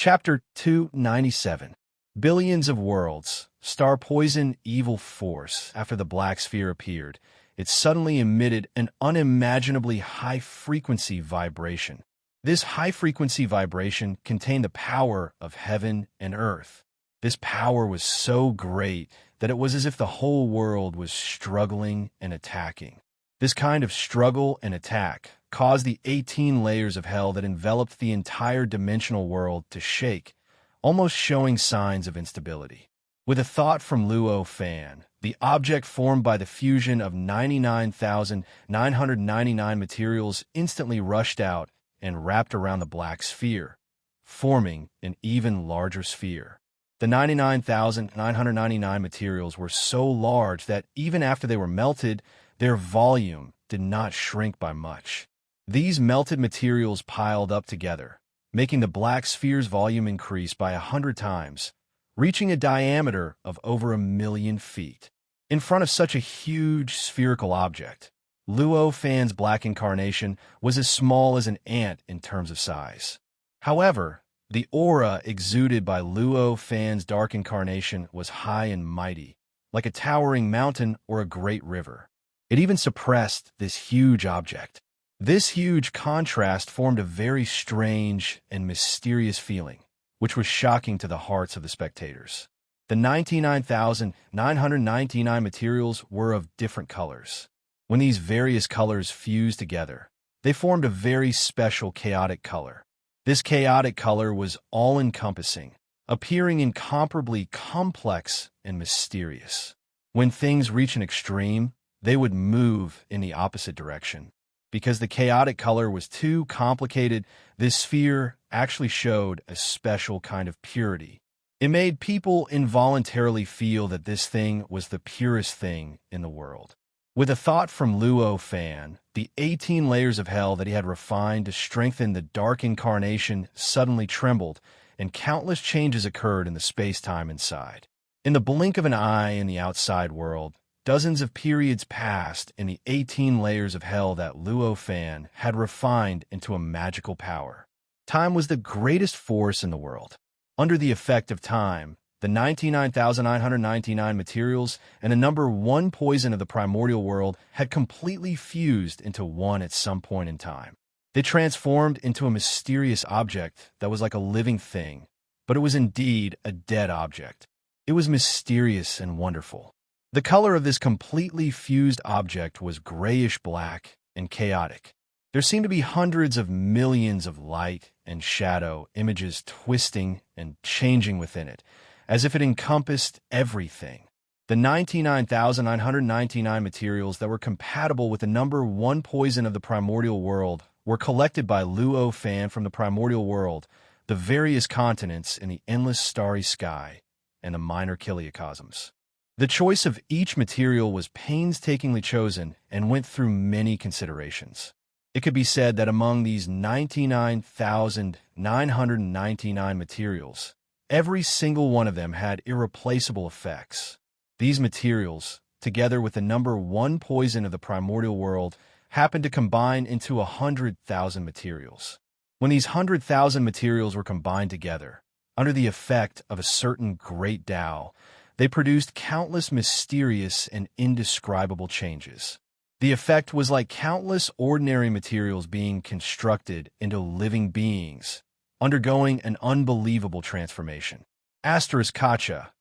Chapter 297. Billions of worlds. Star poison evil force. After the black sphere appeared, it suddenly emitted an unimaginably high-frequency vibration. This high-frequency vibration contained the power of heaven and earth. This power was so great that it was as if the whole world was struggling and attacking. This kind of struggle and attack caused the 18 layers of hell that enveloped the entire dimensional world to shake, almost showing signs of instability. With a thought from Luo Fan, the object formed by the fusion of 99,999 materials instantly rushed out and wrapped around the black sphere, forming an even larger sphere. The 99,999 materials were so large that even after they were melted, their volume did not shrink by much. These melted materials piled up together, making the black sphere's volume increase by 100 times, reaching a diameter of over 1,000,000 feet. In front of such a huge spherical object, Luo Fan's black incarnation was as small as an ant in terms of size. However, the aura exuded by Luo Fan's dark incarnation was high and mighty, like a towering mountain or a great river. It even suppressed this huge object. This huge contrast formed a very strange and mysterious feeling, which was shocking to the hearts of the spectators. The 99,999 materials were of different colors. When these various colors fused together, they formed a very special chaotic color. This chaotic color was all-encompassing, appearing incomparably complex and mysterious. When things reach an extreme, they would move in the opposite direction. Because the chaotic color was too complicated, this sphere actually showed a special kind of purity. It made people involuntarily feel that this thing was the purest thing in the world. With a thought from Luo Fan, the 18 layers of hell that he had refined to strengthen the dark incarnation suddenly trembled, and countless changes occurred in the space-time inside. In the blink of an eye in the outside world, dozens of periods passed in the 18 layers of hell that Luo Fan had refined into a magical power. Time was the greatest force in the world. Under the effect of time, the 99,999 materials and the number 1 poison of the primordial world had completely fused into one at some point in time. They transformed into a mysterious object that was like a living thing, but it was indeed a dead object. It was mysterious and wonderful. The color of this completely fused object was grayish-black and chaotic. There seemed to be hundreds of millions of light and shadow images twisting and changing within it, as if it encompassed everything. The 99,999 materials that were compatible with the number 1 poison of the primordial world were collected by Luo Fan from the primordial world, the various continents in the endless starry sky, and the minor chiliocosms. The choice of each material was painstakingly chosen and went through many considerations. It could be said that among these 99,999 materials, every single one of them had irreplaceable effects. These materials, together with the number 1 poison of the primordial world, happened to combine into 100,000 materials. When these 100,000 materials were combined together, under the effect of a certain great Tao, they produced countless mysterious and indescribable changes. The effect was like countless ordinary materials being constructed into living beings, undergoing an unbelievable transformation. Asterisk Kacha.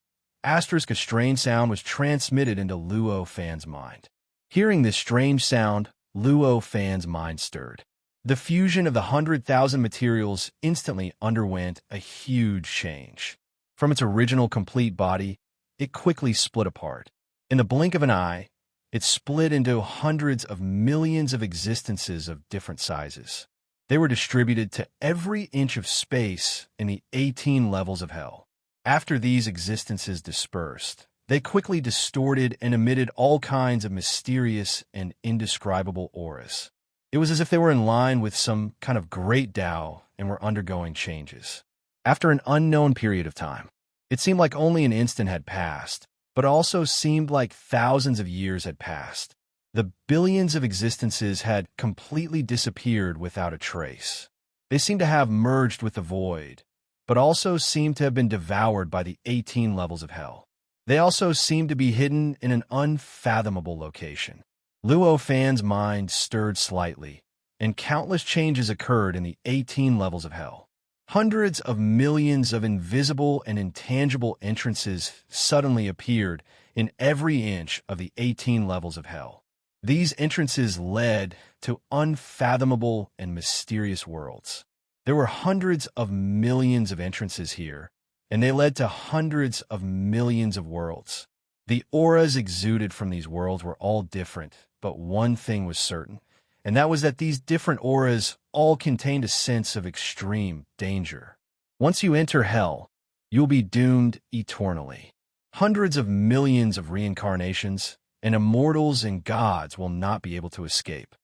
Asterisk, a strange sound was transmitted into Luo Fan's mind. Hearing this strange sound, Luo Fan's mind stirred. The fusion of the 100,000 materials instantly underwent a huge change. From its original complete body, it quickly split apart. In the blink of an eye, it split into hundreds of millions of existences of different sizes. They were distributed to every inch of space in the 18 levels of hell. After these existences dispersed, they quickly distorted and emitted all kinds of mysterious and indescribable auras. It was as if they were in line with some kind of great Tao and were undergoing changes. After an unknown period of time, it seemed like only an instant had passed, but also seemed like thousands of years had passed. The billions of existences had completely disappeared without a trace. They seemed to have merged with the void, but also seemed to have been devoured by the 18 levels of hell. They also seemed to be hidden in an unfathomable location. Luo Fan's mind stirred slightly, and countless changes occurred in the 18 levels of hell. Hundreds of millions of invisible and intangible entrances suddenly appeared in every inch of the 18 levels of hell. These entrances led to unfathomable and mysterious worlds. There were hundreds of millions of entrances here, and they led to hundreds of millions of worlds. The auras exuded from these worlds were all different, but one thing was certain, and that was that these different auras all contained a sense of extreme danger. Once you enter hell, you'll be doomed eternally. Hundreds of millions of reincarnations, and immortals and gods will not be able to escape.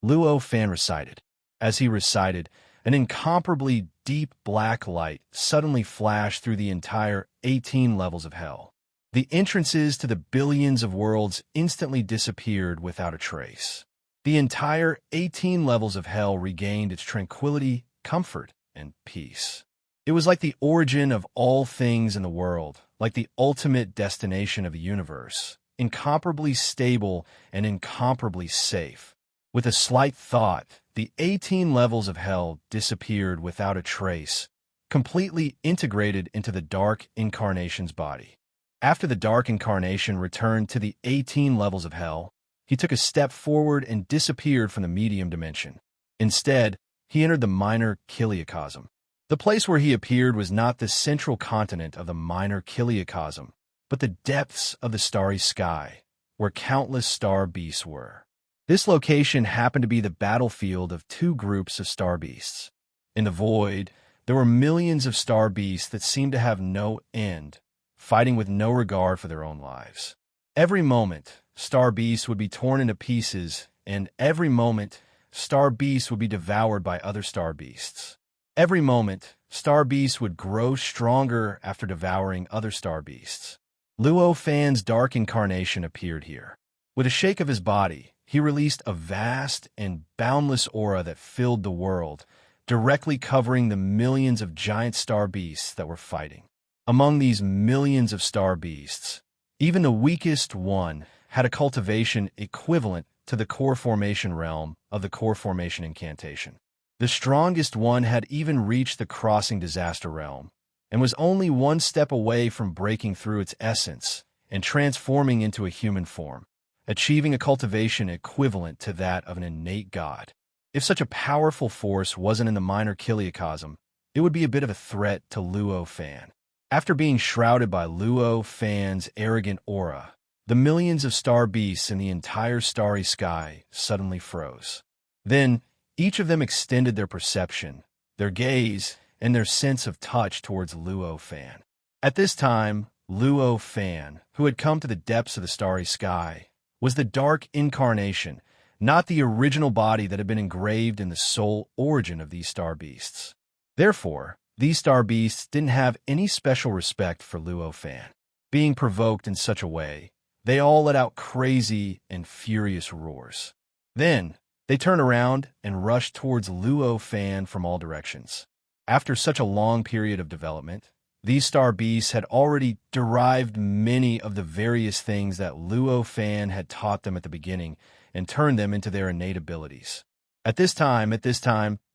Luo Fan recited. As he recited, an incomparably deep black light suddenly flashed through the entire 18 levels of hell. The entrances to the billions of worlds instantly disappeared without a trace. The entire 18 levels of hell regained its tranquility, comfort, and peace. It was like the origin of all things in the world, like the ultimate destination of the universe, incomparably stable and incomparably safe. With a slight thought, the 18 levels of hell disappeared without a trace, completely integrated into the Dark Incarnation's body. After the Dark Incarnation returned to the 18 levels of hell, he took a step forward and disappeared from the medium dimension. Instead, he entered the minor Kiliacosm. The place where he appeared was not the central continent of the minor Kiliacosm, but the depths of the starry sky, where countless star beasts were. This location happened to be the battlefield of two groups of star beasts. In the void, there were millions of star beasts that seemed to have no end, fighting with no regard for their own lives. Every moment, star beasts would be torn into pieces, and every moment, star beasts would be devoured by other star beasts. Every moment, star beasts would grow stronger after devouring other star beasts. Luo Fan's Dark Incarnation appeared here. With a shake of his body, he released a vast and boundless aura that filled the world, directly covering the millions of giant star beasts that were fighting. Among these millions of star beasts, even the weakest one had a cultivation equivalent to the core formation realm of the core formation incantation. The strongest one had even reached the crossing disaster realm, and was only one step away from breaking through its essence and transforming into a human form, achieving a cultivation equivalent to that of an innate god. If such a powerful force wasn't in the minor Kiliacosm, it would be a bit of a threat to Luo Fan. After being shrouded by Luo Fan's arrogant aura, the millions of star beasts in the entire starry sky suddenly froze. Then, each of them extended their perception, their gaze, and their sense of touch towards Luo Fan. At this time, Luo Fan, who had come to the depths of the starry sky, was the Dark Incarnation, not the original body that had been engraved in the sole origin of these star beasts. Therefore, these star beasts didn't have any special respect for Luo Fan. Being provoked in such a way, they all let out crazy and furious roars. Then, they turned around and rushed towards Luo Fan from all directions. After such a long period of development, these star beasts had already derived many of the various things that Luo Fan had taught them at the beginning and turned them into their innate abilities. At this time,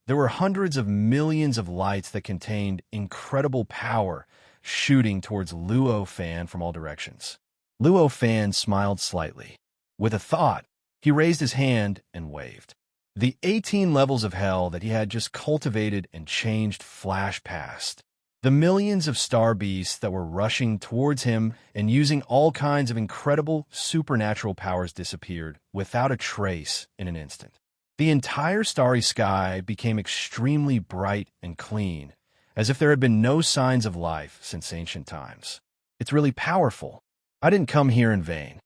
there were hundreds of millions of lights that contained incredible power shooting towards Luo Fan from all directions. Luo Fan smiled slightly. With a thought, he raised his hand and waved. The 18 levels of hell that he had just cultivated and changed flashed past. The millions of star beasts that were rushing towards him and using all kinds of incredible supernatural powers disappeared without a trace in an instant. The entire starry sky became extremely bright and clean, as if there had been no signs of life since ancient times. It's really powerful. I didn't come here in vain.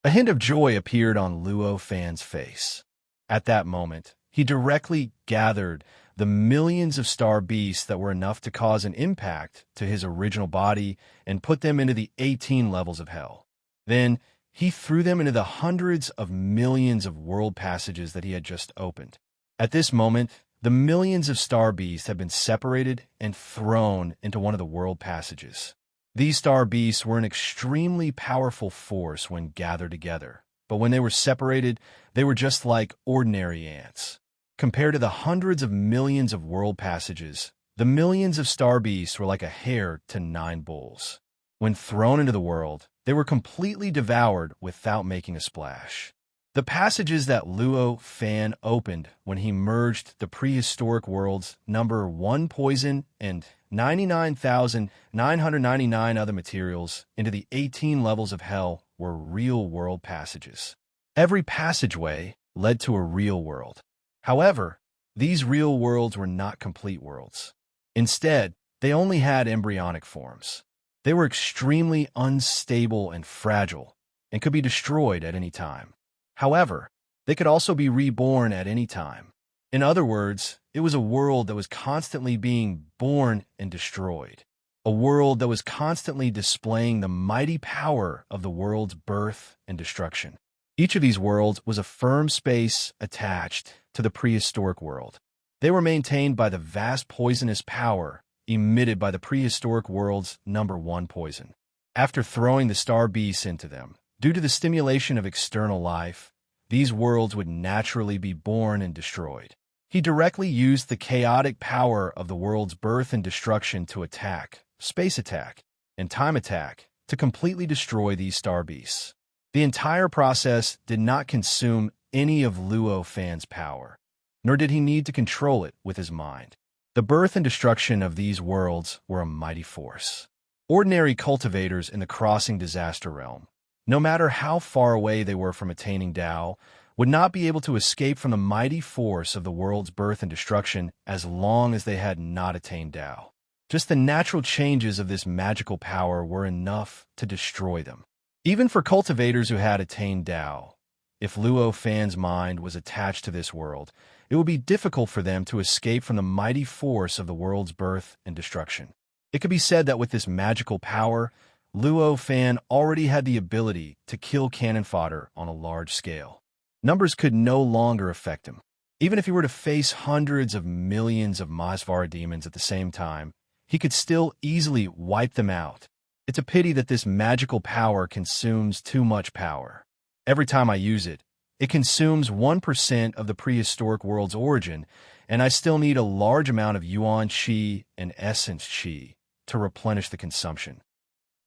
A hint of joy appeared on Luo Fan's face. At that moment, he directly gathered the millions of star beasts that were enough to cause an impact to his original body and put them into the 18 levels of hell. Then, he threw them into the hundreds of millions of world passages that he had just opened. At this moment, The millions of star beasts had been separated and thrown into one of the world passages. These star beasts were an extremely powerful force when gathered together, but when they were separated, they were just like ordinary ants. Compared to the hundreds of millions of world passages, the millions of star beasts were like a hare to 9 bulls. When thrown into the world, they were completely devoured without making a splash. The passages that Luo Fan opened when he merged the prehistoric worlds number 1 poison and 99,999 other materials into the 18 levels of hell were real world passages. Every passageway led to a real world. However, these real worlds were not complete worlds. Instead, they only had embryonic forms. They were extremely unstable and fragile and could be destroyed at any time. However, they could also be reborn at any time. In other words, it was a world that was constantly being born and destroyed. A world that was constantly displaying the mighty power of the world's birth and destruction. Each of these worlds was a firm space attached to the prehistoric world. They were maintained by the vast poisonous power emitted by the prehistoric world's number 1 poison. After throwing the star beasts into them, due to the stimulation of external life, these worlds would naturally be born and destroyed. He directly used the chaotic power of the world's birth and destruction to attack, space attack, and time attack to completely destroy these star beasts. The entire process did not consume any of Luo Fan's power, nor did he need to control it with his mind. The birth and destruction of these worlds were a mighty force. Ordinary cultivators in the crossing disaster realm, no matter how far away they were from attaining Tao, would not be able to escape from the mighty force of the world's birth and destruction as long as they had not attained Tao. Just the natural changes of this magical power were enough to destroy them. Even for cultivators who had attained Tao, if Luo Fan's mind was attached to this world, it would be difficult for them to escape from the mighty force of the world's birth and destruction. It could be said that with this magical power, Luo Fan already had the ability to kill cannon fodder on a large scale. Numbers could no longer affect him. Even if he were to face hundreds of millions of Masvara demons at the same time, he could still easily wipe them out. It's a pity that this magical power consumes too much power. Every time I use it, it consumes 1% of the prehistoric world's origin, and I still need a large amount of Yuan Qi and Essence Qi to replenish the consumption.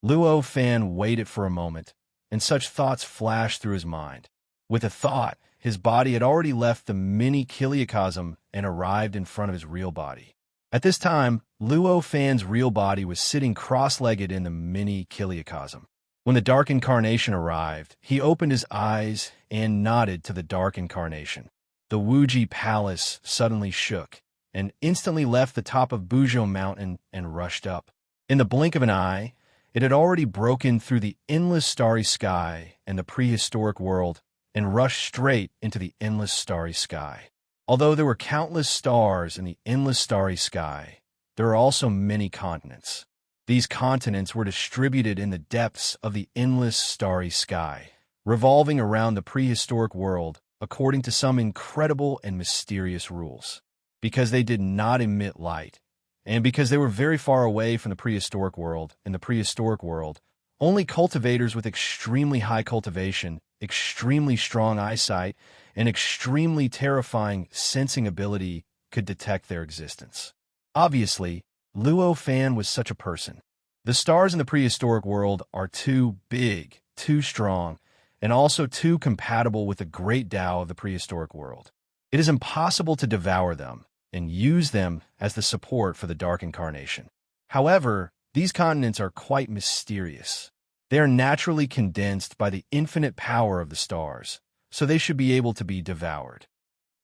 Luo Fan waited for a moment, and such thoughts flashed through his mind. With a thought, his body had already left the mini chiliocosm and arrived in front of his real body. At this time, Luo Fan's real body was sitting cross-legged in the mini chiliocosm. When the Dark Incarnation arrived, he opened his eyes and nodded to the Dark Incarnation. The Wuji Palace suddenly shook and instantly left the top of Buzhou Mountain and rushed up. In the blink of an eye, it had already broken through the endless starry sky and the prehistoric world and rushed straight into the endless starry sky. Although there were countless stars in the endless starry sky, there are also many continents. These continents were distributed in the depths of the endless starry sky, revolving around the prehistoric world according to some incredible and mysterious rules. Because they did not emit light, and because they were very far away from the prehistoric world, only cultivators with extremely high cultivation, extremely strong eyesight, and extremely terrifying sensing ability could detect their existence. Obviously, Luo Fan was such a person. The stars in the prehistoric world are too big, too strong, and also too compatible with the great Tao of the prehistoric world. It is impossible to devour them and use them as the support for the Dark Incarnation. However, these continents are quite mysterious. They are naturally condensed by the infinite power of the stars, so they should be able to be devoured.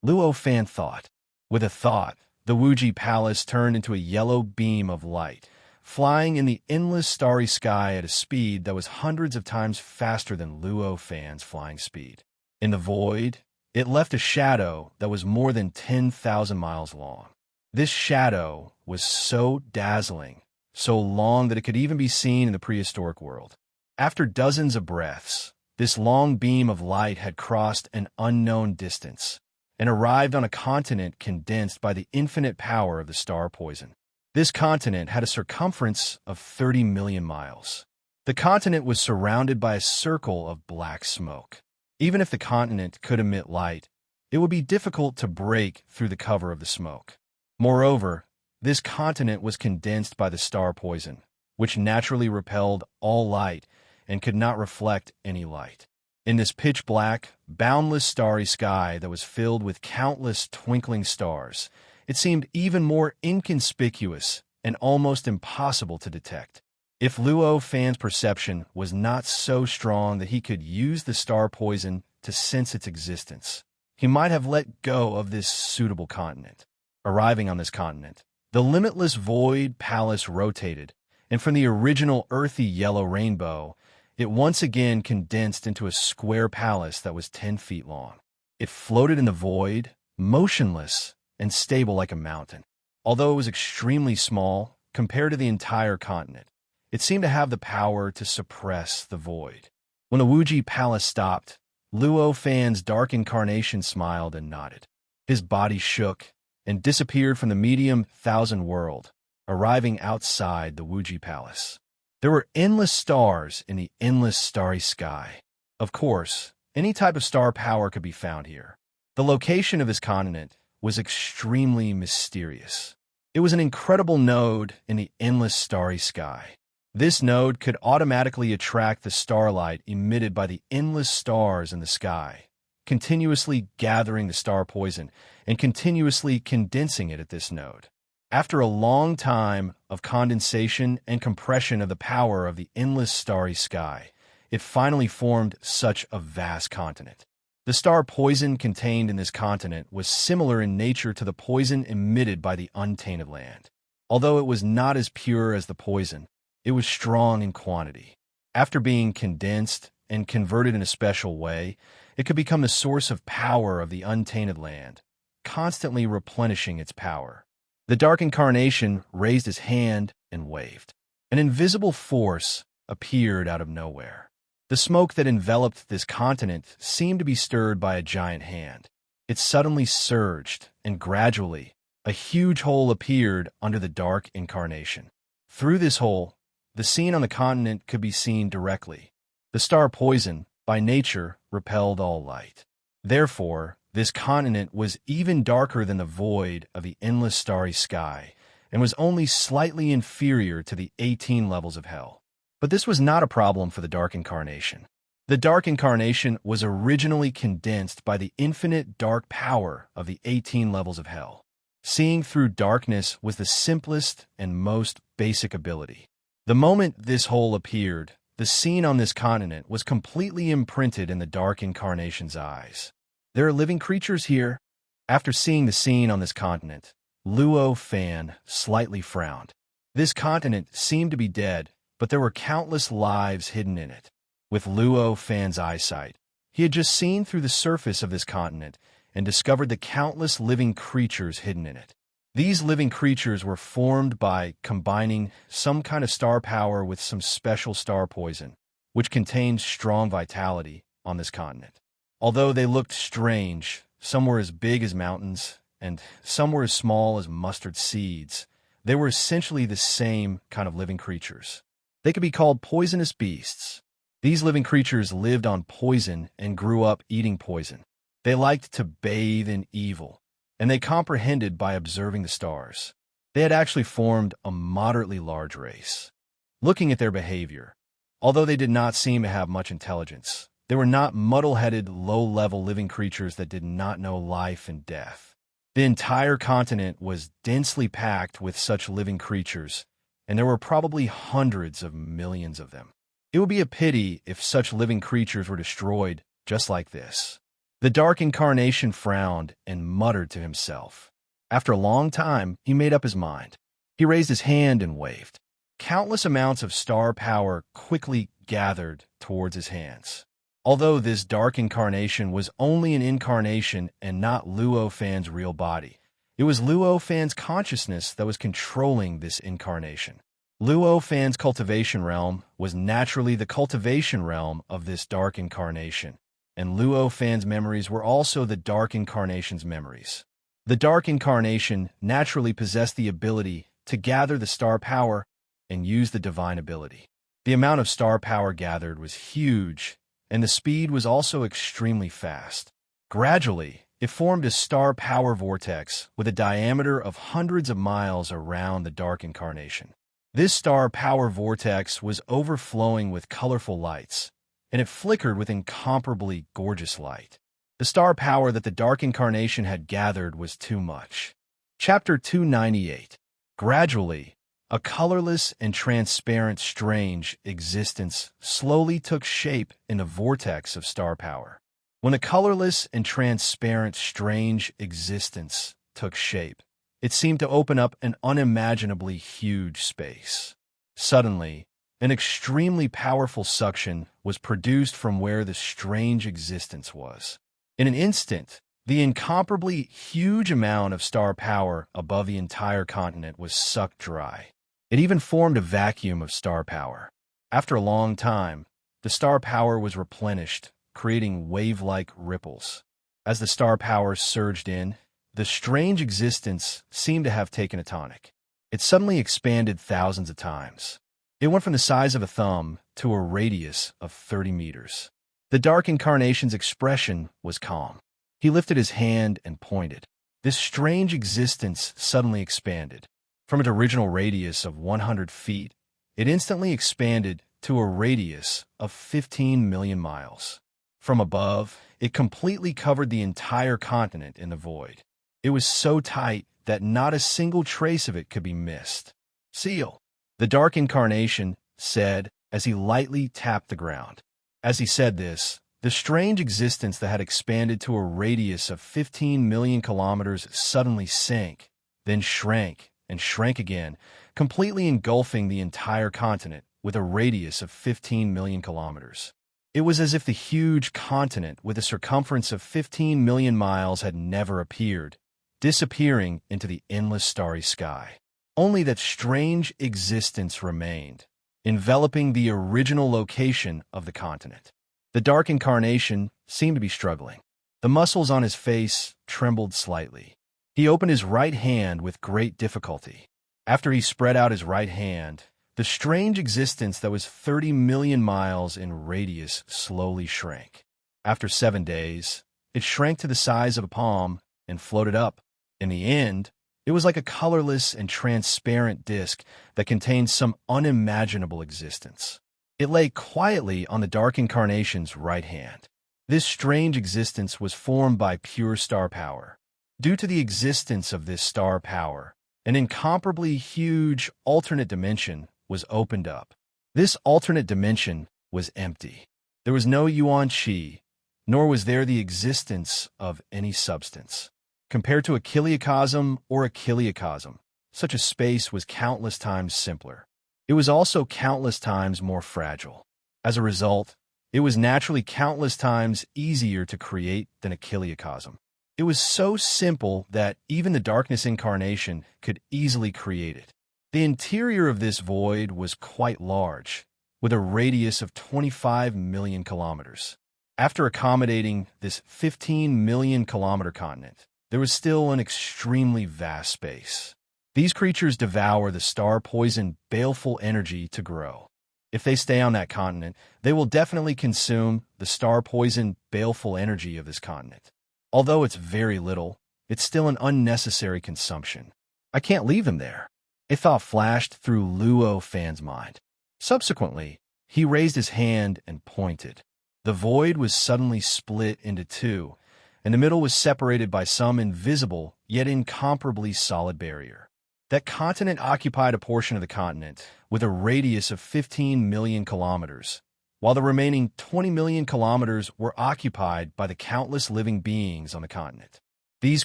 Luo Fan thought. With a thought, the Wuji Palace turned into a yellow beam of light, flying in the endless starry sky at a speed that was hundreds of times faster than Luo Fan's flying speed. In the void, it left a shadow that was more than 10,000 miles long. This shadow was so dazzling, so long that it could even be seen in the prehistoric world. After dozens of breaths, this long beam of light had crossed an unknown distance, and arrived on a continent condensed by the infinite power of the star poison. This continent had a circumference of 30 million miles. The continent was surrounded by a circle of black smoke. Even if the continent could emit light, it would be difficult to break through the cover of the smoke. Moreover, this continent was condensed by the star poison, which naturally repelled all light and could not reflect any light. In this pitch-black, boundless starry sky that was filled with countless twinkling stars, it seemed even more inconspicuous and almost impossible to detect. If Luo Fan's perception was not so strong that he could use the star poison to sense its existence, he might have let go of this suitable continent. Arriving on this continent, the limitless void palace rotated, and from the original earthy yellow rainbow, it once again condensed into a square palace that was 10 feet long. It floated in the void, motionless and stable like a mountain. Although it was extremely small compared to the entire continent, it seemed to have the power to suppress the void. When the Wuji palace stopped, Luo Fan's dark incarnation smiled and nodded. His body shook and disappeared from the medium thousand world, arriving outside the Wuji palace. There were endless stars in the endless starry sky. Of course, any type of star power could be found here. The location of this continent was extremely mysterious. It was an incredible node in the endless starry sky. This node could automatically attract the starlight emitted by the endless stars in the sky, continuously gathering the star poison and continuously condensing it at this node. After a long time of condensation and compression of the power of the endless starry sky, it finally formed such a vast continent. The star poison contained in this continent was similar in nature to the poison emitted by the untainted land. Although it was not as pure as the poison, it was strong in quantity. After being condensed and converted in a special way, it could become the source of power of the untainted land, constantly replenishing its power. The dark incarnation raised his hand and waved. An invisible force appeared out of nowhere. The smoke that enveloped this continent seemed to be stirred by a giant hand. It suddenly surged, and gradually, a huge hole appeared under the dark incarnation. Through this hole, the scene on the continent could be seen directly. The star poison, by nature, repelled all light. Therefore, this continent was even darker than the void of the endless starry sky, and was only slightly inferior to the 18 levels of hell. But this was not a problem for the Dark Incarnation. The Dark Incarnation was originally condensed by the infinite dark power of the 18 levels of hell. Seeing through darkness was the simplest and most basic ability. The moment this hole appeared, the scene on this continent was completely imprinted in the Dark Incarnation's eyes. There are living creatures here. After seeing the scene on this continent, Luo Fan slightly frowned. This continent seemed to be dead, but there were countless lives hidden in it. With Luo Fan's eyesight, he had just seen through the surface of this continent and discovered the countless living creatures hidden in it. These living creatures were formed by combining some kind of star power with some special star poison, which contained strong vitality on this continent. Although they looked strange, some were as big as mountains, and some were as small as mustard seeds, they were essentially the same kind of living creatures. They could be called poisonous beasts. These living creatures lived on poison and grew up eating poison. They liked to bathe in evil, and they comprehended by observing the stars. They had actually formed a moderately large race. Looking at their behavior, although they did not seem to have much intelligence, they were not muddle-headed, low-level living creatures that did not know life and death. The entire continent was densely packed with such living creatures, and there were probably hundreds of millions of them. It would be a pity if such living creatures were destroyed just like this. The Dark Incarnation frowned and muttered to himself. After a long time, he made up his mind. He raised his hand and waved. Countless amounts of star power quickly gathered towards his hands. Although this Dark Incarnation was only an incarnation and not Luo Fan's real body, it was Luo Fan's consciousness that was controlling this incarnation. Luo Fan's cultivation realm was naturally the cultivation realm of this Dark Incarnation, and Luo fans' memories were also the Dark Incarnation's memories. The Dark Incarnation naturally possessed the ability to gather the star power and use the divine ability. The amount of star power gathered was huge, and the speed was also extremely fast. Gradually, it formed a star power vortex with a diameter of hundreds of miles around the Dark Incarnation. This star power vortex was overflowing with colorful lights, and it flickered with incomparably gorgeous light. The star power that the Dark Incarnation had gathered was too much. Chapter 298. Gradually, a colorless and transparent strange existence slowly took shape in a vortex of star power. When a colorless and transparent strange existence took shape, it seemed to open up an unimaginably huge space. Suddenly, an extremely powerful suction was produced from where the strange existence was. In an instant, the incomparably huge amount of star power above the entire continent was sucked dry. It even formed a vacuum of star power. After a long time, the star power was replenished, creating wave-like ripples. As the star power surged in, the strange existence seemed to have taken a tonic. It suddenly expanded thousands of times. It went from the size of a thumb to a radius of 30 meters. The Dark Incarnation's expression was calm. He lifted his hand and pointed. This strange existence suddenly expanded. From its original radius of 100 feet, it instantly expanded to a radius of 15 million miles. From above, it completely covered the entire continent in the void. It was so tight that not a single trace of it could be missed. "Seal," the Dark Incarnation said as he lightly tapped the ground. As he said this, the strange existence that had expanded to a radius of 15 million kilometers suddenly sank, then shrank and shrank again, completely engulfing the entire continent with a radius of 15 million kilometers. It was as if the huge continent with a circumference of 15 million miles had never appeared, disappearing into the endless starry sky. Only that strange existence remained, enveloping the original location of the continent. The Dark Incarnation seemed to be struggling. The muscles on his face trembled slightly. He opened his right hand with great difficulty. After he spread out his right hand, the strange existence that was 30 million miles in radius slowly shrank. After 7 days, it shrank to the size of a palm and floated up. In the end, it was like a colorless and transparent disk that contained some unimaginable existence. It lay quietly on the Dark Incarnation's right hand. This strange existence was formed by pure star power. Due to the existence of this star power, an incomparably huge alternate dimension was opened up. This alternate dimension was empty. There was no yuan qi, nor was there the existence of any substance. Compared to a chiliocosm or a chiliocosm, such a space was countless times simpler. It was also countless times more fragile. As a result, it was naturally countless times easier to create than a chiliocosm. It was so simple that even the Darkness Incarnation could easily create it. The interior of this void was quite large, with a radius of 25 million kilometers. After accommodating this 15 million kilometer continent, there was still an extremely vast space. These creatures devour the star-poisoned, baleful energy to grow. If they stay on that continent, they will definitely consume the star-poisoned, baleful energy of this continent. Although it's very little, it's still an unnecessary consumption. I can't leave them there. A thought flashed through Luo Fan's mind. Subsequently, he raised his hand and pointed. The void was suddenly split into two, and the middle was separated by some invisible yet incomparably solid barrier. That continent occupied a portion of the continent with a radius of 15 million kilometers, while the remaining 20 million kilometers were occupied by the countless living beings on the continent. These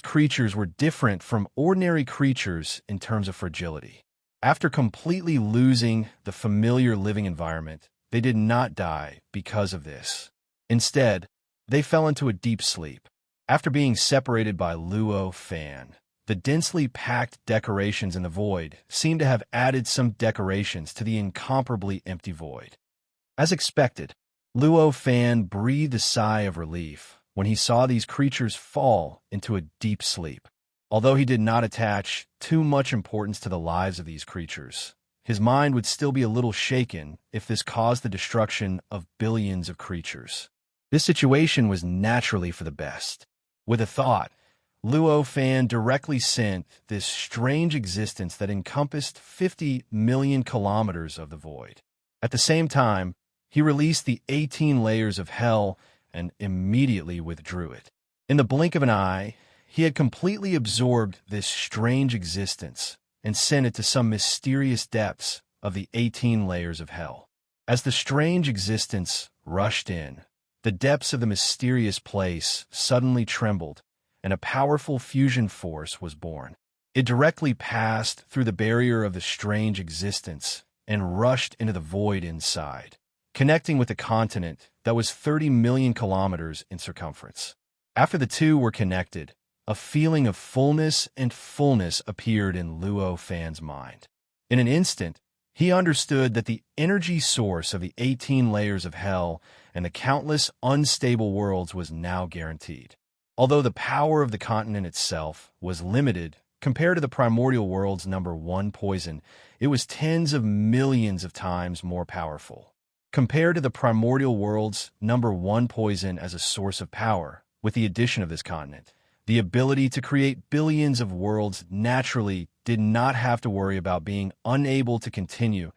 creatures were different from ordinary creatures in terms of fragility. After completely losing the familiar living environment, they did not die because of this. Instead, they fell into a deep sleep. After being separated by Luo Fan, the densely packed decorations in the void seemed to have added some decorations to the incomparably empty void. As expected, Luo Fan breathed a sigh of relief when he saw these creatures fall into a deep sleep. Although he did not attach too much importance to the lives of these creatures, his mind would still be a little shaken if this caused the destruction of billions of creatures. This situation was naturally for the best. With a thought, Luo Fan directly sent this strange existence that encompassed 50 million kilometers of the void. At the same time, he released the 18 layers of hell and immediately withdrew it. In the blink of an eye, he had completely absorbed this strange existence and sent it to some mysterious depths of the 18 layers of hell. As the strange existence rushed in, the depths of the mysterious place suddenly trembled, and a powerful fusion force was born. It directly passed through the barrier of the strange existence and rushed into the void inside, connecting with a continent that was 30 million kilometers in circumference. After the two were connected, a feeling of fullness appeared in Luo Fan's mind. In an instant, he understood that the energy source of the 18 layers of hell and the countless unstable worlds was now guaranteed. Although the power of the continent itself was limited compared to the primordial world's number 1 poison, it was tens of millions of times more powerful. Compared to the primordial world's number 1 poison as a source of power, with the addition of this continent, the ability to create billions of worlds naturally did not have to worry about being unable to continue.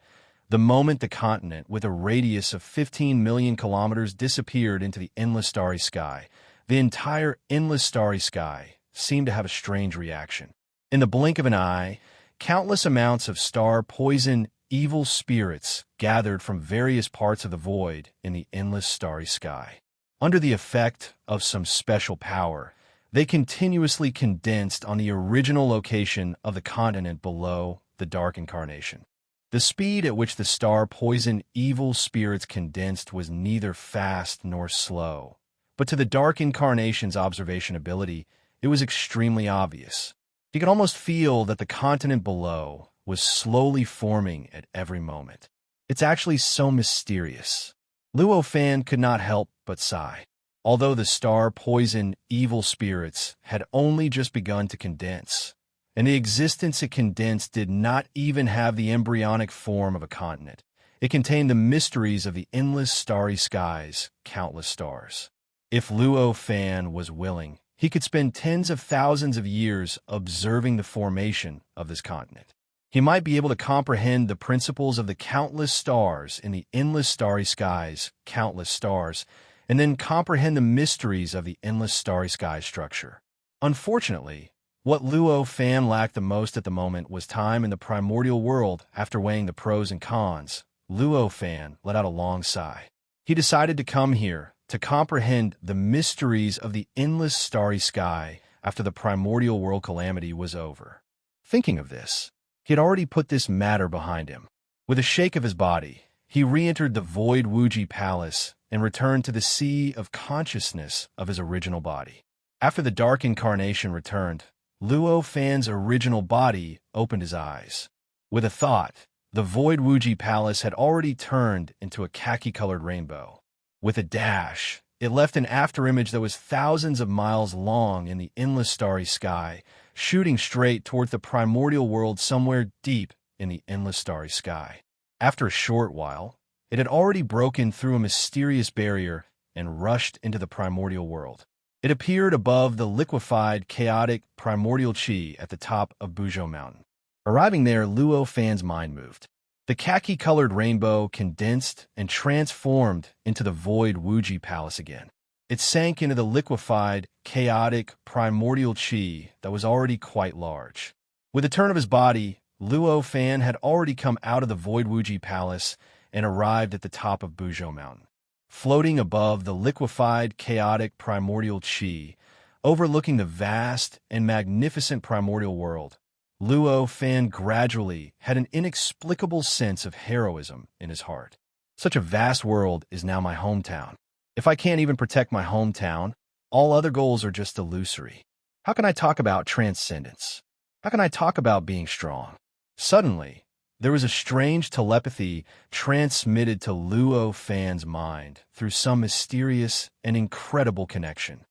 The moment the continent, with a radius of 15 million kilometers, disappeared into the endless starry sky, the entire endless starry sky seemed to have a strange reaction. In the blink of an eye, countless amounts of star poison evil spirits gathered from various parts of the void in the endless starry sky. Under the effect of some special power, they continuously condensed on the original location of the continent below the dark incarnation. The speed at which the star poison evil spirits condensed was neither fast nor slow, but to the dark incarnation's observation ability, it was extremely obvious. He could almost feel that the continent below was slowly forming at every moment. It's actually so mysterious. Luo Fan could not help but sigh. Although the star poison evil spirits had only just begun to condense, and the existence it condensed did not even have the embryonic form of a continent. It contained the mysteries of the endless starry skies, countless stars. If Luo Fan was willing, he could spend tens of thousands of years observing the formation of this continent. He might be able to comprehend the principles of the countless stars in the endless starry skies, countless stars, and then comprehend the mysteries of the endless starry sky structure. Unfortunately, what Luo Fan lacked the most at the moment was time in the primordial world. After weighing the pros and cons, Luo Fan let out a long sigh. He decided to come here to comprehend the mysteries of the endless starry sky after the primordial world calamity was over. Thinking of this, he had already put this matter behind him. With a shake of his body, he re-entered the void Wuji Palace and returned to the sea of consciousness of his original body. After the dark incarnation returned, Luo Fan's original body opened his eyes. With a thought, the void Wuji Palace had already turned into a khaki-colored rainbow. With a dash, it left an afterimage that was thousands of miles long in the endless starry sky, shooting straight towards the primordial world somewhere deep in the endless starry sky. After a short while, it had already broken through a mysterious barrier and rushed into the primordial world. It appeared above the liquefied, chaotic primordial chi at the top of Buzhou Mountain. Arriving there, Luo Fan's mind moved. The khaki-colored rainbow condensed and transformed into the void Wuji Palace again. It sank into the liquefied, chaotic, primordial chi that was already quite large. With a turn of his body, Luo Fan had already come out of the void Wuji Palace and arrived at the top of Buzhou Mountain. Floating above the liquefied, chaotic, primordial chi, overlooking the vast and magnificent primordial world, Luo Fan gradually had an inexplicable sense of heroism in his heart. Such a vast world is now my hometown. If I can't even protect my hometown, all other goals are just illusory. How can I talk about transcendence? How can I talk about being strong? Suddenly, There was a strange telepathy transmitted to Luo Fan's mind through some mysterious and incredible connection.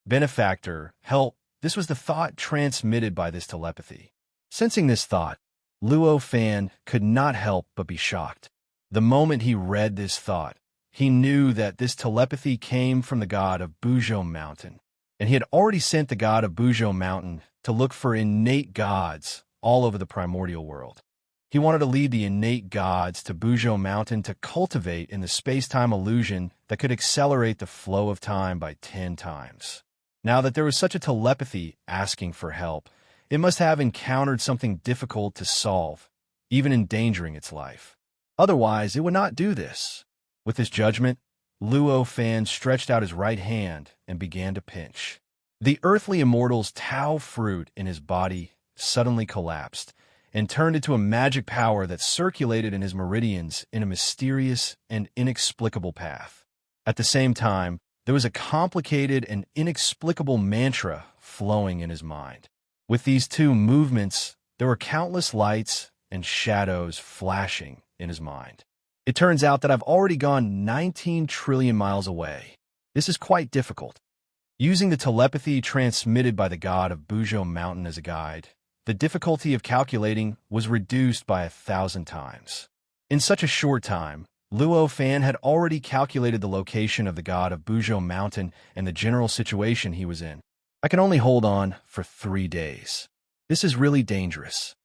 Benefactor, help, this was the thought transmitted by this telepathy. Sensing this thought, Luo Fan could not help but be shocked. The moment he read this thought, he knew that this telepathy came from the god of Buzhou Mountain, and he had already sent the god of Buzhou Mountain to look for innate gods all over the primordial world. He wanted to lead the innate gods to Buzhou Mountain to cultivate in the space-time illusion that could accelerate the flow of time by 10 times. Now that there was such a telepathy asking for help, it must have encountered something difficult to solve, even endangering its life. Otherwise, it would not do this. With this judgment, Luo Fan stretched out his right hand and began to pinch. The earthly immortal's Tao fruit in his body suddenly collapsed and turned into a magic power that circulated in his meridians in a mysterious and inexplicable path. At the same time, there was a complicated and inexplicable mantra flowing in his mind. With these two movements, there were countless lights and shadows flashing in his mind. It turns out that I've already gone 19 trillion miles away. This is quite difficult. Using the telepathy transmitted by the god of Buzhou Mountain as a guide, the difficulty of calculating was reduced by 1,000 times. In such a short time, Luo Fan had already calculated the location of the god of Buzhou Mountain and the general situation he was in. I can only hold on for 3 days. This is really dangerous.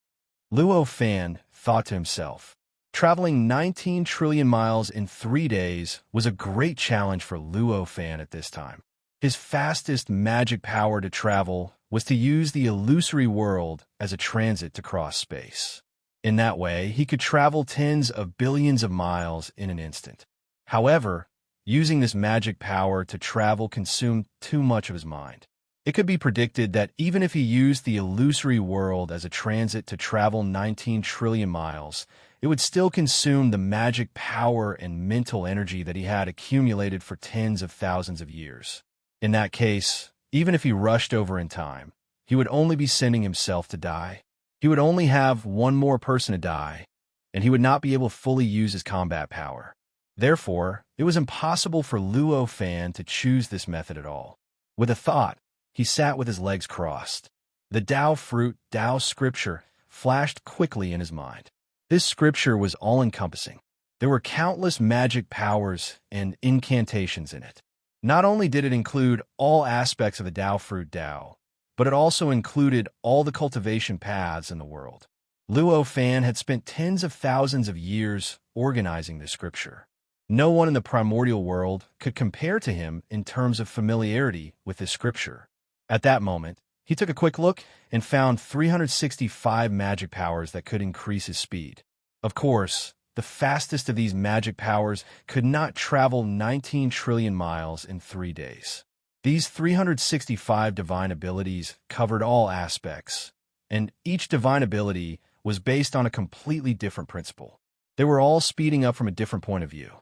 Luo Fan thought to himself. Traveling 19 trillion miles in 3 days was a great challenge for Luo Fan at this time. His fastest magic power to travel was to use the illusory world as a transit to cross space. In that way, he could travel tens of billions of miles in an instant. However, using this magic power to travel consumed too much of his mind. It could be predicted that even if he used the illusory world as a transit to travel 19 trillion miles, it would still consume the magic power and mental energy that he had accumulated for tens of thousands of years. In that case, even if he rushed over in time, he would only be sending himself to die. He would only have one more person to die, and he would not be able to fully use his combat power. Therefore, it was impossible for Luo Fan to choose this method at all. With a thought, he sat with his legs crossed. The Tao fruit, Tao scripture, flashed quickly in his mind. This scripture was all-encompassing. There were countless magic powers and incantations in it. Not only did it include all aspects of the Tao fruit Tao, but it also included all the cultivation paths in the world. Luo Fan had spent tens of thousands of years organizing this scripture. No one in the primordial world could compare to him in terms of familiarity with this scripture. At that moment, he took a quick look and found 365 magic powers that could increase his speed. Of course, the fastest of these magic powers could not travel 19 trillion miles in 3 days. These 365 divine abilities covered all aspects, and each divine ability was based on a completely different principle. They were all speeding up from a different point of view.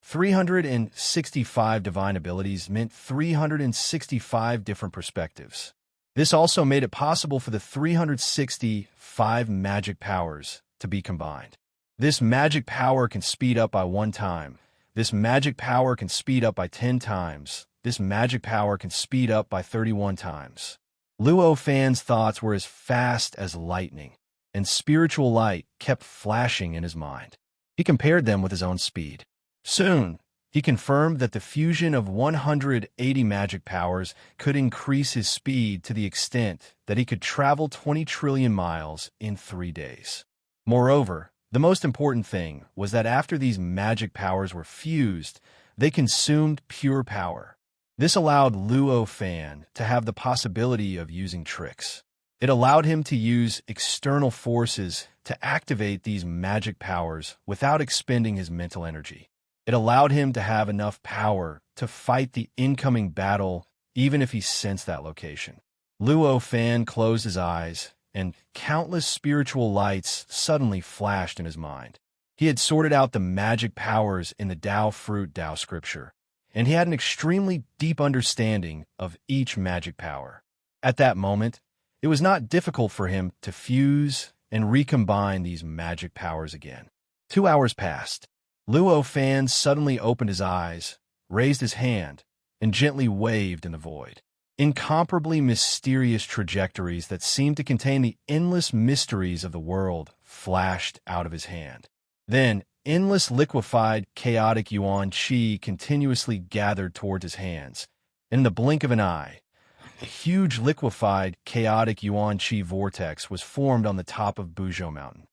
365 divine abilities meant 365 different perspectives. This also made it possible for the 365 magic powers to be combined. This magic power can speed up by 1 time. This magic power can speed up by 10 times. This magic power can speed up by 31 times. Luo Fan's thoughts were as fast as lightning, and spiritual light kept flashing in his mind. He compared them with his own speed. Soon, he confirmed that the fusion of 180 magic powers could increase his speed to the extent that he could travel 20 trillion miles in 3 days. Moreover, the most important thing was that after these magic powers were fused, they consumed pure power. This allowed Luo Fan to have the possibility of using tricks. It allowed him to use external forces to activate these magic powers without expending his mental energy. It allowed him to have enough power to fight the incoming battle even if he sensed that location. Luo Fan closed his eyes, and countless spiritual lights suddenly flashed in his mind. He had sorted out the magic powers in the Tao fruit Tao scripture, and he had an extremely deep understanding of each magic power. At that moment, it was not difficult for him to fuse and recombine these magic powers again. 2 hours passed. Luo Fan suddenly opened his eyes, raised his hand, and gently waved in the void. Incomparably mysterious trajectories that seemed to contain the endless mysteries of the world flashed out of his hand. Then, endless liquefied, chaotic yuan qi continuously gathered towards his hands. In the blink of an eye, a huge liquefied, chaotic yuan qi vortex was formed on the top of Buzhou Mountain.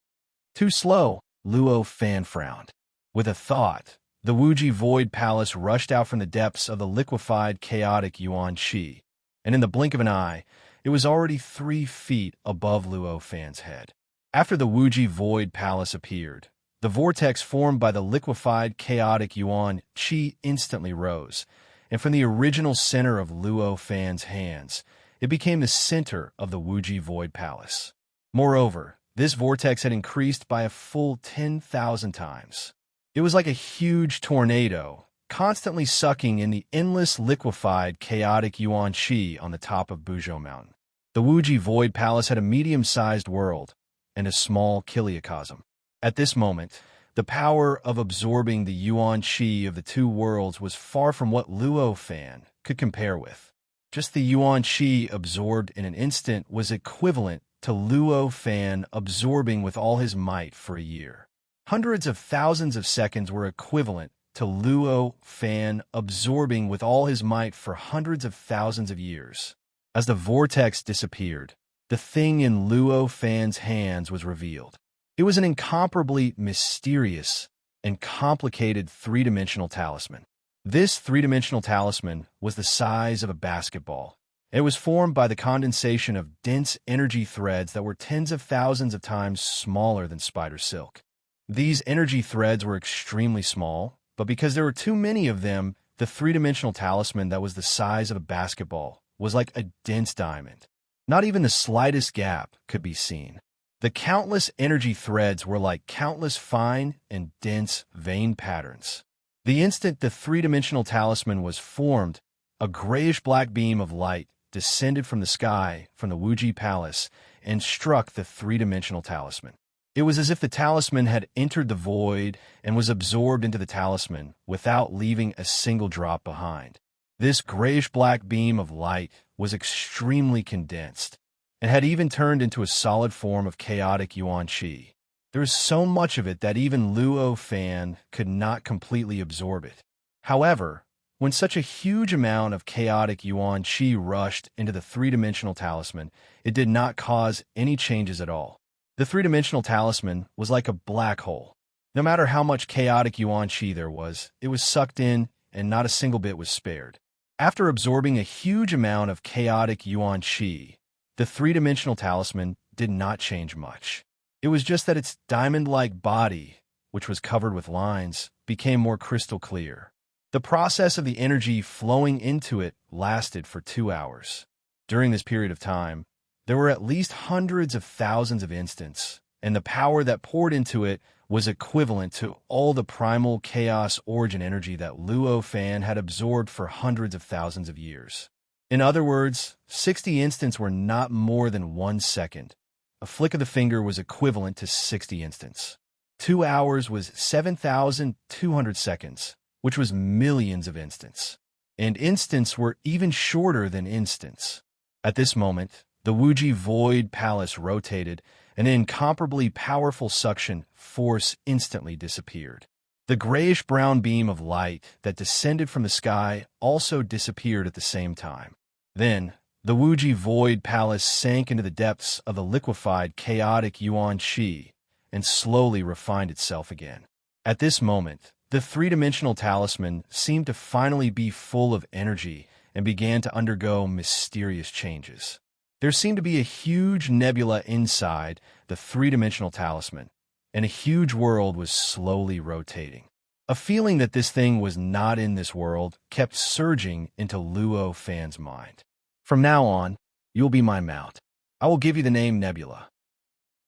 Too slow, Luo Fan frowned. With a thought, the Wuji Void Palace rushed out from the depths of the liquefied, chaotic yuan qi, and in the blink of an eye, it was already 3 feet above Luo Fan's head. After the Wuji Void Palace appeared, the vortex formed by the liquefied, chaotic yuan qi instantly rose, and from the original center of Luo Fan's hands, it became the center of the Wuji Void Palace. Moreover, this vortex had increased by a full 10,000 times. It was like a huge tornado, constantly sucking in the endless liquefied, chaotic yuan qi on the top of Buzhou Mountain. The Wuji Void Palace had a medium-sized world and a small kiliocosm. At this moment, the power of absorbing the yuan qi of the two worlds was far from what Luo Fan could compare with. Just the yuan qi absorbed in an instant was equivalent to Luo Fan absorbing with all his might for a year. Hundreds of thousands of seconds were equivalent to Luo Fan absorbing with all his might for hundreds of thousands of years. As the vortex disappeared, the thing in Luo Fan's hands was revealed. It was an incomparably mysterious and complicated three-dimensional talisman. This three-dimensional talisman was the size of a basketball. It was formed by the condensation of dense energy threads that were tens of thousands of times smaller than spider silk. These energy threads were extremely small, but because there were too many of them, the three-dimensional talisman that was the size of a basketball was like a dense diamond. Not even the slightest gap could be seen. The countless energy threads were like countless fine and dense vein patterns. The instant the three-dimensional talisman was formed, a grayish-black beam of light descended from the sky from the Wuji Palace and struck the three-dimensional talisman. It was as if the talisman had entered the void and was absorbed into the talisman without leaving a single drop behind. This grayish-black beam of light was extremely condensed and had even turned into a solid form of chaotic yuan qi. There was so much of it that even Luo Fan could not completely absorb it. However, when such a huge amount of chaotic yuan qi rushed into the three-dimensional talisman, it did not cause any changes at all. The three-dimensional talisman was like a black hole. No matter how much chaotic yuan qi there was, it was sucked in and not a single bit was spared. After absorbing a huge amount of chaotic yuan qi, the three-dimensional talisman did not change much. It was just that its diamond-like body, which was covered with lines, became more crystal clear. The process of the energy flowing into it lasted for 2 hours. During this period of time, there were at least hundreds of thousands of instants, and the power that poured into it was equivalent to all the primal chaos origin energy that Luo Fan had absorbed for hundreds of thousands of years. In other words, 60 instants were not more than 1 second. A flick of the finger was equivalent to 60 instants. 2 hours was 7,200 seconds, which was millions of instants. And instants were even shorter than instants. At this moment, the Wuji Void Palace rotated, and an incomparably powerful suction force instantly disappeared. The grayish-brown beam of light that descended from the sky also disappeared at the same time. Then, the Wuji Void Palace sank into the depths of the liquefied, chaotic yuan qi and slowly refined itself again. At this moment, the three-dimensional talisman seemed to finally be full of energy and began to undergo mysterious changes. There seemed to be a huge nebula inside the three-dimensional talisman, and a huge world was slowly rotating. A feeling that this thing was not in this world kept surging into Luo Fan's mind. From now on, you'll be my mount. I will give you the name Nebula.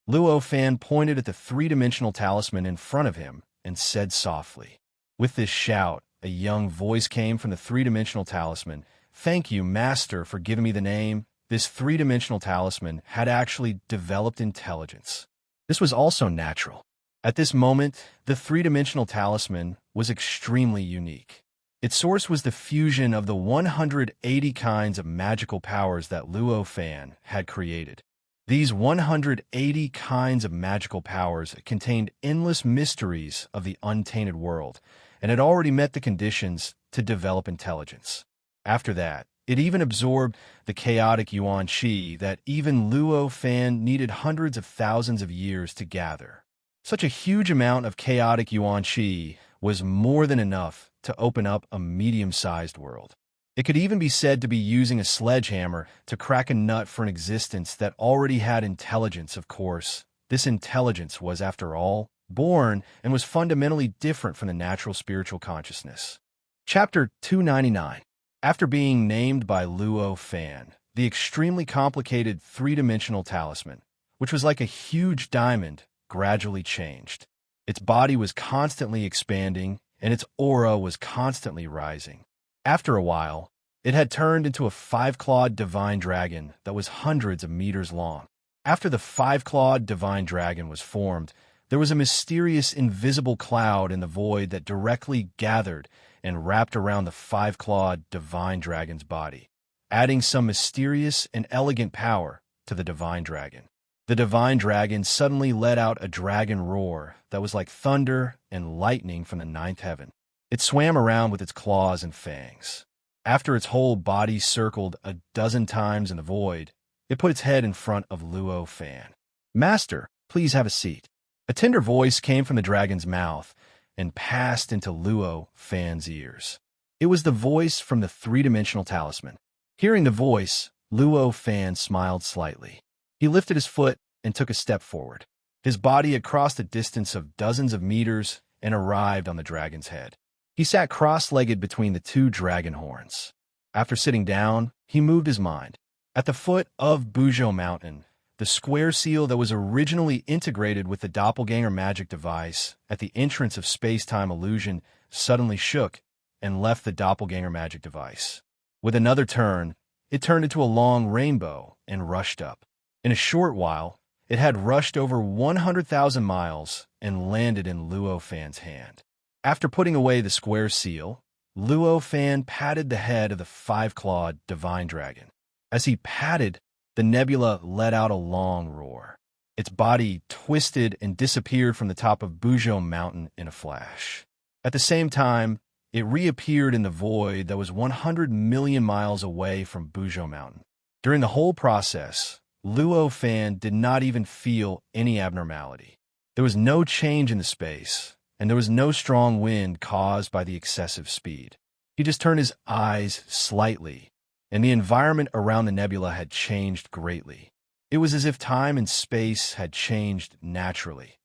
Luo Fan pointed at the three-dimensional talisman in front of him and said softly. With this shout, a young voice came from the three-dimensional talisman. Thank you, Master, for giving me the name. This three-dimensional talisman had actually developed intelligence. This was also natural. At this moment, the three-dimensional talisman was extremely unique. Its source was the fusion of the 180 kinds of magical powers that Luo Fan had created. These 180 kinds of magical powers contained endless mysteries of the untainted world, and had already met the conditions to develop intelligence. After that, it even absorbed the chaotic yuan qi that even Luo Fan needed hundreds of thousands of years to gather. Such a huge amount of chaotic yuan qi was more than enough to open up a medium-sized world. It could even be said to be using a sledgehammer to crack a nut for an existence that already had intelligence. Of course, this intelligence was, after all, born and was fundamentally different from the natural spiritual consciousness. Chapter 299. After being named by Luo Fan, the extremely complicated three-dimensional talisman, which was like a huge diamond, gradually changed. Its body was constantly expanding, and its aura was constantly rising. After a while, it had turned into a five-clawed divine dragon that was hundreds of meters long. After the five-clawed divine dragon was formed, there was a mysterious invisible cloud in the void that directly gathered and wrapped around the five-clawed divine dragon's body, adding some mysterious and elegant power to the divine dragon. The divine dragon suddenly let out a dragon roar that was like thunder and lightning from the ninth heaven. It swam around with its claws and fangs. After its whole body circled a dozen times in the void, it put its head in front of Luo Fan. "Master, please have a seat." A tender voice came from the dragon's mouth and passed into Luo Fan's ears. It was the voice from the three-dimensional talisman. Hearing the voice, Luo Fan smiled slightly. He lifted his foot and took a step forward. His body had crossed a distance of dozens of meters and arrived on the dragon's head. He sat cross-legged between the two dragon horns. After sitting down, he moved his mind. At the foot of Buzhou Mountain, the square seal that was originally integrated with the doppelganger magic device at the entrance of space-time illusion suddenly shook and left the doppelganger magic device. With another turn, it turned into a long rainbow and rushed up. In a short while, it had rushed over 100,000 miles and landed in Luo Fan's hand. After putting away the square seal, Luo Fan patted the head of the five-clawed divine dragon. As he patted, the nebula let out a long roar. Its body twisted and disappeared from the top of Buzhou Mountain in a flash. At the same time, it reappeared in the void that was 100 million miles away from Buzhou Mountain. During the whole process, Luo Fan did not even feel any abnormality. There was no change in the space, and there was no strong wind caused by the excessive speed. He just turned his eyes slightly, and the environment around the nebula had changed greatly. It was as if time and space had changed naturally.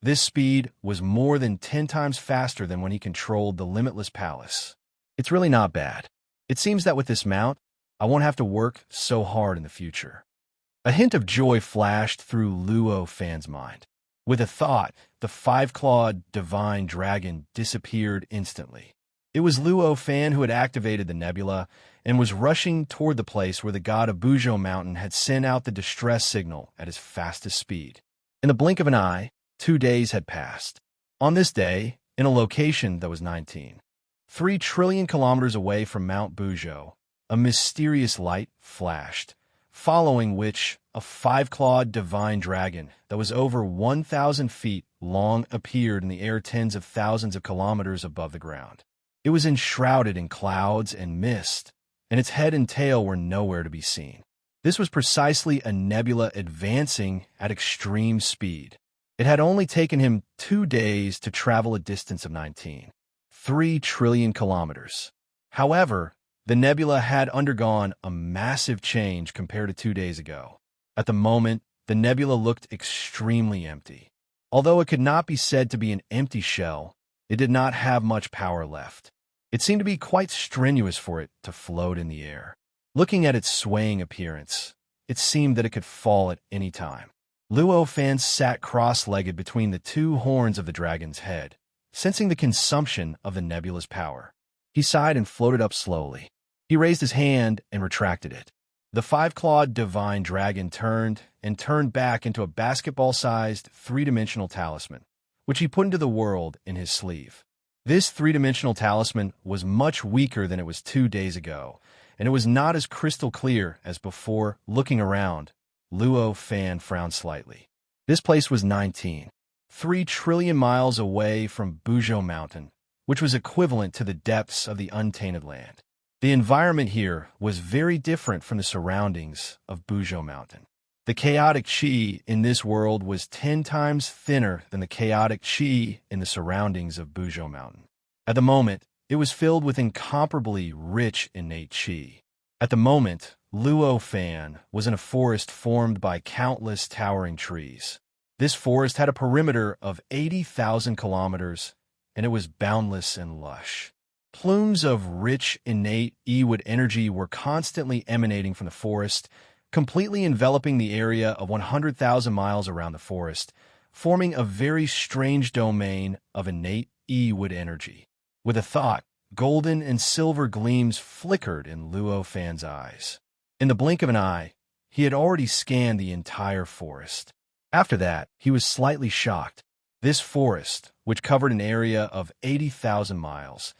This speed was more than 10 times faster than when he controlled the Limitless Palace. It's really not bad. It seems that with this mount, I won't have to work so hard in the future. A hint of joy flashed through Luo Fan's mind. With a thought, the five-clawed divine dragon disappeared instantly. It was Luo Fan who had activated the nebula and was rushing toward the place where the god of Buzhou Mountain had sent out the distress signal at his fastest speed. In the blink of an eye, 2 days had passed. On this day, in a location that was 3 trillion kilometers away from Mount Buzhou, a mysterious light flashed, following which a five-clawed divine dragon that was over 1,000 feet long appeared in the air tens of thousands of kilometers above the ground. It was enshrouded in clouds and mist, and its head and tail were nowhere to be seen. This was precisely a nebula advancing at extreme speed. It had only taken him 2 days to travel a distance of 3 trillion kilometers. However, the nebula had undergone a massive change compared to 2 days ago. At the moment, the nebula looked extremely empty. Although it could not be said to be an empty shell, it did not have much power left. It seemed to be quite strenuous for it to float in the air. Looking at its swaying appearance, it seemed that it could fall at any time. Luo Fan sat cross-legged between the two horns of the dragon's head, sensing the consumption of the nebula's power. He sighed and floated up slowly. He raised his hand and retracted it. The five-clawed divine dragon turned back into a basketball-sized three-dimensional talisman, which he put into the world in his sleeve. This three-dimensional talisman was much weaker than it was 2 days ago, and it was not as crystal clear as before. Looking around, Luo Fan frowned slightly. This place was 19.3 trillion miles away from Buzhou Mountain, which was equivalent to the depths of the untainted land. The environment here was very different from the surroundings of Buzhou Mountain. The chaotic qi in this world was 10 times thinner than the chaotic qi in the surroundings of Buzhou Mountain. At the moment, it was filled with incomparably rich innate qi. At the moment, Luo Fan was in a forest formed by countless towering trees. This forest had a perimeter of 80,000 kilometers, and it was boundless and lush. Plumes of rich, innate Yi-wood energy were constantly emanating from the forest, completely enveloping the area of 100,000 miles around the forest, forming a very strange domain of innate Yi-wood energy. With a thought, golden and silver gleams flickered in Luo Fan's eyes. In the blink of an eye, he had already scanned the entire forest. After that, he was slightly shocked. This forest, which covered an area of 80,000 miles,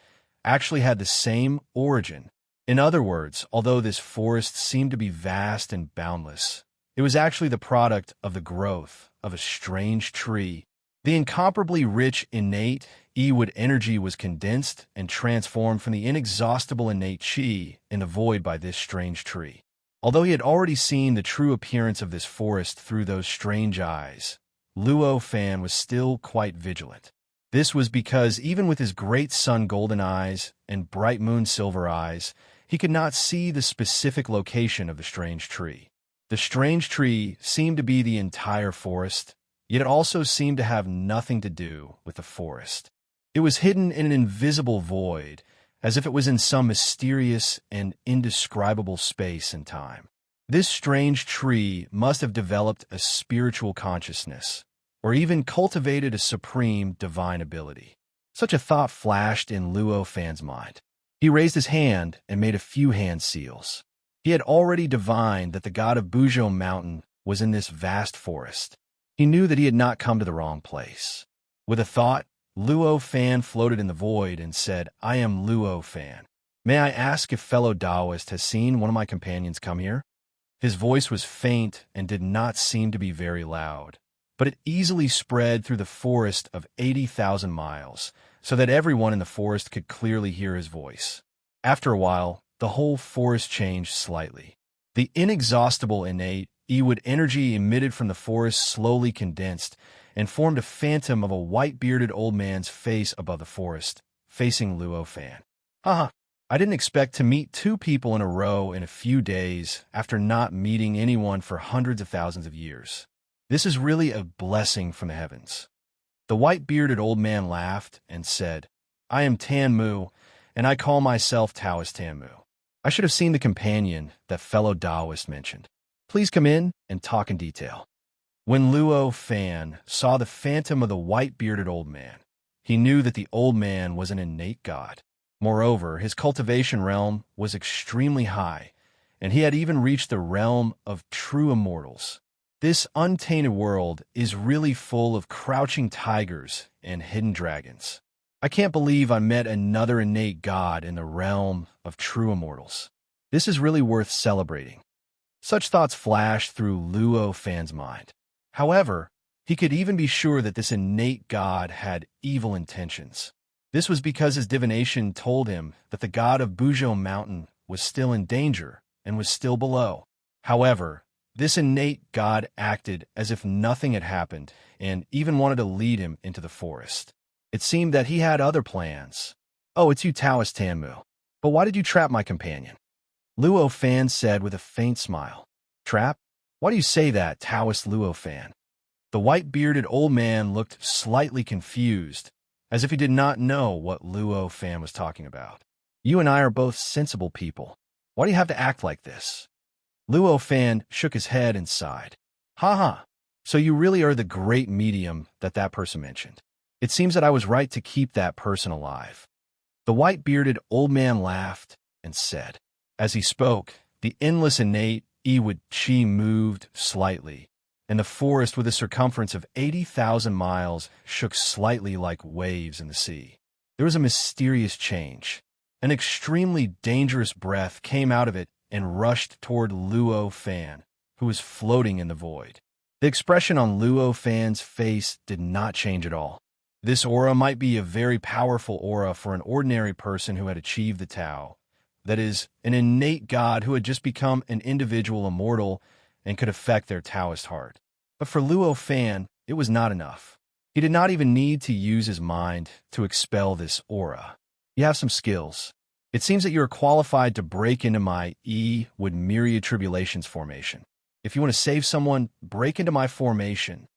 actually had the same origin. In other words, although this forest seemed to be vast and boundless, it was actually the product of the growth of a strange tree. The incomparably rich innate Yi-wood energy was condensed and transformed from the inexhaustible innate qi in the void by this strange tree. Although he had already seen the true appearance of this forest through those strange eyes, Luo Fan was still quite vigilant. This was because even with his great sun golden eyes and bright moon silver eyes, he could not see the specific location of the strange tree. The strange tree seemed to be the entire forest, yet it also seemed to have nothing to do with the forest. It was hidden in an invisible void, as if it was in some mysterious and indescribable space and time. This strange tree must have developed a spiritual consciousness, or even cultivated a supreme divine ability. Such a thought flashed in Luo Fan's mind. He raised his hand and made a few hand seals. He had already divined that the god of Buzhou Mountain was in this vast forest. He knew that he had not come to the wrong place. With a thought, Luo Fan floated in the void and said, "I am Luo Fan. May I ask if fellow Taoist has seen one of my companions come here?" His voice was faint and did not seem to be very loud, but it easily spread through the forest of 80,000 miles, so that everyone in the forest could clearly hear his voice. After a while, the whole forest changed slightly. The inexhaustible innate Yi-wood energy emitted from the forest slowly condensed and formed a phantom of a white-bearded old man's face above the forest, facing Luo Fan. Haha, I didn't expect to meet 2 people in a row in a few days after not meeting anyone for hundreds of thousands of years. This is really a blessing from the heavens. The white-bearded old man laughed and said, "I am Tan Mu, and I call myself Taoist Tan Mu. I should have seen the companion that fellow Taoist mentioned. Please come in and talk in detail." When Luo Fan saw the phantom of the white-bearded old man, he knew that the old man was an innate god. Moreover, his cultivation realm was extremely high, and he had even reached the realm of true immortals. This untainted world is really full of crouching tigers and hidden dragons. I can't believe I met another innate god in the realm of true immortals. This is really worth celebrating. Such thoughts flashed through Luo Fan's mind. However, he could even be sure that this innate god had evil intentions. This was because his divination told him that the god of Buzhou Mountain was still in danger and was still below. However, this innate god acted as if nothing had happened and even wanted to lead him into the forest. It seemed that he had other plans. "Oh, it's you, Taoist Tanmu. But why did you trap my companion?" Luo Fan said with a faint smile. "Trap? Why do you say that, Taoist Luo Fan?" The white-bearded old man looked slightly confused, as if he did not know what Luo Fan was talking about. "You and I are both sensible people. Why do you have to act like this?" Luo Fan shook his head and sighed. "Ha ha, so you really are the great medium that person mentioned. It seems that I was right to keep that person alive." The white-bearded old man laughed and said. As he spoke, The endless innate Iwid Chi moved slightly, and the forest with a circumference of 80,000 miles shook slightly like waves in the sea. There was a mysterious change. An extremely dangerous breath came out of it and rushed toward Luo Fan, who was floating in the void. The expression on Luo Fan's face did not change at all. This aura might be a very powerful aura for an ordinary person who had achieved the Tao, that is, an innate god who had just become an individual immortal and could affect their Taoist heart. But for Luo Fan, it was not enough. He did not even need to use his mind to expel this aura. You have some skills. It seems that you are qualified to break into my with myriad tribulations formation. If you want to save someone, break into my formation.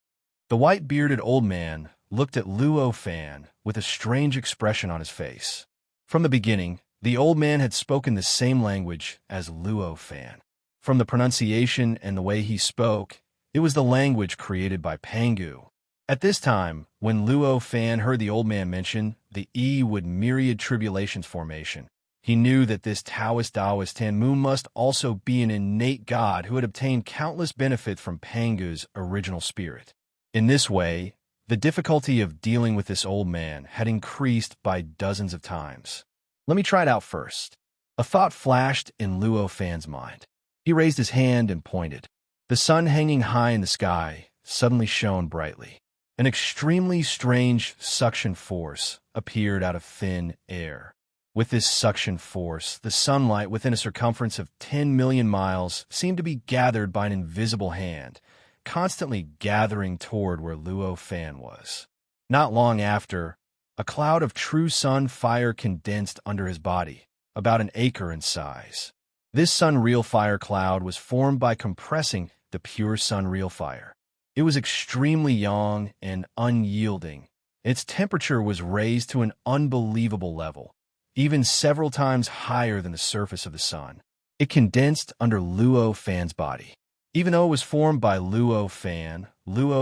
The white-bearded old man looked at Luo Fan with a strange expression on his face. From the beginning, the old man had spoken the same language as Luo Fan. From the pronunciation and the way he spoke, it was the language created by Pangu. At this time, when Luo Fan heard the old man mention the with myriad tribulations formation, he knew that this Taoist Tanmu must also be an innate god who had obtained countless benefit from Pangu's original spirit. In this way, the difficulty of dealing with this old man had increased by dozens of times. Let me try it out first. A thought flashed in Luo Fan's mind. He raised his hand and pointed. The sun hanging high in the sky suddenly shone brightly. An extremely strange suction force appeared out of thin air. With this suction force, the sunlight within a circumference of 10 million miles seemed to be gathered by an invisible hand, constantly gathering toward where Luo Fan was. Not long after, a cloud of true sun fire condensed under his body, about an acre in size. This sun real fire cloud was formed by compressing the pure sun real fire. It was extremely young and unyielding. Its temperature was raised to an unbelievable level, even several times higher than the surface of the sun. It condensed under Luo Fan's body. Even though it was formed by Luo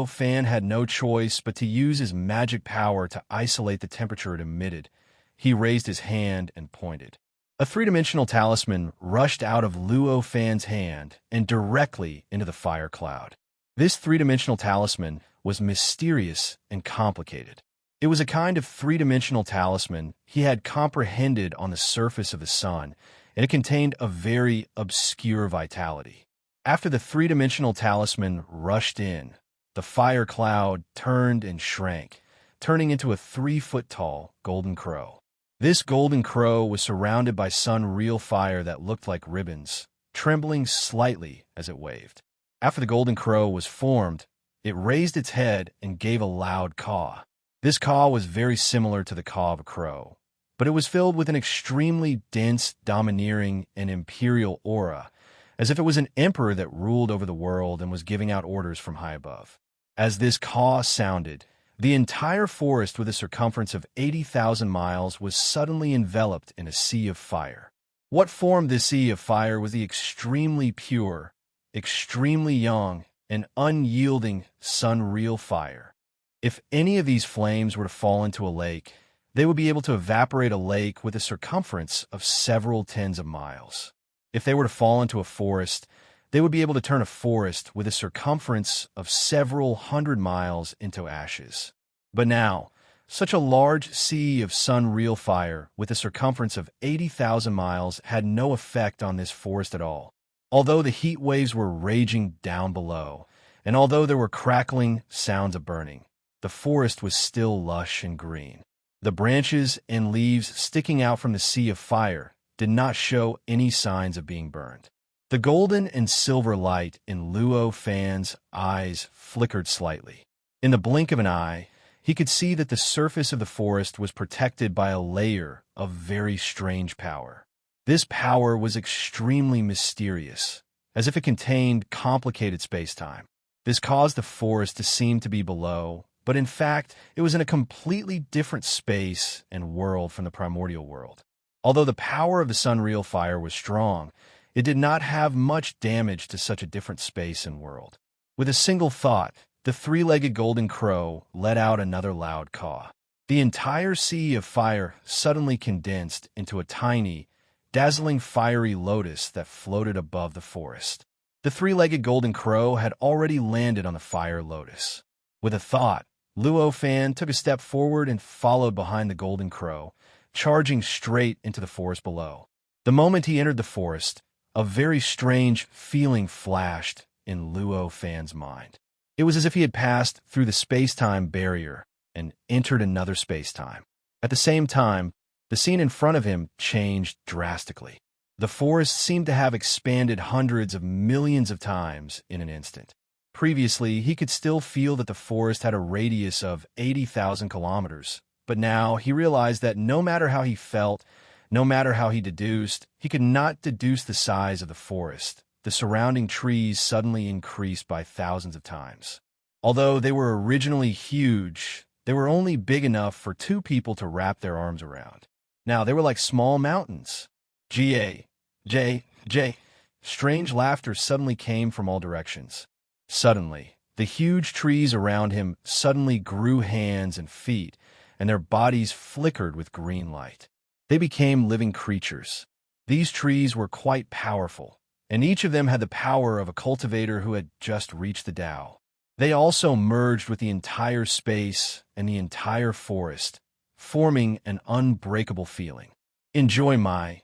Fan had no choice but to use his magic power to isolate the temperature it emitted. He raised his hand and pointed. A three-dimensional talisman rushed out of Luo Fan's hand and directly into the fire cloud. This three-dimensional talisman was mysterious and complicated. It was a kind of three-dimensional talisman he had comprehended on the surface of the sun, and it contained a very obscure vitality. After the three-dimensional talisman rushed in, the fire cloud turned and shrank, turning into a 3-foot-tall golden crow. This golden crow was surrounded by sun-real fire that looked like ribbons, trembling slightly as it waved. After the golden crow was formed, it raised its head and gave a loud caw. This caw was very similar to the caw of a crow, but it was filled with an extremely dense, domineering, and imperial aura, as if it was an emperor that ruled over the world and was giving out orders from high above. As this caw sounded, the entire forest with a circumference of 80,000 miles was suddenly enveloped in a sea of fire. What formed this sea of fire was the extremely pure, extremely young, and unyielding sun-real fire. If any of these flames were to fall into a lake, they would be able to evaporate a lake with a circumference of several tens of miles. If they were to fall into a forest, they would be able to turn a forest with a circumference of several hundred miles into ashes. But now, such a large sea of sun-real fire with a circumference of 80,000 miles had no effect on this forest at all. Although the heat waves were raging down below, and although there were crackling sounds of burning, the forest was still lush and green. The branches and leaves sticking out from the sea of fire did not show any signs of being burned. The golden and silver light in Luo Fan's eyes flickered slightly. In the blink of an eye, he could see that the surface of the forest was protected by a layer of very strange power. This power was extremely mysterious, as if it contained complicated space-time. This caused the forest to seem to be below, but in fact, it was in a completely different space and world from the primordial world. Although the power of the sun-real fire was strong, it did not have much damage to such a different space and world. With a single thought, the three-legged golden crow let out another loud caw. The entire sea of fire suddenly condensed into a tiny, dazzling fiery lotus that floated above the forest. The three-legged golden crow had already landed on the fire lotus. With a thought, Luo Fan took a step forward and followed behind the golden crow, charging straight into the forest below. The moment he entered the forest, a very strange feeling flashed in Luo Fan's mind. It was as if he had passed through the space-time barrier and entered another space-time. At the same time, the scene in front of him changed drastically. The forest seemed to have expanded hundreds of millions of times in an instant. Previously, he could still feel that the forest had a radius of 80,000 kilometers, but now he realized that no matter how he felt, no matter how he deduced, he could not deduce the size of the forest. The surrounding trees suddenly increased by thousands of times. Although they were originally huge, they were only big enough for two people to wrap their arms around. Now they were like small mountains. G-A, J. Strange laughter suddenly came from all directions. Suddenly, the huge trees around him suddenly grew hands and feet, and their bodies flickered with green light. They became living creatures. These trees were quite powerful, and each of them had the power of a cultivator who had just reached the Tao. They also merged with the entire space and the entire forest, forming an unbreakable feeling. Enjoy my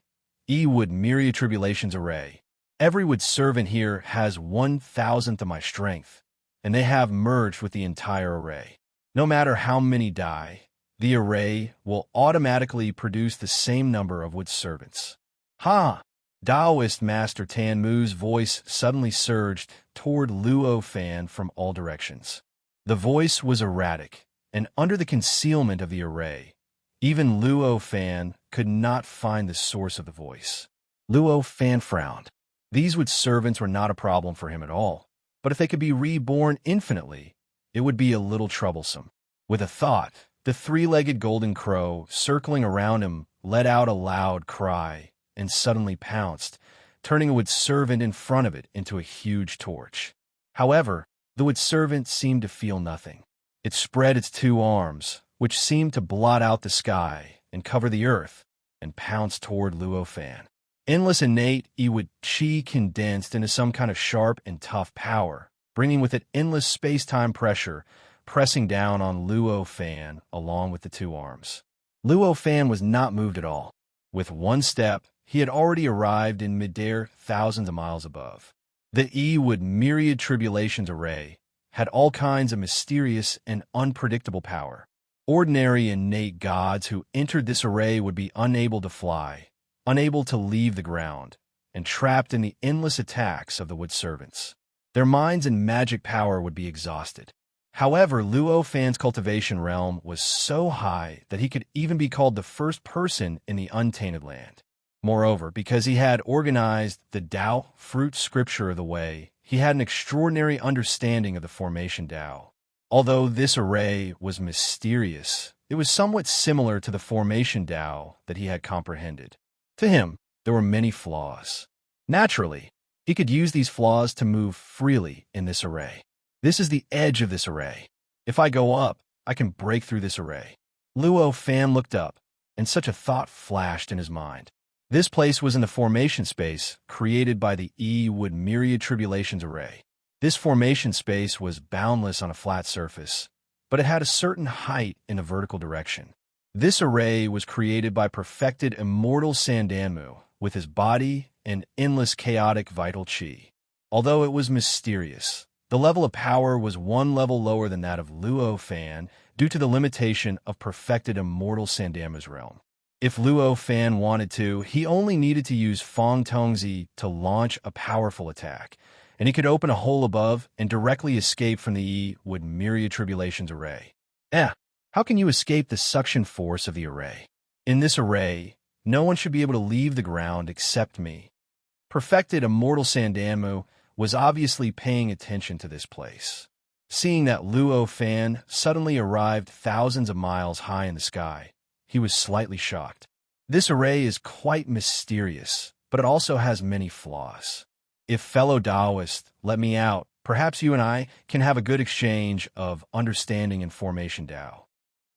Wood Myriad Tribulations array. Every wood servant here has 1,000th of my strength, and they have merged with the entire array. No matter how many die, the array will automatically produce the same number of wood servants. Ha! Taoist Master Tan Mu's voice suddenly surged toward Luo Fan from all directions. The voice was erratic, and under the concealment of the array, even Luo Fan could not find the source of the voice. Luo Fan frowned. These wood servants were not a problem for him at all, but if they could be reborn infinitely, it would be a little troublesome. With a thought, the three-legged golden crow, circling around him, let out a loud cry and suddenly pounced, turning a wood servant in front of it into a huge torch. However, the wood servant seemed to feel nothing. It spread its two arms, which seemed to blot out the sky and cover the earth, and pounced toward Luo Fan. Endless innate Iwood Chi condensed into some kind of sharp and tough power, bringing with it endless space-time pressure, pressing down on Luo Fan along with the two arms. Luo Fan was not moved at all. With one step, he had already arrived in midair thousands of miles above. The Wood Myriad Tribulations array had all kinds of mysterious and unpredictable power. Ordinary innate gods who entered this array would be unable to fly, unable to leave the ground, and trapped in the endless attacks of the wood servants. Their minds and magic power would be exhausted. However, Luo Fan's cultivation realm was so high that he could even be called the first person in the untainted land. Moreover, because he had organized the Tao fruit scripture of the way, he had an extraordinary understanding of the formation Tao. Although this array was mysterious, it was somewhat similar to the formation Tao that he had comprehended. To him, there were many flaws. Naturally, he could use these flaws to move freely in this array. This is the edge of this array. If I go up, I can break through this array. Luo Fan looked up, and such a thought flashed in his mind. This place was in the formation space created by the Wood Myriad Tribulations array. This formation space was boundless on a flat surface, but it had a certain height in a vertical direction. This array was created by perfected immortal Sandanmu, with his body and endless chaotic vital chi. Although it was mysterious, the level of power was one level lower than that of Luo Fan due to the limitation of perfected immortal Sandanmu's realm. If Luo Fan wanted to, he only needed to use Fong Tongzi to launch a powerful attack, and he could open a hole above and directly escape from the Wood Myriad Tribulations array. How can you escape the suction force of the array? In this array, no one should be able to leave the ground except me. Perfected immortal Sandanmu was obviously paying attention to this place. Seeing that Luo Fan suddenly arrived thousands of miles high in the sky, he was slightly shocked. This array is quite mysterious, but it also has many flaws. If fellow Taoists let me out, perhaps you and I can have a good exchange of understanding and formation Tao.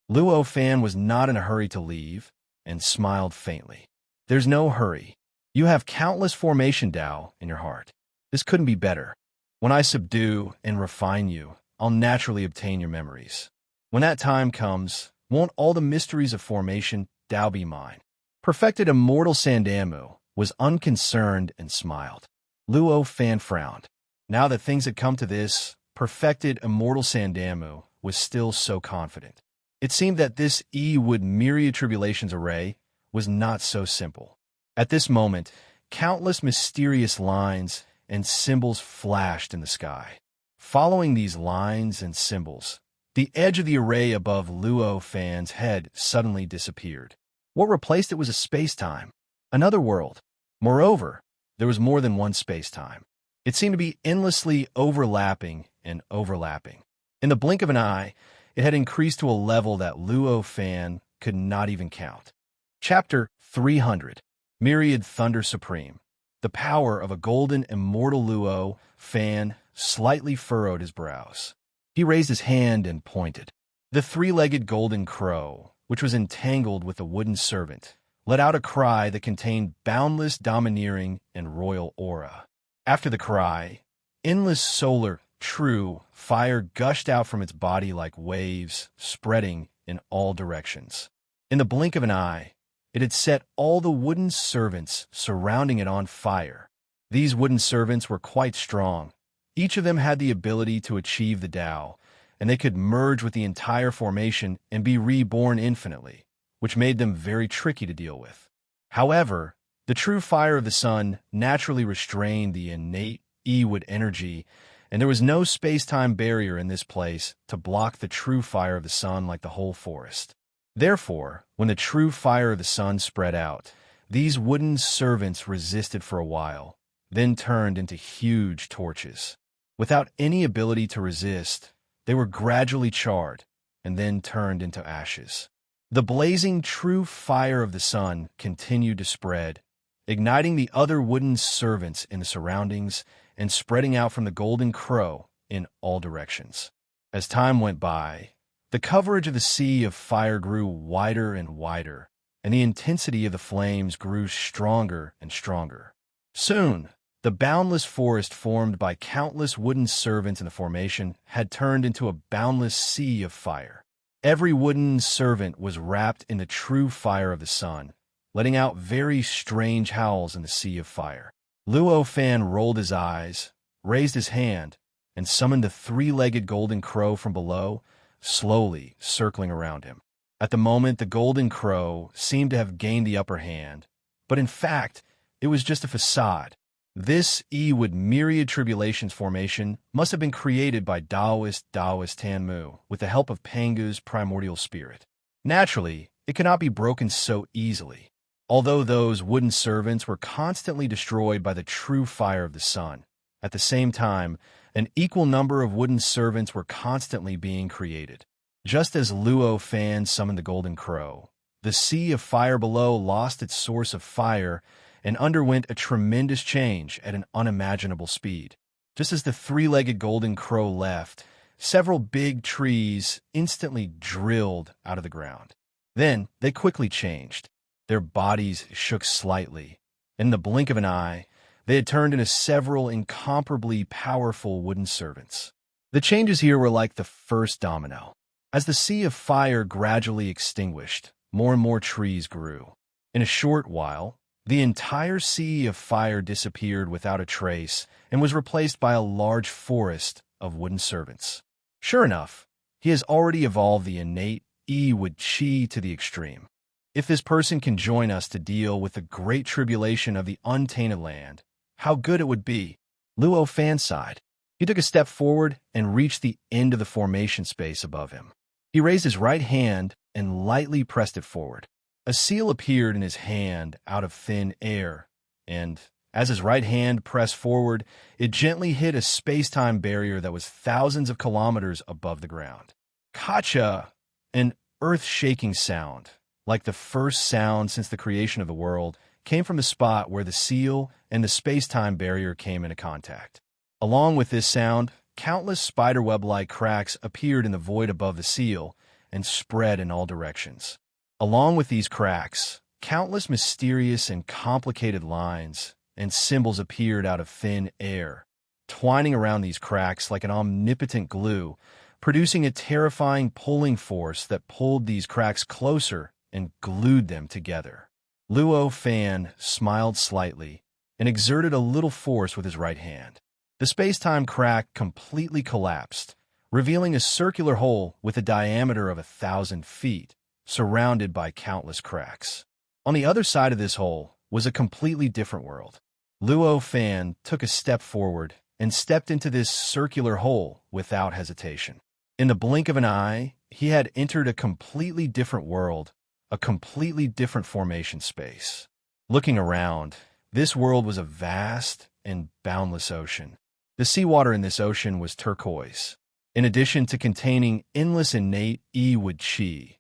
Luo Fan was not in a hurry to leave and smiled faintly. There's no hurry. You have countless formation Tao in your heart. This couldn't be better. When I subdue and refine you, I'll naturally obtain your memories. When that time comes, won't all the mysteries of formation Tao be mine? Perfected immortal Sandamu was unconcerned and smiled. Luo Fan frowned. Now that things had come to this, perfected immortal Sandamu was still so confident. It seemed that this would myriad tribulations array was not so simple. At this moment, countless mysterious lines and symbols flashed in the sky. Following these lines and symbols, the edge of the array above Luo Fan's head suddenly disappeared. What replaced it was a space-time, another world. Moreover, there was more than one space-time. It seemed to be endlessly overlapping and overlapping. In the blink of an eye, it had increased to a level that Luo Fan could not even count. Chapter 300. Myriad Thunder Supreme. The power of a golden immortal Luo Fan slightly furrowed his brows. He raised his hand and pointed. The three-legged golden crow, which was entangled with the wooden servant, let out a cry that contained boundless domineering and royal aura. After the cry, endless solar, true fire gushed out from its body like waves, spreading in all directions. In the blink of an eye, it had set all the wooden servants surrounding it on fire. These wooden servants were quite strong. Each of them had the ability to achieve the Tao, and they could merge with the entire formation and be reborn infinitely, which made them very tricky to deal with. However, the true fire of the sun naturally restrained the innate wood energy, and there was no space-time barrier in this place to block the true fire of the sun like the whole forest. Therefore, when the true fire of the sun spread out, these wooden servants resisted for a while, then turned into huge torches. Without any ability to resist, they were gradually charred and then turned into ashes. The blazing true fire of the sun continued to spread, igniting the other wooden servants in the surroundings and spreading out from the golden crow in all directions. As time went by, the coverage of the sea of fire grew wider and wider, and the intensity of the flames grew stronger and stronger. Soon, the boundless forest formed by countless wooden servants in the formation had turned into a boundless sea of fire. Every wooden servant was wrapped in the true fire of the sun, letting out very strange howls in the sea of fire. Luo Fan rolled his eyes, raised his hand, and summoned the three-legged golden crow from below, slowly circling around him. At the moment, the golden crow seemed to have gained the upper hand, but in fact, it was just a facade. This would myriad tribulations formation must have been created by Taoist Tanmu with the help of Pangu's primordial spirit. Naturally, it cannot be broken so easily. Although those wooden servants were constantly destroyed by the true fire of the sun, at the same time, an equal number of wooden servants were constantly being created. Just as Luo Fan summoned the golden crow, the sea of fire below lost its source of fire and underwent a tremendous change at an unimaginable speed. Just as the three-legged golden crow left, several big trees instantly drilled out of the ground. Then they quickly changed. Their bodies shook slightly. In the blink of an eye, they had turned into several incomparably powerful wooden servants. The changes here were like the first domino. As the sea of fire gradually extinguished, more and more trees grew. In a short while, the entire sea of fire disappeared without a trace and was replaced by a large forest of wooden servants. Sure enough, he has already evolved the innate wood chi to the extreme. If this person can join us to deal with the great tribulation of the untainted land, how good it would be. Luo Fan sighed. He took a step forward and reached the end of the formation space above him. He raised his right hand and lightly pressed it forward. A seal appeared in his hand out of thin air, and as his right hand pressed forward, it gently hit a space-time barrier that was thousands of kilometers above the ground. Kacha! An earth-shaking sound, like the first sound since the creation of the world, came from the spot where the seal and the space-time barrier came into contact. Along with this sound, countless spiderweb-like cracks appeared in the void above the seal and spread in all directions. Along with these cracks, countless mysterious and complicated lines and symbols appeared out of thin air, twining around these cracks like an omnipotent glue, producing a terrifying pulling force that pulled these cracks closer and glued them together. Luo Fan smiled slightly and exerted a little force with his right hand. The space-time crack completely collapsed, revealing a circular hole with a diameter of 1,000 feet, surrounded by countless cracks. On the other side of this hole was a completely different world. Luo Fan took a step forward and stepped into this circular hole without hesitation. In the blink of an eye, he had entered a completely different world, a completely different formation space. Looking around, this world was a vast and boundless ocean. The seawater in this ocean was turquoise. In addition to containing endless innate E-wood chi,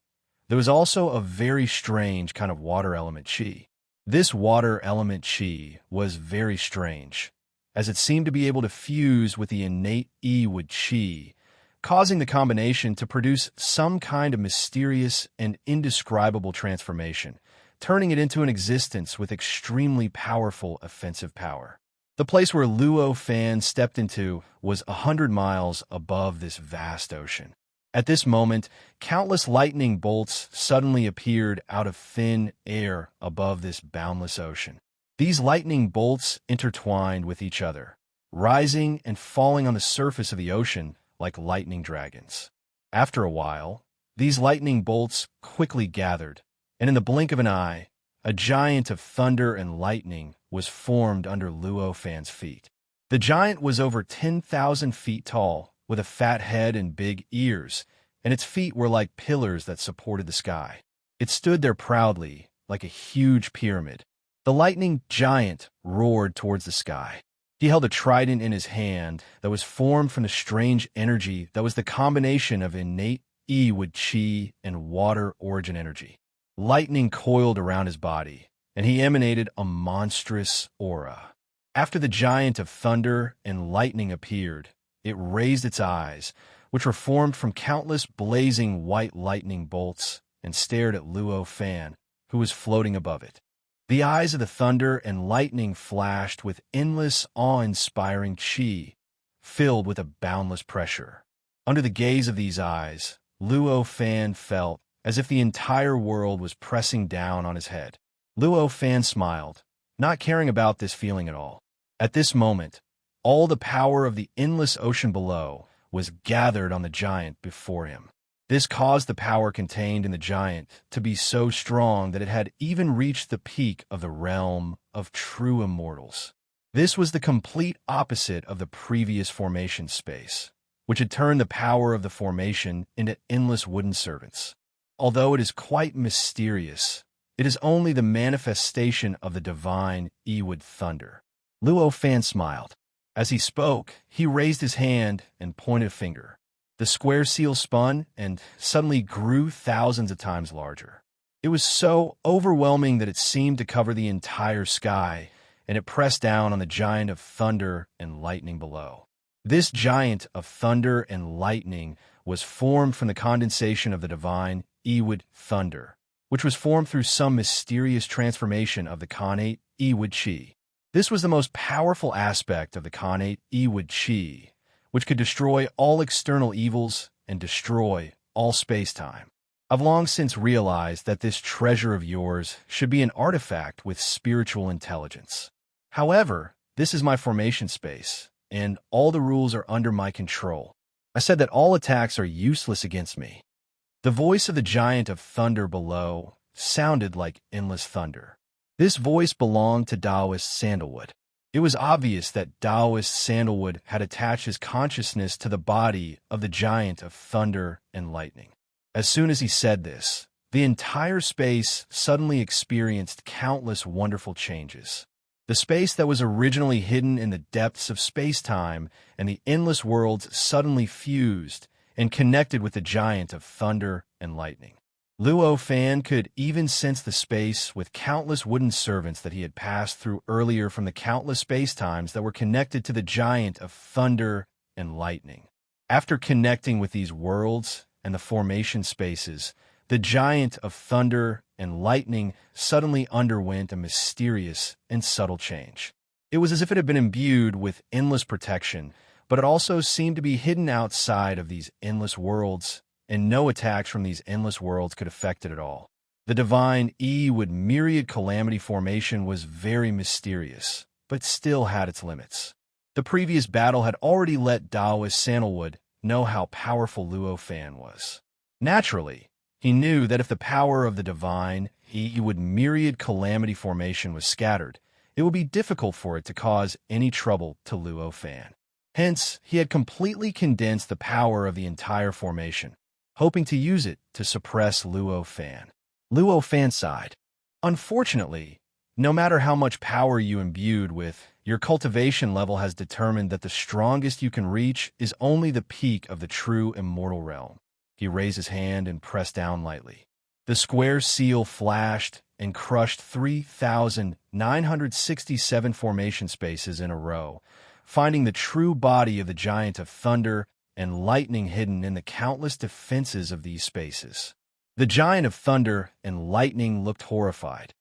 there was also a very strange kind of water element chi. This water element chi was very strange, as it seemed to be able to fuse with the innate E-wood chi, causing the combination to produce some kind of mysterious and indescribable transformation, turning it into an existence with extremely powerful offensive power. The place where Luo Fan stepped into was 100 miles above this vast ocean. At this moment, countless lightning bolts suddenly appeared out of thin air above this boundless ocean. These lightning bolts intertwined with each other, rising and falling on the surface of the ocean like lightning dragons. After a while, these lightning bolts quickly gathered, and in the blink of an eye, a giant of thunder and lightning was formed under Luo Fan's feet. The giant was over 10,000 feet tall, with a fat head and big ears, and its feet were like pillars that supported the sky. It stood there proudly, like a huge pyramid. The lightning giant roared towards the sky. He held a trident in his hand that was formed from the strange energy that was the combination of innate E-wood chi and water origin energy. Lightning coiled around his body, and he emanated a monstrous aura. After the giant of thunder and lightning appeared, it raised its eyes, which were formed from countless blazing white lightning bolts, and stared at Luo Fan, who was floating above it. The eyes of the thunder and lightning flashed with endless, awe-inspiring chi, filled with a boundless pressure. Under the gaze of these eyes, Luo Fan felt as if the entire world was pressing down on his head. Luo Fan smiled, not caring about this feeling at all. At this moment, all the power of the endless ocean below was gathered on the giant before him. This caused the power contained in the giant to be so strong that it had even reached the peak of the realm of true immortals. This was the complete opposite of the previous formation space, which had turned the power of the formation into endless wooden servants. Although it is quite mysterious, it is only the manifestation of the divine E-wood thunder. Luo Fan smiled. As he spoke, he raised his hand and pointed a finger. The square seal spun and suddenly grew thousands of times larger. It was so overwhelming that it seemed to cover the entire sky, and it pressed down on the giant of thunder and lightning below. This giant of thunder and lightning was formed from the condensation of the divine E-wood thunder, which was formed through some mysterious transformation of the connate E-wood chi. This was the most powerful aspect of the connate E-wood chi, which could destroy all external evils and destroy all space-time. I've long since realized that this treasure of yours should be an artifact with spiritual intelligence. However, this is my formation space, and all the rules are under my control. I said that all attacks are useless against me. The voice of the giant of thunder below sounded like endless thunder. This voice belonged to Taoist Sandalwood. It was obvious that Taoist Sandalwood had attached his consciousness to the body of the giant of thunder and lightning. As soon as he said this, the entire space suddenly experienced countless wonderful changes. The space that was originally hidden in the depths of space-time and the endless worlds suddenly fused and connected with the giant of thunder and lightning. Luo Fan could even sense the space with countless wooden servants that he had passed through earlier from the countless spacetimes that were connected to the giant of thunder and lightning. After connecting with these worlds and the formation spaces, the giant of thunder and lightning suddenly underwent a mysterious and subtle change. It was as if it had been imbued with endless protection, but it also seemed to be hidden outside of these endless worlds, and no attacks from these endless worlds could affect it at all. The divine with myriad calamity formation was very mysterious, but still had its limits. The previous battle had already let Daoist Sandalwood know how powerful Luo Fan was. Naturally, he knew that if the power of the divine with myriad calamity formation was scattered, it would be difficult for it to cause any trouble to Luo Fan. Hence, he had completely condensed the power of the entire formation, hoping to use it to suppress Luo Fan. Luo Fan sighed. Unfortunately, no matter how much power you imbued with, your cultivation level has determined that the strongest you can reach is only the peak of the true immortal realm. He raised his hand and pressed down lightly. The square seal flashed and crushed 3,967 formation spaces in a row, finding the true body of the giant of thunder and lightning hidden in the countless defenses of these spaces. The giant of thunder and lightning looked horrified.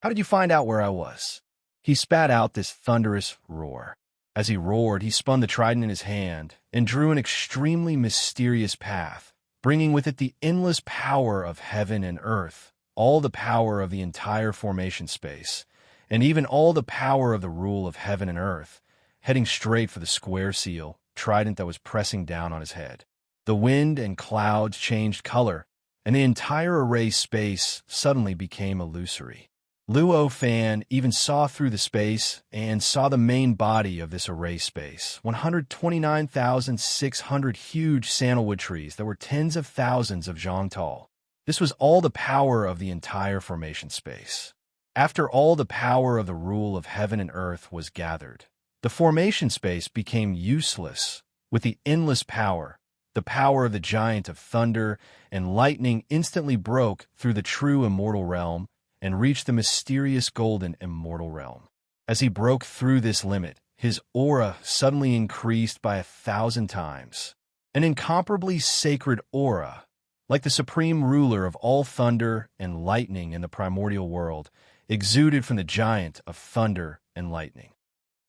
"How did you find out where I was?" He spat out this thunderous roar. As he roared, he spun the trident in his hand and drew an extremely mysterious path, bringing with it the endless power of heaven and earth, all the power of the entire formation space, and even all the power of the rule of heaven and earth, heading straight for the square seal, trident that was pressing down on his head. The wind and clouds changed color, and the entire array space suddenly became illusory. Luo Fan even saw through the space and saw the main body of this array space, 129,600 huge sandalwood trees that were tens of thousands of zhang tall. This was all the power of the entire formation space. After all the power of the rule of heaven and earth was gathered, the formation space became useless. With the endless power, the power of the giant of thunder and lightning instantly broke through the true immortal realm and reached the mysterious golden immortal realm. As he broke through this limit, his aura suddenly increased by 1,000 times. An incomparably sacred aura, like the supreme ruler of all thunder and lightning in the primordial world, exuded from the giant of thunder and lightning.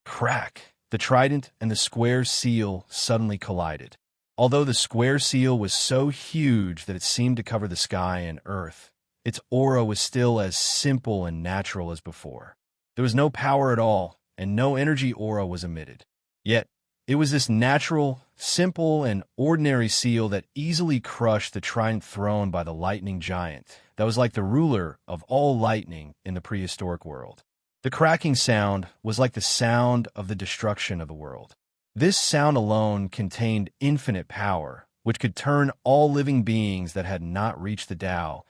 Crack! The trident and the square seal suddenly collided. Although the square seal was so huge that it seemed to cover the sky and earth, its aura was still as simple and natural as before. There was no power at all, and no energy aura was emitted. Yet, it was this natural, simple, and ordinary seal that easily crushed the trident thrown by the lightning giant that was like the ruler of all lightning in the prehistoric world. The cracking sound was like the sound of the destruction of the world. This sound alone contained infinite power, which could turn all living beings that had not reached the Tao,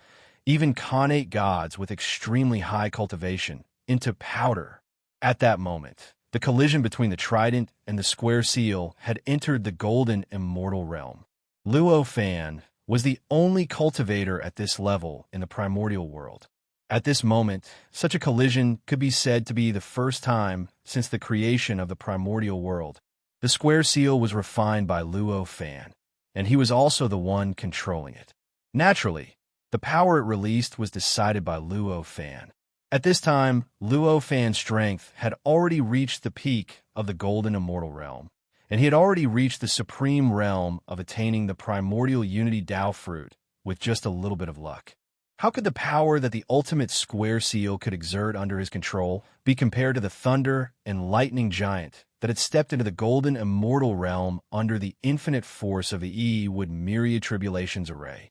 even connate gods with extremely high cultivation, into powder. At that moment, the collision between the trident and the square seal had entered the golden immortal realm. Luo Fan was the only cultivator at this level in the primordial world. At this moment, such a collision could be said to be the first time since the creation of the primordial world. The square seal was refined by Luo Fan, and he was also the one controlling it. Naturally, the power it released was decided by Luo Fan. At this time, Luo Fan's strength had already reached the peak of the golden immortal realm, and he had already reached the supreme realm of attaining the primordial unity Tao fruit with just a little bit of luck. How could the power that the ultimate square seal could exert under his control be compared to the thunder and lightning giant that had stepped into the golden immortal realm under the infinite force of the with myriad tribulations array?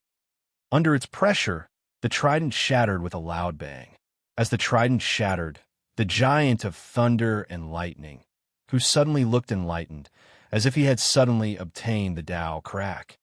Under its pressure, the trident shattered with a loud bang. As the trident shattered, the giant of thunder and lightning, who suddenly looked enlightened, as if he had suddenly obtained the Tao, cracked,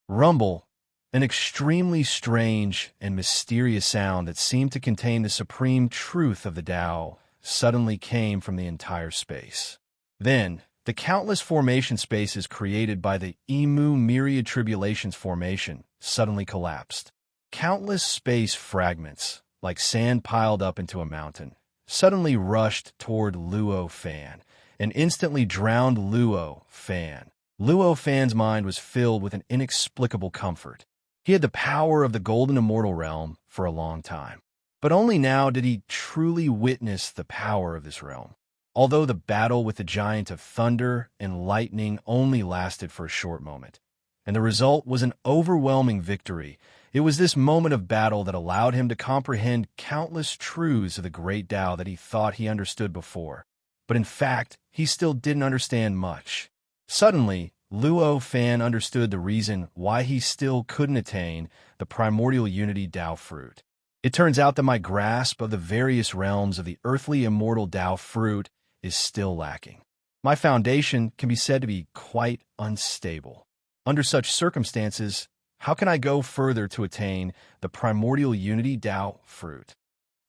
rumble, an extremely strange and mysterious sound that seemed to contain the supreme truth of the Tao suddenly came from the entire space. Then, the countless formation spaces created by the myriad tribulations formation suddenly collapsed. Countless space fragments, like sand piled up into a mountain, suddenly rushed toward Luo Fan and instantly drowned Luo Fan. Luo Fan's mind was filled with an inexplicable comfort. He had the power of the golden immortal realm for a long time. But only now did he truly witness the power of this realm. Although the battle with the giant of thunder and lightning only lasted for a short moment, and the result was an overwhelming victory, it was this moment of battle that allowed him to comprehend countless truths of the great Tao that he thought he understood before. But in fact, he still didn't understand much. Suddenly, Luo Fan understood the reason why he still couldn't attain the primordial unity Tao fruit. It turns out that my grasp of the various realms of the earthly immortal Tao fruit is still lacking. My foundation can be said to be quite unstable. Under such circumstances, how can I go further to attain the primordial unity Tao fruit?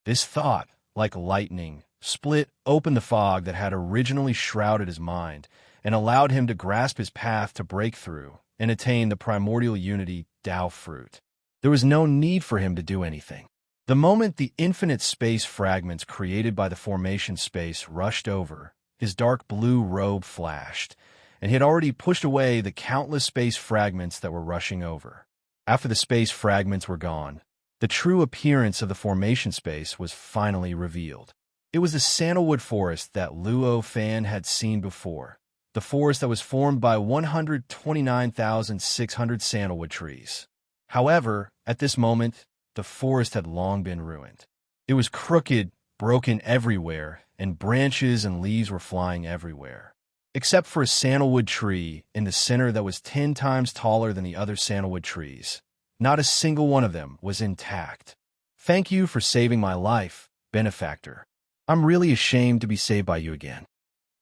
This thought, like lightning, split open the fog that had originally shrouded his mind and allowed him to grasp his path to breakthrough and attain the primordial unity Tao fruit. There was no need for him to do anything. The moment the infinite space fragments created by the formation space rushed over, his dark blue robe flashed, and he had already pushed away the countless space fragments that were rushing over. After the space fragments were gone, the true appearance of the formation space was finally revealed. It was the sandalwood forest that Luo Fan had seen before, the forest that was formed by 129,600 sandalwood trees. However, at this moment, the forest had long been ruined. It was crooked, broken everywhere, and branches and leaves were flying everywhere. Except for a sandalwood tree in the center that was 10 times taller than the other sandalwood trees. Not a single one of them was intact. Thank you for saving my life, benefactor. I'm really ashamed to be saved by you again.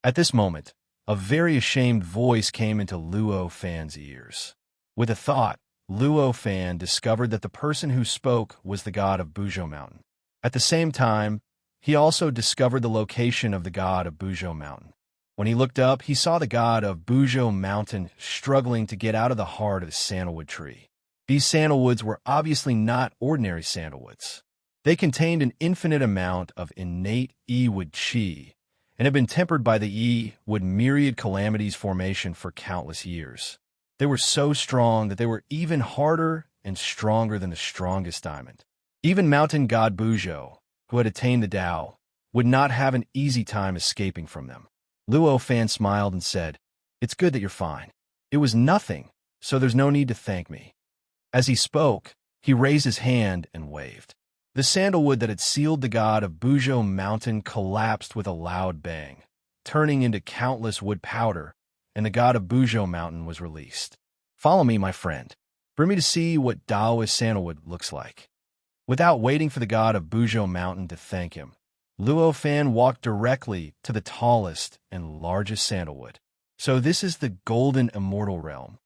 At this moment, a very ashamed voice came into Luo Fan's ears. With a thought, Luo Fan discovered that the person who spoke was the god of Buzhou Mountain. At the same time, he also discovered the location of the god of Buzhou Mountain. When he looked up, he saw the god of Buzhou Mountain struggling to get out of the heart of the sandalwood tree. These sandalwoods were obviously not ordinary sandalwoods. They contained an infinite amount of innate E-wood chi, and had been tempered by the E-wood myriad calamities formation for countless years. They were so strong that they were even harder and stronger than the strongest diamond. Even mountain god Buzhou, who had attained the Tao, would not have an easy time escaping from them. Luo Fan smiled and said, "It's good that you're fine. It was nothing, so there's no need to thank me." As he spoke, he raised his hand and waved. The sandalwood that had sealed the god of Buzhou Mountain collapsed with a loud bang, turning into countless wood powder, and the god of Buzhou Mountain was released. "Follow me, my friend. Bring me to see what Taoist sandalwood looks like." Without waiting for the god of Buzhou Mountain to thank him, Luo Fan walked directly to the tallest and largest sandalwood. So this is the golden immortal realm.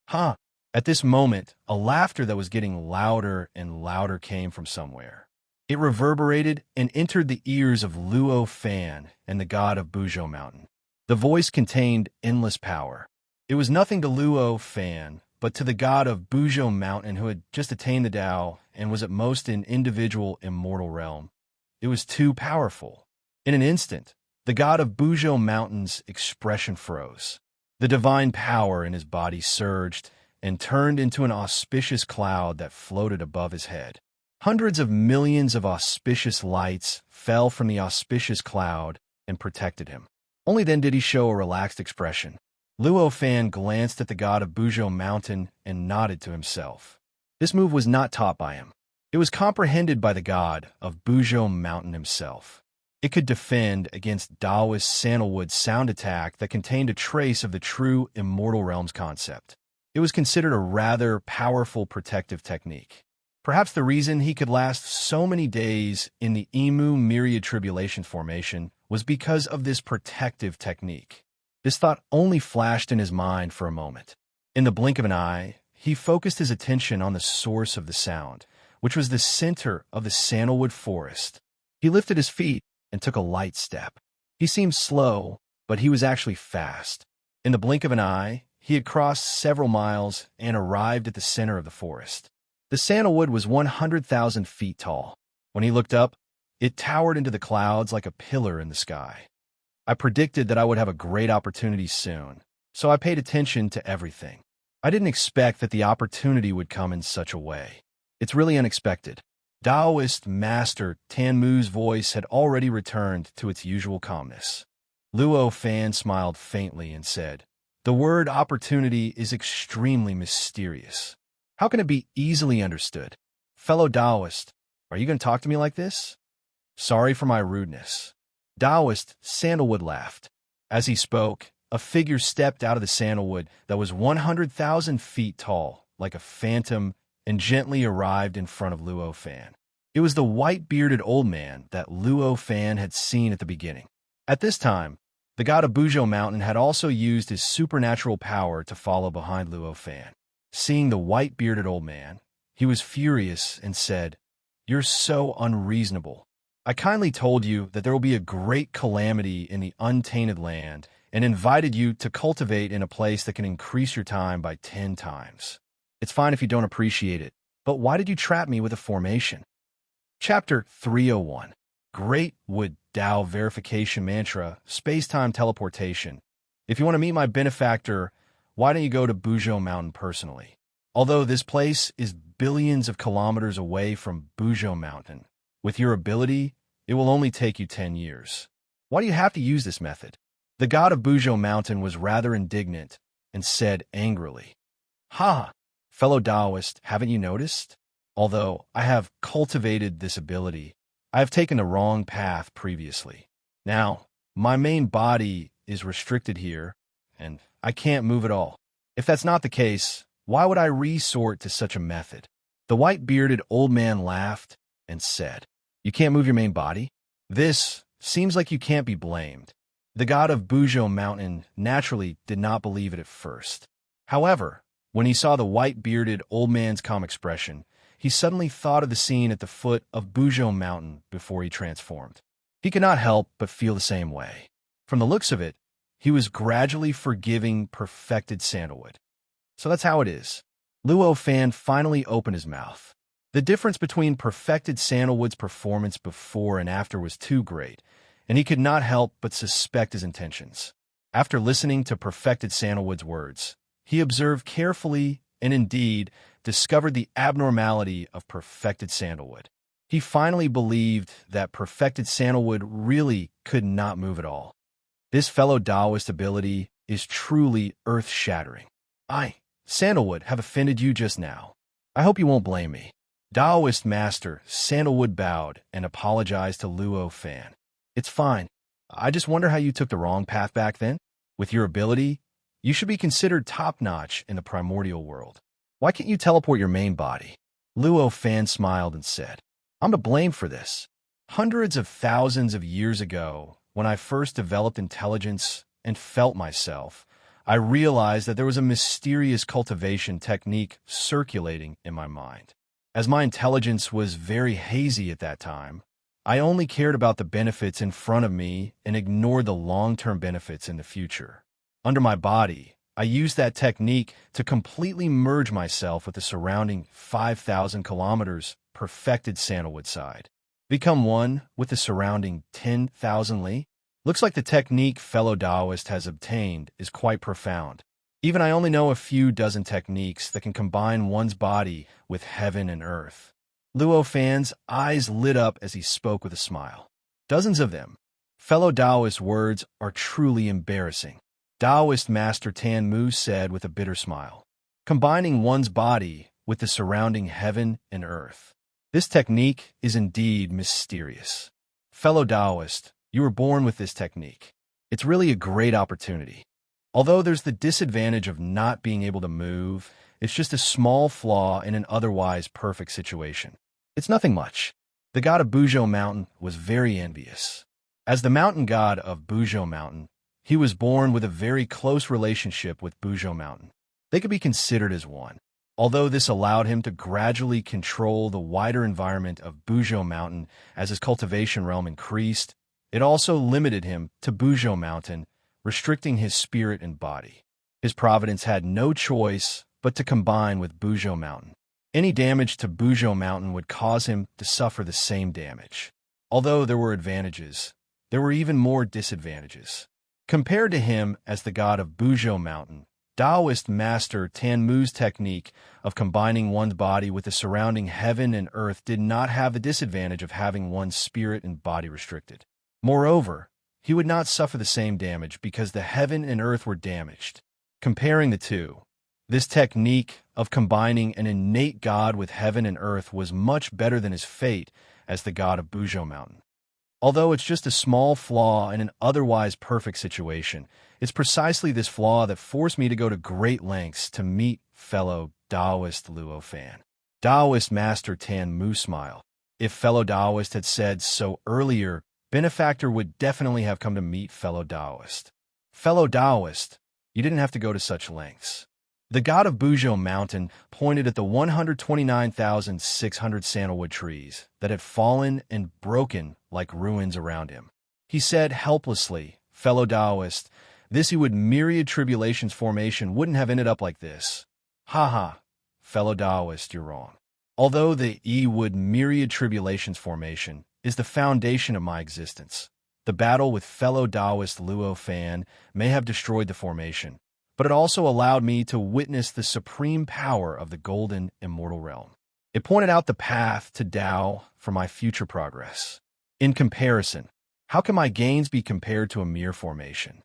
Huh. At this moment, a laughter that was getting louder and louder came from somewhere. It reverberated and entered the ears of Luo Fan and the god of Buzhou Mountain. The voice contained endless power. It was nothing to Luo Fan, but to the god of Buzhou Mountain who had just attained the Tao and was at most an individual immortal realm. It was too powerful. In an instant, the god of Buzhou Mountain's expression froze. The divine power in his body surged and turned into an auspicious cloud that floated above his head. Hundreds of millions of auspicious lights fell from the auspicious cloud and protected him. Only then did he show a relaxed expression. Luo Fan glanced at the god of Buzhou Mountain and nodded to himself. This move was not taught by him. It was comprehended by the god of Buzhou Mountain himself. It could defend against Taoist sandalwood sound attack that contained a trace of the true immortal realms concept. It was considered a rather powerful protective technique. Perhaps the reason he could last so many days in the Emu Myriad Tribulation formation was because of this protective technique. This thought only flashed in his mind for a moment. In the blink of an eye, he focused his attention on the source of the sound, which was the center of the sandalwood forest. He lifted his feet and took a light step. He seemed slow, but he was actually fast. In the blink of an eye, he had crossed several miles and arrived at the center of the forest. The sandalwood was 100,000 feet tall. When he looked up, it towered into the clouds like a pillar in the sky. I predicted that I would have a great opportunity soon, so I paid attention to everything. I didn't expect that the opportunity would come in such a way. It's really unexpected. Taoist Master Tanmu's voice had already returned to its usual calmness. Luo Fan smiled faintly and said, "The word opportunity is extremely mysterious. How can it be easily understood? Fellow Taoist, are you going to talk to me like this?" "Sorry for my rudeness." Taoist Sandalwood laughed. As he spoke, a figure stepped out of the sandalwood that was 100,000 feet tall, like a phantom, and gently arrived in front of Luo Fan. It was the white-bearded old man that Luo Fan had seen at the beginning. At this time, the god of Buzhou Mountain had also used his supernatural power to follow behind Luo Fan. Seeing the white-bearded old man, he was furious and said, "You're so unreasonable. I kindly told you that there will be a great calamity in the untainted land and invited you to cultivate in a place that can increase your time by 10 times. It's fine if you don't appreciate it, but why did you trap me with a formation?" Chapter 301. Great Wood Dao Verification Mantra, Space-Time Teleportation. If you want to meet my benefactor, why don't you go to Buzhou Mountain personally? Although this place is billions of kilometers away from Buzhou Mountain, with your ability, it will only take you 10 years. Why do you have to use this method? The god of Buzhou Mountain was rather indignant and said angrily, "Ha! Fellow Taoist, haven't you noticed? Although I have cultivated this ability, I have taken the wrong path previously. Now, my main body is restricted here, and I can't move at all. If that's not the case, why would I resort to such a method?" The white-bearded old man laughed and said, "You can't move your main body? This seems like you can't be blamed." The god of Buzhou Mountain naturally did not believe it at first. However, when he saw the white-bearded old man's calm expression, he suddenly thought of the scene at the foot of Buzhou Mountain before he transformed. He could not help but feel the same way. From the looks of it, he was gradually forgiving perfected sandalwood. So that's how it is. Luo Fan finally opened his mouth. The difference between perfected sandalwood's performance before and after was too great, and he could not help but suspect his intentions. After listening to perfected sandalwood's words, he observed carefully and indeed discovered the abnormality of perfected sandalwood. He finally believed that perfected sandalwood really could not move at all. This fellow Taoist ability is truly earth-shattering. I, Sandalwood, have offended you just now. I hope you won't blame me. Taoist Master Sandalwood bowed and apologized to Luo Fan. "It's fine. I just wonder how you took the wrong path back then. With your ability, you should be considered top-notch in the primordial world. Why can't you teleport your main body?" Luo Fan smiled and said, "I'm to blame for this. Hundreds of thousands of years ago, when I first developed intelligence and felt myself, I realized that there was a mysterious cultivation technique circulating in my mind. As my intelligence was very hazy at that time, I only cared about the benefits in front of me and ignored the long-term benefits in the future. Under my body, I used that technique to completely merge myself with the surrounding 5,000 kilometers perfected sandalwood side. Become one with the surrounding 10,000 li? Looks like the technique fellow Taoist has obtained is quite profound. Even I only know a few dozen techniques that can combine one's body with heaven and earth." Luo Fan's eyes lit up as he spoke with a smile. "Dozens of them. Fellow Taoist words are truly embarrassing." Taoist Master Tanmu said with a bitter smile. "Combining one's body with the surrounding heaven and earth. This technique is indeed mysterious. Fellow Taoist, you were born with this technique. It's really a great opportunity. Although there's the disadvantage of not being able to move, it's just a small flaw in an otherwise perfect situation. It's nothing much." The god of Buzhou Mountain was very envious. As the mountain god of Buzhou Mountain, he was born with a very close relationship with Buzhou Mountain. They could be considered as one. Although this allowed him to gradually control the wider environment of Buzhou Mountain as his cultivation realm increased, it also limited him to Buzhou Mountain, restricting his spirit and body. His providence had no choice but to combine with Buzhou Mountain. Any damage to Buzhou Mountain would cause him to suffer the same damage. Although there were advantages, there were even more disadvantages. Compared to him as the god of Buzhou Mountain, Taoist master Tan Mu's technique of combining one's body with the surrounding heaven and earth did not have the disadvantage of having one's spirit and body restricted. Moreover, he would not suffer the same damage because the heaven and earth were damaged. Comparing the two, this technique of combining an innate god with heaven and earth was much better than his fate as the god of Buzhou Mountain. Although it's just a small flaw in an otherwise perfect situation, it's precisely this flaw that forced me to go to great lengths to meet fellow Taoist Luo Fan. Taoist Master Tan Mu smiled. If fellow Taoist had said so earlier, benefactor would definitely have come to meet fellow Taoist. Fellow Taoist, you didn't have to go to such lengths. The god of Buzhou Mountain pointed at the 129,600 sandalwood trees that had fallen and broken like ruins around him. He said helplessly, fellow Taoist, this Ewood myriad tribulations formation wouldn't have ended up like this. Ha, fellow Taoist, you're wrong. Although the Ewood myriad tribulations formation is the foundation of my existence, the battle with fellow Taoist Luo Fan may have destroyed the formation, but it also allowed me to witness the supreme power of the golden immortal realm. It pointed out the path to Tao for my future progress. In comparison, how can my gains be compared to a mere formation?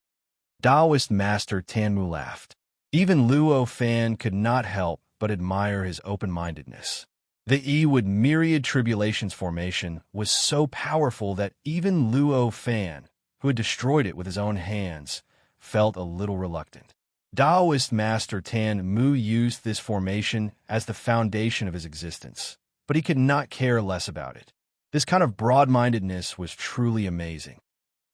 Taoist Master Tanmu laughed. Even Luo Fan could not help but admire his open-mindedness. The Ewood myriad tribulations formation was so powerful that even Luo Fan, who had destroyed it with his own hands, felt a little reluctant. Taoist Master Tan Mu used this formation as the foundation of his existence, but he could not care less about it. This kind of broad-mindedness was truly amazing.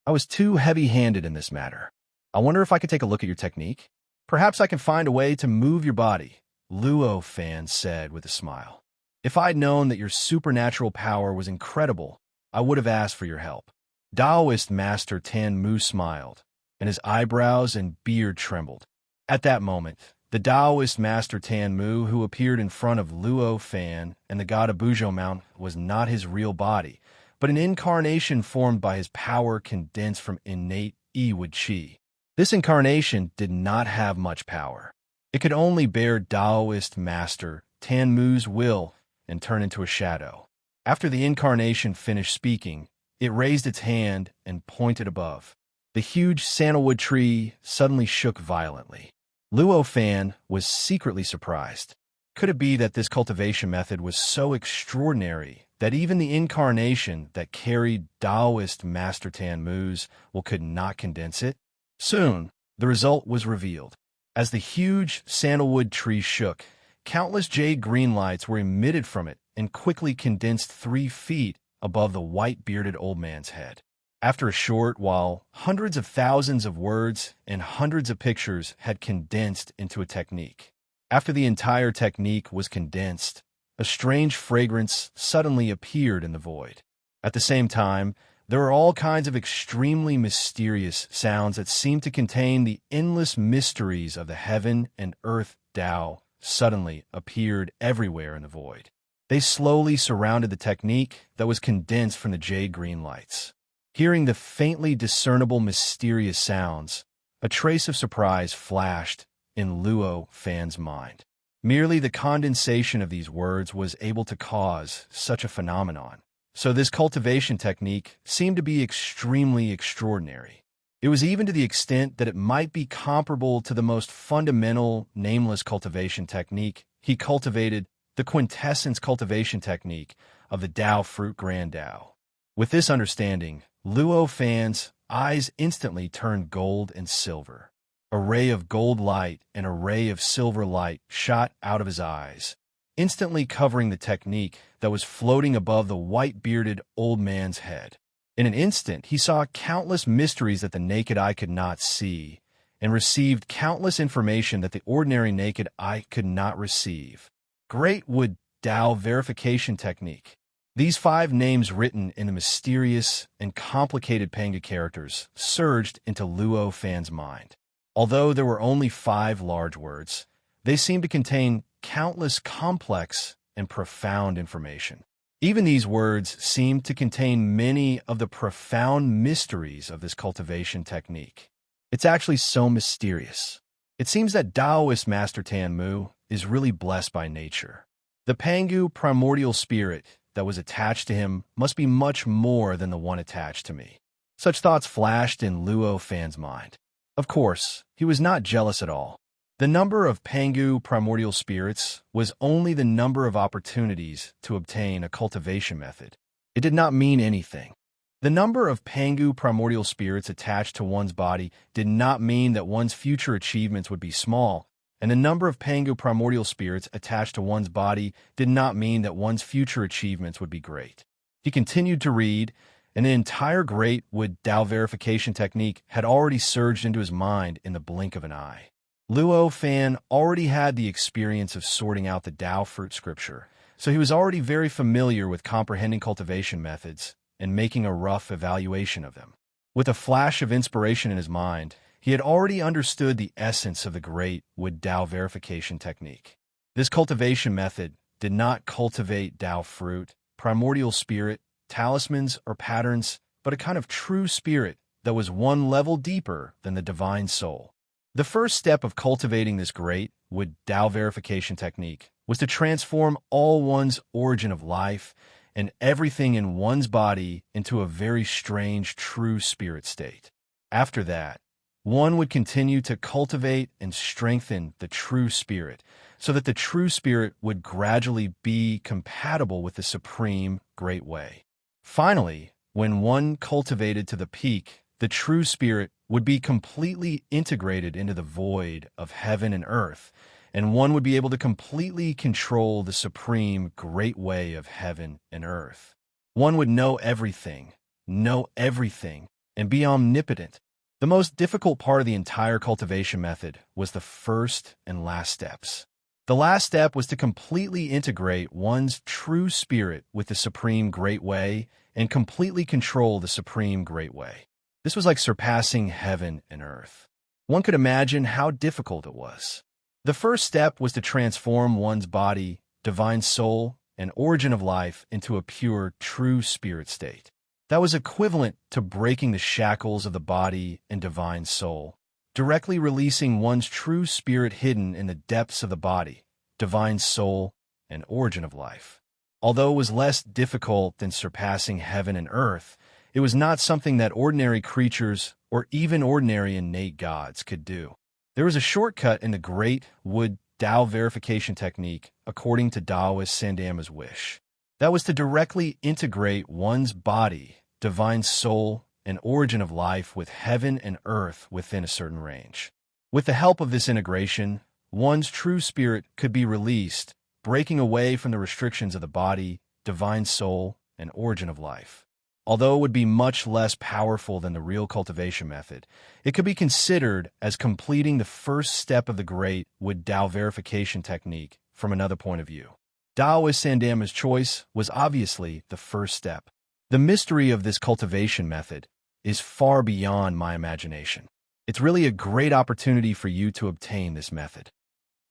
I was too heavy-handed in this matter. I wonder if I could take a look at your technique? Perhaps I can find a way to move your body, Luo Fan said with a smile. If I'd known that your supernatural power was incredible, I would have asked for your help. Taoist Master Tan Mu smiled, and his eyebrows and beard trembled. At that moment, the Taoist Master Tan Mu, who appeared in front of Luo Fan and the god of Buzhou Mountain, was not his real body, but an incarnation formed by his power condensed from innate Ewood Qi. This incarnation did not have much power. It could only bear Taoist Master Tan Mu's will and turn into a shadow. After the incarnation finished speaking, it raised its hand and pointed above. The huge sandalwood tree suddenly shook violently. Luo Fan was secretly surprised. Could it be that this cultivation method was so extraordinary that even the incarnation that carried Taoist Master Tan Mu's will could not condense it? Soon, the result was revealed. As the huge sandalwood tree shook, countless jade green lights were emitted from it and quickly condensed 3 feet above the white-bearded old man's head. After a short while, hundreds of thousands of words and hundreds of pictures had condensed into a technique. After the entire technique was condensed, a strange fragrance suddenly appeared in the void. At the same time, there were all kinds of extremely mysterious sounds that seemed to contain the endless mysteries of the heaven and earth Tao suddenly appeared everywhere in the void. They slowly surrounded the technique that was condensed from the jade green lights. Hearing the faintly discernible mysterious sounds, a trace of surprise flashed in Luo Fan's mind. Merely the condensation of these words was able to cause such a phenomenon. So this cultivation technique seemed to be extremely extraordinary. It was even to the extent that it might be comparable to the most fundamental, nameless cultivation technique he cultivated, the quintessence cultivation technique of the Tao fruit Grand Tao. With this understanding, Luo Fan's eyes instantly turned gold and silver. A ray of gold light and a ray of silver light shot out of his eyes, instantly covering the technique that was floating above the white-bearded old man's head. In an instant, he saw countless mysteries that the naked eye could not see, and received countless information that the ordinary naked eye could not receive. Great Wood Tao verification technique. These 5 names written in the mysterious and complicated Panga characters surged into Luo Fan's mind. Although there were only 5 large words, they seemed to contain countless complex and profound information. Even these words seemed to contain many of the profound mysteries of this cultivation technique. It's actually so mysterious. It seems that Taoist Master Tan Mu is really blessed by nature. The Pangu primordial spirit that was attached to him must be much more than the one attached to me. Such thoughts flashed in Luo Fan's mind. Of course, he was not jealous at all. The number of Pangu primordial spirits was only the number of opportunities to obtain a cultivation method. It did not mean anything. The number of Pangu primordial spirits attached to one's body did not mean that one's future achievements would be small, and the number of Pangu primordial spirits attached to one's body did not mean that one's future achievements would be great. He continued to read, and an entire great wood Tao verification technique had already surged into his mind in the blink of an eye. Luo Fan already had the experience of sorting out the Tao fruit scripture, so he was already very familiar with comprehending cultivation methods and making a rough evaluation of them. With a flash of inspiration in his mind, he had already understood the essence of the great wood Tao verification technique. This cultivation method did not cultivate Tao fruit, primordial spirit, talismans, or patterns, but a kind of true spirit that was one level deeper than the divine soul. The first step of cultivating this great wood Tao verification technique was to transform all one's origin of life and everything in one's body into a very strange true spirit state. After that, one would continue to cultivate and strengthen the true spirit so that the true spirit would gradually be compatible with the supreme great way. Finally, when one cultivated to the peak, the true spirit would be completely integrated into the void of heaven and earth, and one would be able to completely control the supreme great way of heaven and earth. One would know everything, and be omnipotent. The most difficult part of the entire cultivation method was the first and last steps. The last step was to completely integrate one's true spirit with the supreme great way and completely control the supreme great way. This was like surpassing heaven and earth. One could imagine how difficult it was. The first step was to transform one's body, divine soul, and origin of life into a pure, true spirit state. That was equivalent to breaking the shackles of the body and divine soul, directly releasing one's true spirit hidden in the depths of the body, divine soul, and origin of life. Although it was less difficult than surpassing heaven and earth, it was not something that ordinary creatures or even ordinary innate gods could do. There was a shortcut in the great wood Tao verification technique according to Taoist Sandama's wish. That was to directly integrate one's body, divine soul, and origin of life with heaven and earth within a certain range. With the help of this integration, one's true spirit could be released, breaking away from the restrictions of the body, divine soul, and origin of life. Although it would be much less powerful than the real cultivation method, it could be considered as completing the first step of the great wood Tao verification technique from another point of view. Taoist Sandama's choice was obviously the first step. The mystery of this cultivation method is far beyond my imagination. It's really a great opportunity for you to obtain this method.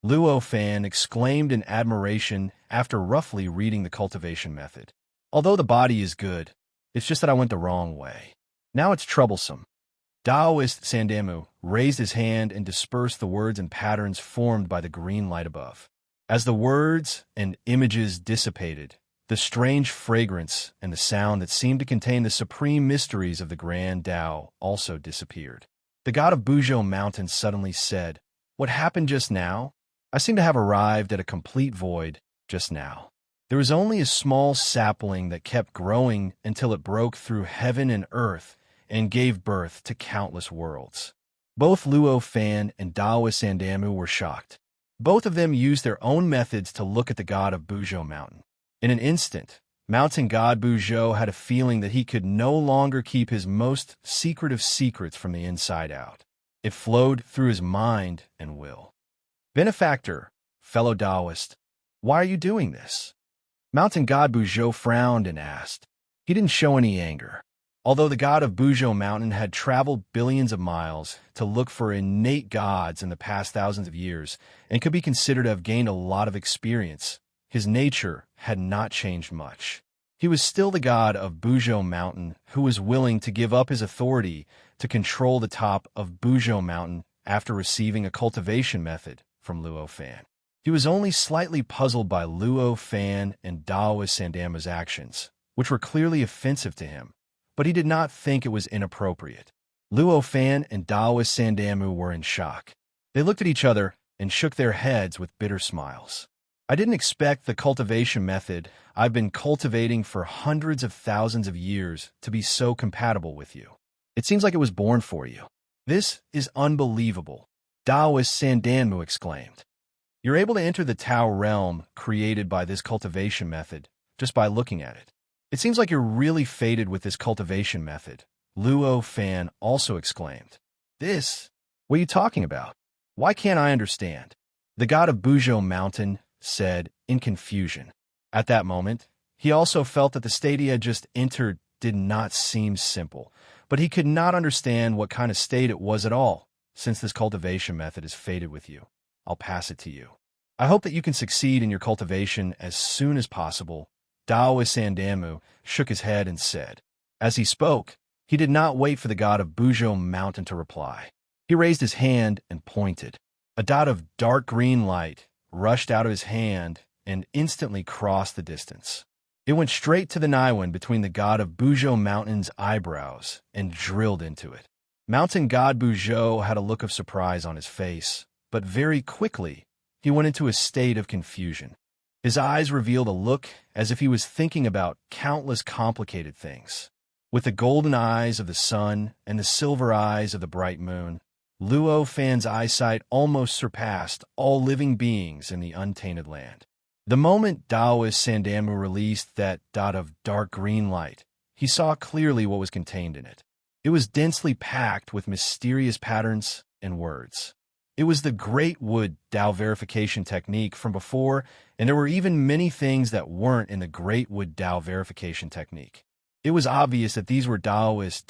Luo Fan exclaimed in admiration after roughly reading the cultivation method. Although the body is good, it's just that I went the wrong way. Now it's troublesome. Taoist Sandamu raised his hand and dispersed the words and patterns formed by the green light above. As the words and images dissipated, the strange fragrance and the sound that seemed to contain the supreme mysteries of the grand Tao also disappeared. The god of Buzhou Mountain suddenly said, "What happened just now? I seem to have arrived at a complete void just now." There was only a small sapling that kept growing until it broke through heaven and earth and gave birth to countless worlds. Both Luo Fan and Taoist Sandamu were shocked. Both of them used their own methods to look at the god of Buzhou Mountain. In an instant, mountain god Buzhou had a feeling that he could no longer keep his most secretive secrets from the inside out. It flowed through his mind and will. "Benefactor, fellow Taoist, why are you doing this?" Mountain god Buzhou frowned and asked. He didn't show any anger. Although the god of Buzhou Mountain had traveled billions of miles to look for innate gods in the past thousands of years and could be considered to have gained a lot of experience, his nature had not changed much. He was still the god of Buzhou Mountain who was willing to give up his authority to control the top of Buzhou Mountain after receiving a cultivation method from Luo Fan. He was only slightly puzzled by Luo Fan and Daoist Sandama's actions, which were clearly offensive to him, but he did not think it was inappropriate. Luo Fan and Daoist Sandamu were in shock. They looked at each other and shook their heads with bitter smiles. I didn't expect the cultivation method I've been cultivating for hundreds of thousands of years to be so compatible with you. It seems like it was born for you. This is unbelievable, Daoist Sandanmu exclaimed. You're able to enter the Tao realm created by this cultivation method just by looking at it. It seems like you're really fated with this cultivation method, Luo Fan also exclaimed. This? What are you talking about? Why can't I understand? The god of Buzhou Mountain said in confusion. At that moment, he also felt that the state he had just entered did not seem simple, but he could not understand what kind of state it was at all. Since this cultivation method is fated with you, I'll pass it to you. I hope that you can succeed in your cultivation as soon as possible. Daoist Sandamu shook his head and said. As he spoke, he did not wait for the god of Buzhou Mountain to reply. He raised his hand and pointed. A dot of dark green light rushed out of his hand and instantly crossed the distance. It went straight to the Niwen between the god of Buzhou Mountain's eyebrows and drilled into it. Mountain god Buzhou had a look of surprise on his face, but very quickly he went into a state of confusion. His eyes revealed a look as if he was thinking about countless complicated things. With the golden eyes of the sun and the silver eyes of the bright moon, Luo Fan's eyesight almost surpassed all living beings in the untainted land. The moment Daoist Sandamu released that dot of dark green light, he saw clearly what was contained in it. It was densely packed with mysterious patterns and words. It was the Great Wood Dao verification technique from before, and there were even many things that weren't in the Great Wood Dao verification technique. It was obvious that these were Daoist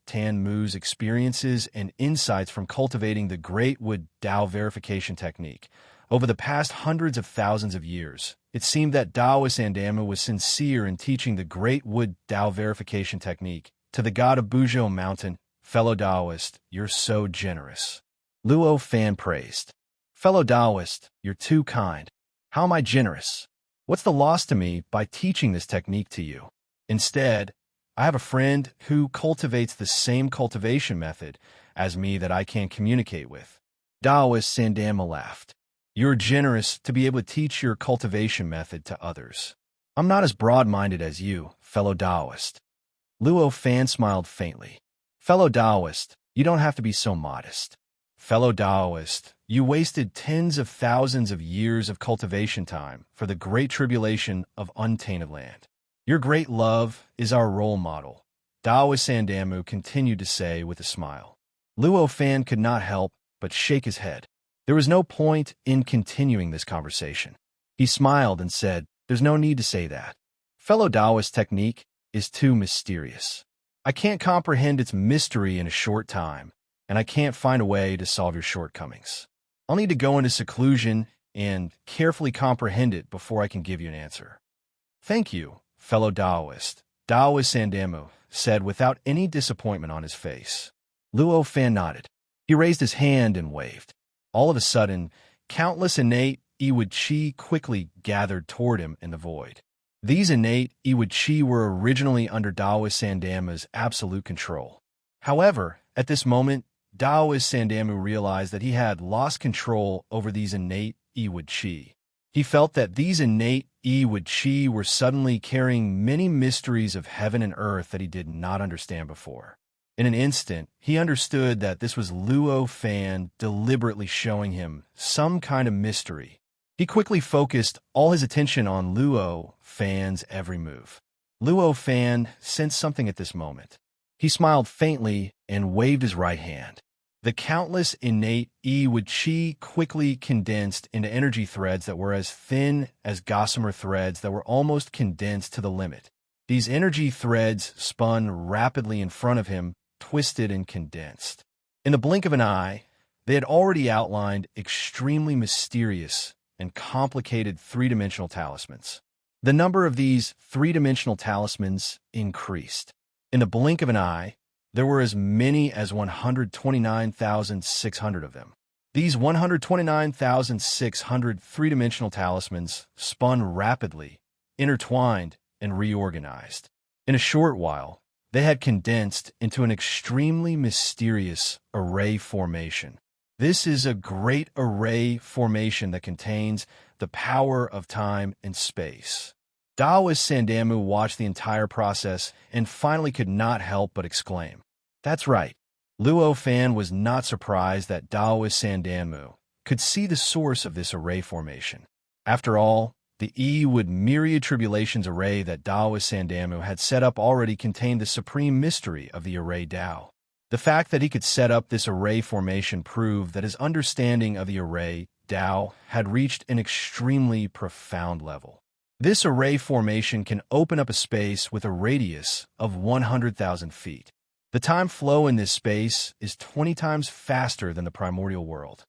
Tanmu's experiences and insights from cultivating the Great Wood Dao verification technique. Over the past hundreds of thousands of years, it seemed that Daoist Sandamu was sincere in teaching the Great Wood Dao verification technique to the god of Buzhou Mountain. Fellow Daoist, you're so generous. Luo Fan praised. Fellow Daoist, you're too kind. How am I generous? What's the loss to me by teaching this technique to you? Instead, I have a friend who cultivates the same cultivation method as me that I can communicate with. Daoist Sandamu laughed. You're generous to be able to teach your cultivation method to others. I'm not as broad-minded as you, fellow Daoist. Luo Fan smiled faintly. Fellow Daoist, you don't have to be so modest. Fellow Daoist, you wasted tens of thousands of years of cultivation time for the great tribulation of untainted land. Your great love is our role model, Daoist Sandamu continued to say with a smile. Luo Fan could not help but shake his head. There was no point in continuing this conversation. He smiled and said, there's no need to say that. Fellow Daoist technique is too mysterious. I can't comprehend its mystery in a short time, and I can't find a way to solve your shortcomings. I'll need to go into seclusion and carefully comprehend it before I can give you an answer. Thank you, fellow Daoist Sandamu said without any disappointment on his face. Luo Fan nodded. He raised his hand and waved. All of a sudden, countless innate Iwud Chi quickly gathered toward him in the void. These innate Iwud Chi were originally under Daoist Sandamu's absolute control. However, at this moment, Daoist Sandamu realized that he had lost control over these innate Iwud Chi. He felt that these innate Iwud Chi were suddenly carrying many mysteries of heaven and earth that he did not understand before. In an instant, he understood that this was Luo Fan deliberately showing him some kind of mystery. He quickly focused all his attention on Luo Fan's every move. Luo Fan sensed something at this moment. He smiled faintly and waved his right hand. The countless innate Iwud Chi quickly condensed into energy threads that were as thin as gossamer threads that were almost condensed to the limit. These energy threads spun rapidly in front of him, twisted and condensed. In the blink of an eye, they had already outlined extremely mysterious and complicated three-dimensional talismans. The number of these three-dimensional talismans increased. In the blink of an eye, There were as many as 129,600 of them. These 129,600 three-dimensional talismans spun rapidly, intertwined, and reorganized. In a short while, they had condensed into an extremely mysterious array formation. This is a great array formation that contains the power of time and space. Taoist Sandamu watched the entire process and finally could not help but exclaim, "That's right." Luo Fan was not surprised that Taoist Sandamu could see the source of this array formation. After all, the Wood Myriad Tribulations array that Taoist Sandamu had set up already contained the supreme mystery of the array Tao. The fact that he could set up this array formation proved that his understanding of the array Tao had reached an extremely profound level. This array formation can open up a space with a radius of 100,000 feet. The time flow in this space is 20 times faster than the primordial world.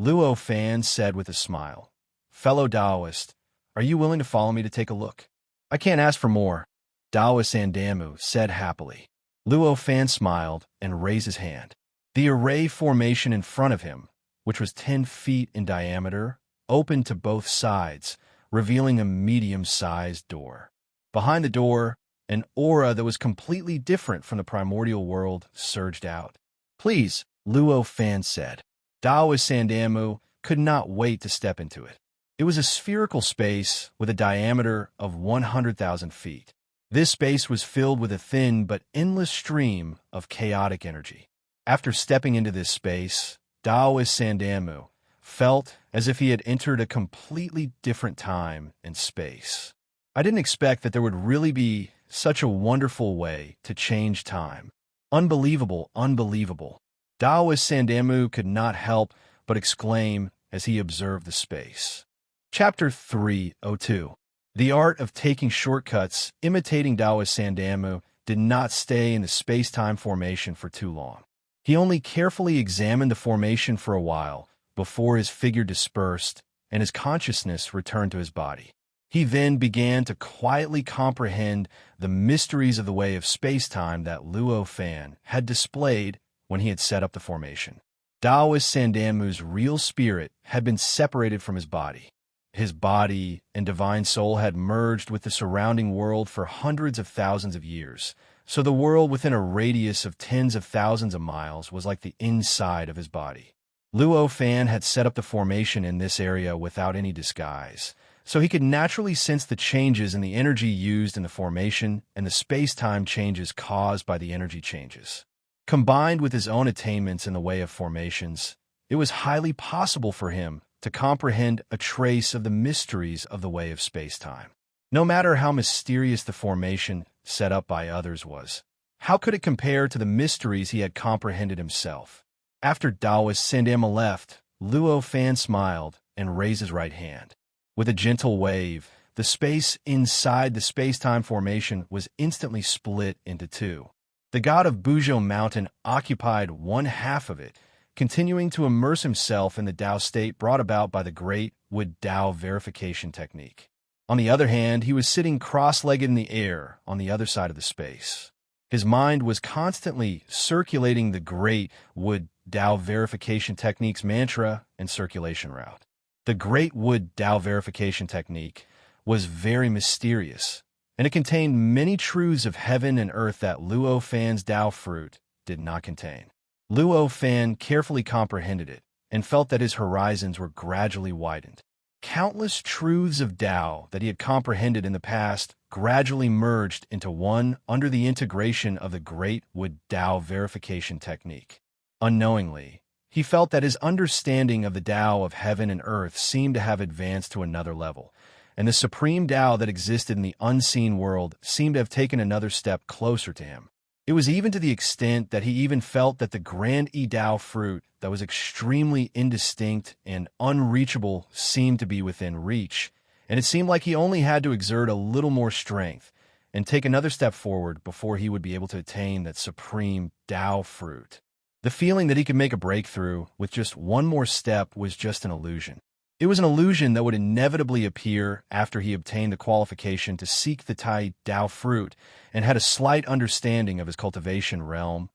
Luo Fan said with a smile, "Fellow Taoist, are you willing to follow me to take a look?" "I can't ask for more," Taoist Sandamu said happily. Luo Fan smiled and raised his hand. The array formation in front of him, which was 10 feet in diameter, opened to both sides, revealing a medium-sized door. Behind the door, an aura that was completely different from the primordial world surged out. "Please," Luo Fan said. Taoist Sandamu could not wait to step into it. It was a spherical space with a diameter of 100,000 feet. This space was filled with a thin but endless stream of chaotic energy. After stepping into this space, Taoist Sandamu felt as if he had entered a completely different time and space. "I didn't expect that there would really be such a wonderful way to change time. Unbelievable, unbelievable." Taoist Sandamu could not help but exclaim as he observed the space. Chapter 302. The art of taking shortcuts, imitating Taoist Sandamu, did not stay in the space-time formation for too long. He only carefully examined the formation for a while before his figure dispersed and his consciousness returned to his body. He then began to quietly comprehend the mysteries of the way of space-time that Luo Fan had displayed when he had set up the formation. Taoist Sandamu's real spirit had been separated from his body. His body and divine soul had merged with the surrounding world for hundreds of thousands of years, so the world within a radius of tens of thousands of miles was like the inside of his body. Luo Fan had set up the formation in this area without any disguise, so he could naturally sense the changes in the energy used in the formation and the space-time changes caused by the energy changes. Combined with his own attainments in the way of formations, it was highly possible for him to comprehend a trace of the mysteries of the way of space-time. No matter how mysterious the formation set up by others was, how could it compare to the mysteries he had comprehended himself? After Taoist Sandamu left, Luo Fan smiled and raised his right hand. With a gentle wave, the space inside the space-time formation was instantly split into two. The god of Buzhou Mountain occupied one half of it, continuing to immerse himself in the Tao state brought about by the Great Wood Tao verification technique. On the other hand, he was sitting cross-legged in the air on the other side of the space. His mind was constantly circulating the Great Wood Tao verification technique's mantra and circulation route. The Great Wood Tao verification technique was very mysterious, and it contained many truths of heaven and earth that Luo Fan's Tao fruit did not contain. Luo Fan carefully comprehended it and felt that his horizons were gradually widened. Countless truths of Tao that he had comprehended in the past gradually merged into one under the integration of the Great Wood Tao verification technique. Unknowingly, he felt that his understanding of the Tao of heaven and earth seemed to have advanced to another level, and the supreme Tao that existed in the unseen world seemed to have taken another step closer to him. It was even to the extent that he even felt that the grand Tao fruit that was extremely indistinct and unreachable seemed to be within reach, and it seemed like he only had to exert a little more strength and take another step forward before he would be able to attain that supreme Tao fruit. The feeling that he could make a breakthrough with just one more step was just an illusion. It was an illusion that would inevitably appear after he obtained the qualification to seek the Tai Tao fruit and had a slight understanding of his cultivation realm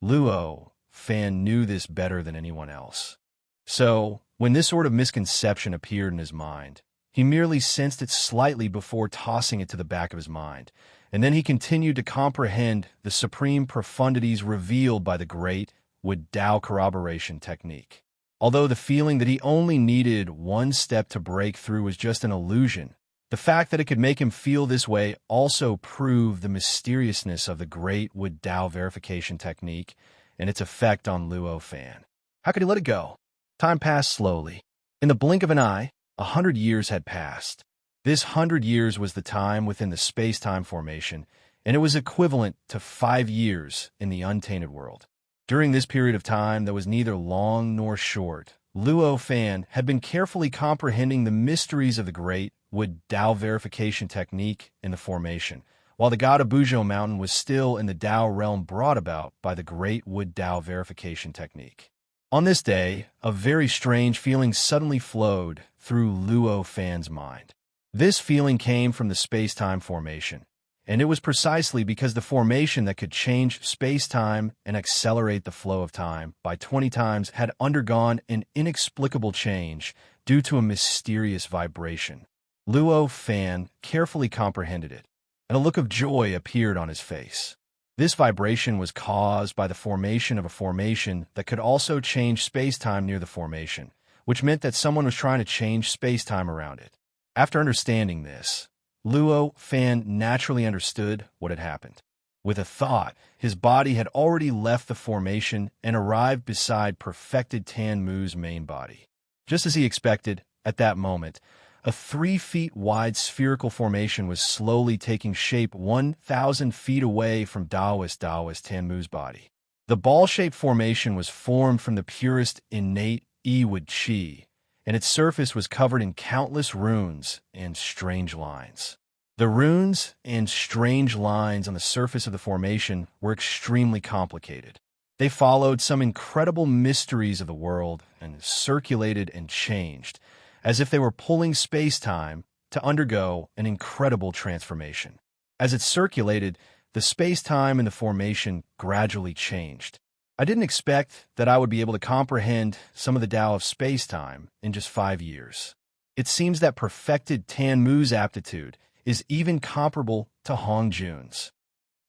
Luo Fan knew this better than anyone else. So, when this sort of misconception appeared in his mind, he merely sensed it slightly before tossing it to the back of his mind, and then he continued to comprehend the supreme profundities revealed by the great Wood Dao corroboration technique. Although the feeling that he only needed one step to break through was just an illusion, the fact that it could make him feel this way also proved the mysteriousness of the great Wood Dao verification technique and its effect on Luo Fan. How could he let it go? Time passed slowly. In the blink of an eye, 100 years had passed. This 100 years was the time within the space-time formation, and it was equivalent to 5 years in the untainted world. During this period of time that was neither long nor short, Luo Fan had been carefully comprehending the mysteries of the great Wood Dao verification technique in the formation, while the god of Buzhou Mountain was still in the Dao realm brought about by the great Wood Dao verification technique. On this day, a very strange feeling suddenly flowed through Luo Fan's mind. This feeling came from the space-time formation, and it was precisely because the formation that could change space-time and accelerate the flow of time by 20 times had undergone an inexplicable change due to a mysterious vibration. Luo Fan carefully comprehended it, and a look of joy appeared on his face. This vibration was caused by the formation of a formation that could also change space-time near the formation, which meant that someone was trying to change space-time around it. After understanding this, Luo Fan naturally understood what had happened. With a thought, his body had already left the formation and arrived beside perfected Tan Mu's main body. Just as he expected, at that moment, a 3 feet wide spherical formation was slowly taking shape 1,000 feet away from Daoist Tan Mu's body. The ball-shaped formation was formed from the purest innate Yi-Wood Qi, and its surface was covered in countless runes and strange lines. The runes and strange lines on the surface of the formation were extremely complicated. They followed some incredible mysteries of the world and circulated and changed, as if they were pulling space-time to undergo an incredible transformation. As it circulated, the space-time in the formation gradually changed. I didn't expect that I would be able to comprehend some of the Tao of space-time in just 5 years. It seems that perfected Tan Mu's aptitude is even comparable to Hong Jun's.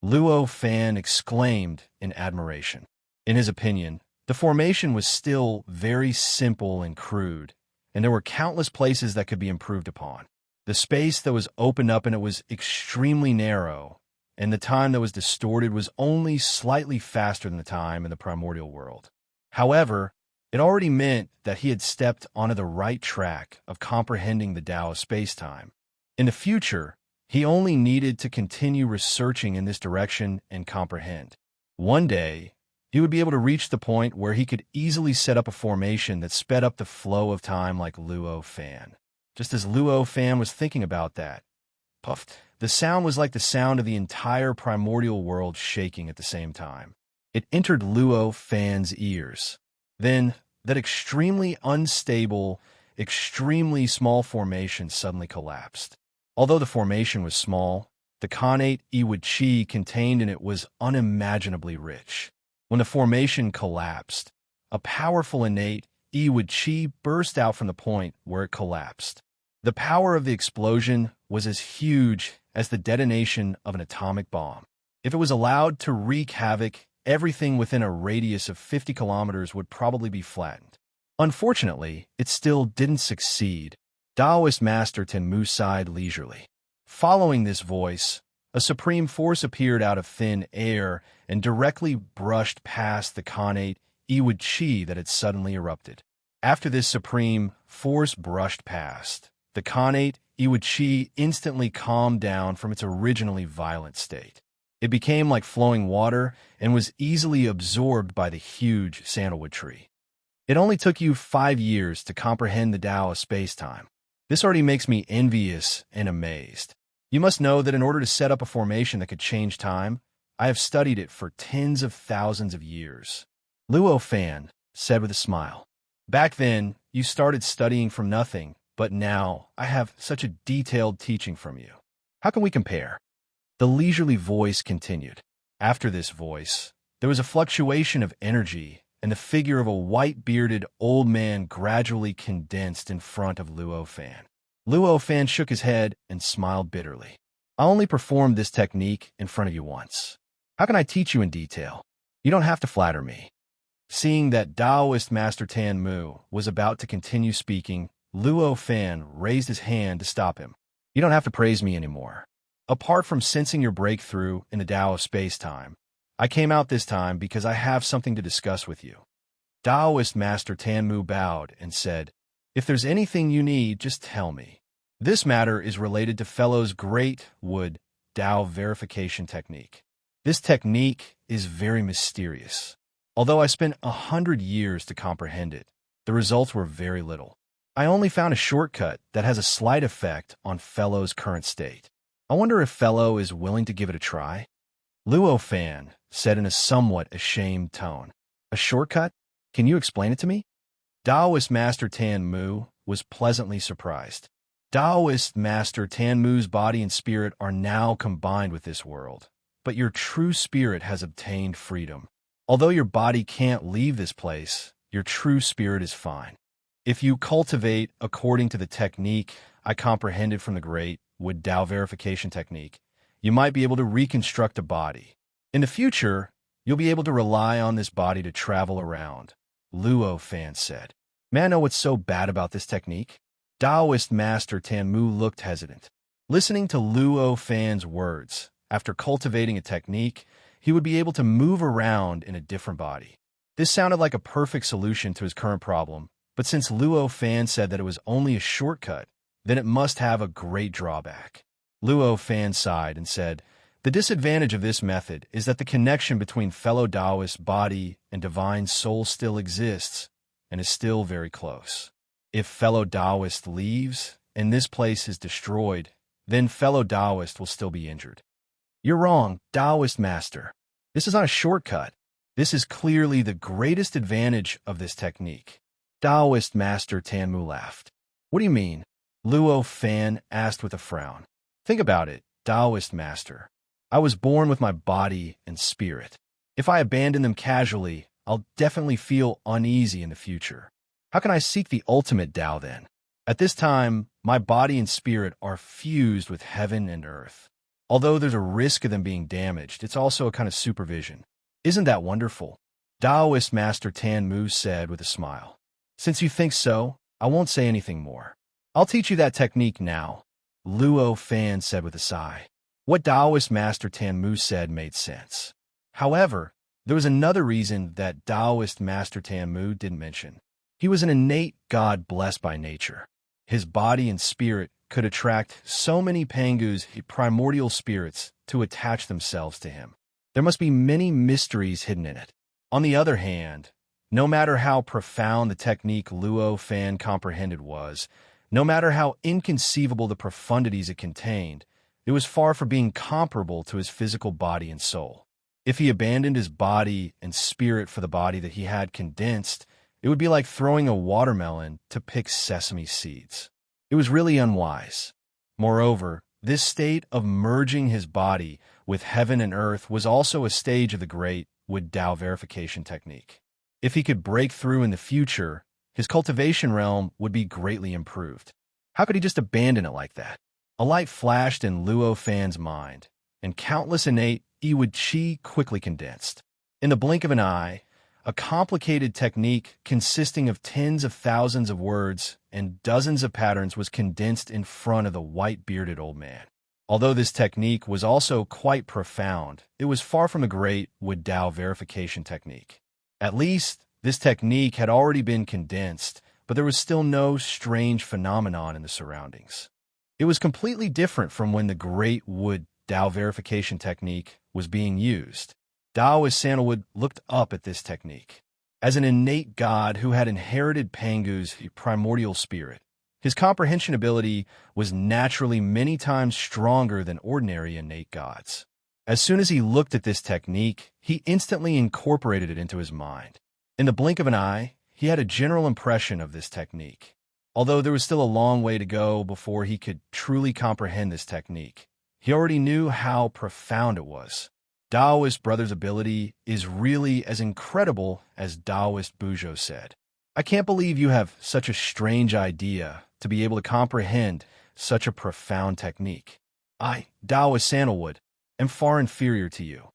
Luo Fan exclaimed in admiration. In his opinion, the formation was still very simple and crude, and there were countless places that could be improved upon. The space that was opened up in it was extremely narrow, and the time that was distorted was only slightly faster than the time in the primordial world. However, it already meant that he had stepped onto the right track of comprehending the Tao of space-time. In the future, he only needed to continue researching in this direction and comprehend. One day, he would be able to reach the point where he could easily set up a formation that sped up the flow of time like Luo Fan. Just as Luo Fan was thinking about that, puff, the sound was like the sound of the entire primordial world shaking at the same time. It entered Luo Fan's ears. Then, that extremely unstable, extremely small formation suddenly collapsed. Although the formation was small, the connate Yi-Wood Qi contained in it was unimaginably rich. When the formation collapsed, a powerful innate Yi-Wood Qi burst out from the point where it collapsed. The power of the explosion was as huge as the detonation of an atomic bomb. If it was allowed to wreak havoc, everything within a radius of 50 kilometers would probably be flattened. Unfortunately, it still didn't succeed. Daoist Master Tenmu sighed leisurely. Following this voice, a supreme force appeared out of thin air and directly brushed past the connate Yi-Wood Qi that had suddenly erupted. After this supreme force brushed past, the connate Yi-Wood Qi instantly calmed down from its originally violent state. It became like flowing water and was easily absorbed by the huge sandalwood tree. It only took you 5 years to comprehend the Tao of space-time. This already makes me envious and amazed. You must know that in order to set up a formation that could change time, I have studied it for tens of thousands of years. Luo Fan said with a smile. Back then, you started studying from nothing, but now I have such a detailed teaching from you. How can we compare? The leisurely voice continued. After this voice, There was a fluctuation of energy, and the figure of a white-bearded old man gradually condensed in front of Luo Fan. Luo Fan shook his head and smiled bitterly. I only performed this technique in front of you once. How can I teach you in detail? You don't have to flatter me. Seeing that Taoist Master Tan Mu was about to continue speaking, Luo Fan raised his hand to stop him. You don't have to praise me anymore. Apart from sensing your breakthrough in the Tao of space-time, I came out this time because I have something to discuss with you. Taoist Master Tan Mu bowed and said, if there's anything you need, just tell me. This matter is related to Fellow's Great Wood Tao verification technique. This technique is very mysterious. Although I spent 100 years to comprehend it, the results were very little. I only found a shortcut that has a slight effect on Fellow's current state. I wonder if Fellow is willing to give it a try? Luo Fan said in a somewhat ashamed tone. A shortcut? Can you explain it to me? Taoist Master Tan Mu was pleasantly surprised. Taoist Master Tan Mu's body and spirit are now combined with this world, but your true spirit has obtained freedom. Although your body can't leave this place, your true spirit is fine. If you cultivate according to the technique I comprehended from the Great Wood Tao verification technique, you might be able to reconstruct a body. In the future, you'll be able to rely on this body to travel around, Luo Fan said. May I know what's so bad about this technique? Taoist Master Tan Mu looked hesitant. Listening to Luo Fan's words, after cultivating a technique, he would be able to move around in a different body. This sounded like a perfect solution to his current problem, but since Luo Fan said that it was only a shortcut, then it must have a great drawback. Luo Fan sighed and said, the disadvantage of this method is that the connection between fellow Taoist body and divine soul still exists and is still very close. If fellow Taoist leaves and this place is destroyed, then fellow Taoist will still be injured. You're wrong, Taoist Master. This is not a shortcut. This is clearly the greatest advantage of this technique. Taoist Master Tan Mu laughed. What do you mean? Luo Fan asked with a frown. Think about it, Taoist Master. I was born with my body and spirit. If I abandon them casually, I'll definitely feel uneasy in the future. How can I seek the ultimate Tao then? At this time, my body and spirit are fused with heaven and earth. Although there's a risk of them being damaged, it's also a kind of supervision. Isn't that wonderful? Taoist Master Tan Mu said with a smile. Since you think so, I won't say anything more. I'll teach you that technique now, Luo Fan said with a sigh. What Taoist Master Tan Mu said made sense. However, there was another reason that Taoist Master Tan Mu didn't mention. He was an innate god blessed by nature. His body and spirit could attract so many Pangu's primordial spirits to attach themselves to him. There must be many mysteries hidden in it. On the other hand, no matter how profound the technique Luo Fan comprehended was, no matter how inconceivable the profundities it contained, it was far from being comparable to his physical body and soul. If he abandoned his body and spirit for the body that he had condensed, it would be like throwing a watermelon to pick sesame seeds. It was really unwise. Moreover, this state of merging his body with heaven and earth was also a stage of the Great Wood Tao verification technique. If he could break through in the future, his cultivation realm would be greatly improved. How could he just abandon it like that? A light flashed in Luo Fan's mind, and countless innate Iwud Chi quickly condensed. In the blink of an eye, a complicated technique consisting of tens of thousands of words and dozens of patterns was condensed in front of the white-bearded old man. Although this technique was also quite profound, it was far from a Great Wood Tao verification technique. At least, this technique had already been condensed, but there was still no strange phenomenon in the surroundings. It was completely different from when the Great Wood Tao verification technique was being used. Taoist Sandalwood looked up at this technique. As an innate god who had inherited Pangu's primordial spirit, his comprehension ability was naturally many times stronger than ordinary innate gods. As soon as he looked at this technique, he instantly incorporated it into his mind. In the blink of an eye, he had a general impression of this technique. Although there was still a long way to go before he could truly comprehend this technique, he already knew how profound it was. Taoist Brother's ability is really as incredible as Taoist Bujo said. I can't believe you have such a strange idea to be able to comprehend such a profound technique. I, Taoist Sandalwood, am far inferior to you.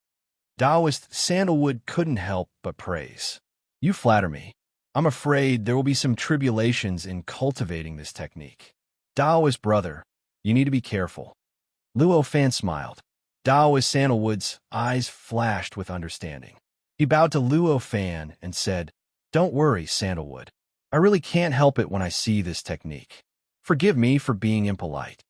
Taoist Sandalwood couldn't help but praise. You flatter me. I'm afraid there will be some tribulations in cultivating this technique. Taoist Brother, you need to be careful. Luo Fan smiled. Taoist Sandalwood's eyes flashed with understanding. He bowed to Luo Fan and said, "Don't worry, Sandalwood. I really can't help it when I see this technique. Forgive me for being impolite."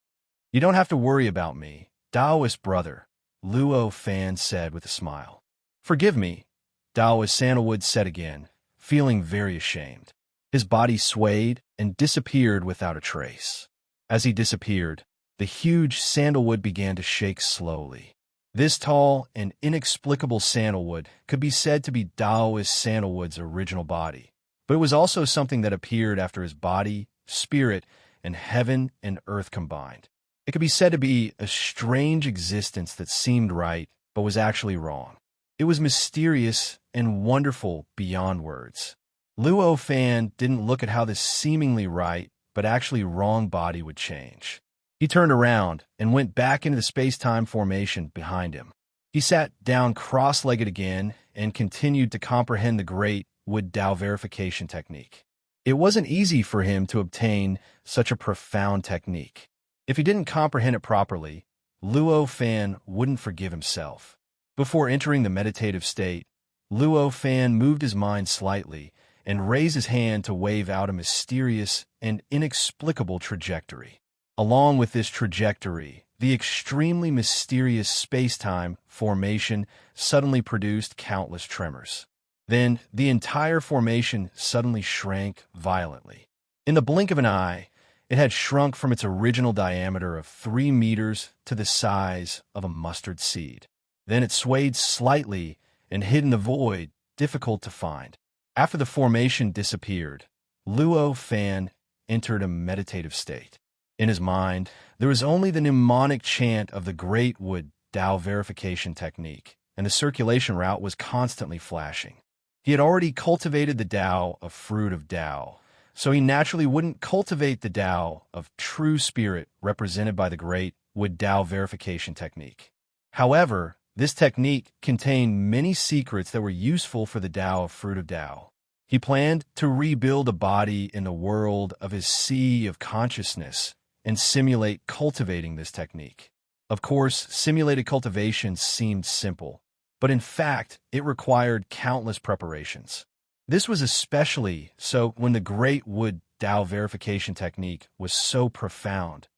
"You don't have to worry about me, Taoist Brother," Luo Fan said with a smile. "Forgive me," Taoist Sandalwood said again, feeling very ashamed. His body swayed and disappeared without a trace. As he disappeared, the huge sandalwood began to shake slowly. This tall and inexplicable sandalwood could be said to be Taoist Sandalwood's original body, but it was also something that appeared after his body, spirit, and heaven and earth combined. It could be said to be a strange existence that seemed right, but was actually wrong. It was mysterious and wonderful beyond words. Luo Fan didn't look at how this seemingly right, but actually wrong body would change. He turned around and went back into the space-time formation behind him. He sat down cross-legged again and continued to comprehend the great Wood Dao verification technique. It wasn't easy for him to obtain such a profound technique. If he didn't comprehend it properly, Luo Fan wouldn't forgive himself. Before entering the meditative state, Luo Fan moved his mind slightly and raised his hand to wave out a mysterious and inexplicable trajectory. Along with this trajectory, the extremely mysterious space-time formation suddenly produced countless tremors. Then, the entire formation suddenly shrank violently. In the blink of an eye, it had shrunk from its original diameter of 3 meters to the size of a mustard seed. Then it swayed slightly and hid in the void, difficult to find. After the formation disappeared, Luo Fan entered a meditative state. In his mind, there was only the mnemonic chant of the Great Wood Dao verification technique, and the circulation route was constantly flashing. He had already cultivated the Dao of Fruit of Dao, so he naturally wouldn't cultivate the Dao of True Spirit represented by the Great Wood Dao verification technique. However, this technique contained many secrets that were useful for the Dao of Fruit of Dao. He planned to rebuild a body in the world of his sea of consciousness and simulate cultivating this technique. Of course, simulated cultivation seemed simple, but in fact, it required countless preparations. This was especially so when the Great Wood Dao verification technique was so profound.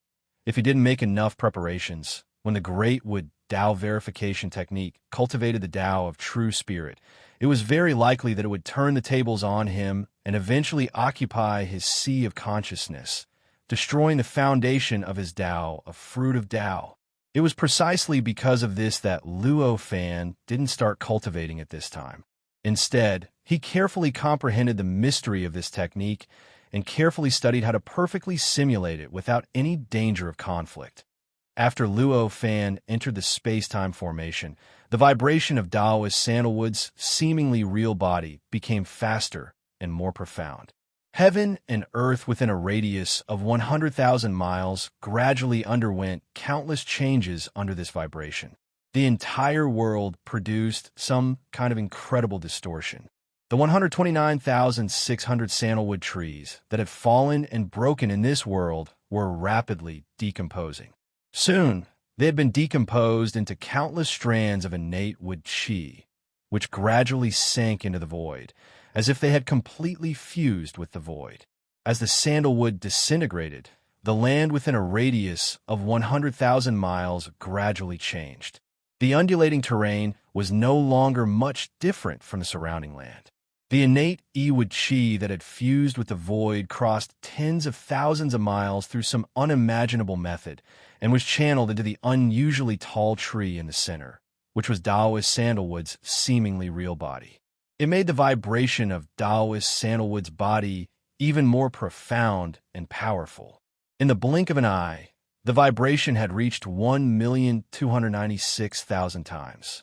If he didn't make enough preparations, when the Great Wood Dao verification technique cultivated the Dao of True Spirit, it was very likely that it would turn the tables on him and eventually occupy his sea of consciousness, destroying the foundation of his Dao of Fruit of Dao. It was precisely because of this that Luo Fan didn't start cultivating it this time. Instead, he carefully comprehended the mystery of this technique and carefully studied how to perfectly simulate it without any danger of conflict. After Luo Fan entered the space-time formation, the vibration of Taoist Sandalwood's seemingly real body became faster and more profound. Heaven and earth within a radius of 100,000 miles gradually underwent countless changes under this vibration. The entire world produced some kind of incredible distortion. The 129,600 sandalwood trees that had fallen and broken in this world were rapidly decomposing. Soon, they had been decomposed into countless strands of innate wood chi, which gradually sank into the void, as if they had completely fused with the void. As the sandalwood disintegrated, the land within a radius of 100,000 miles gradually changed. The undulating terrain was no longer much different from the surrounding land. The innate wood chi that had fused with the void crossed tens of thousands of miles through some unimaginable method and was channeled into the unusually tall tree in the center, which was Taoist Sandalwood's seemingly real body. It made the vibration of Taoist Sandalwood's body even more profound and powerful. In the blink of an eye, the vibration had reached 1,296,000 times.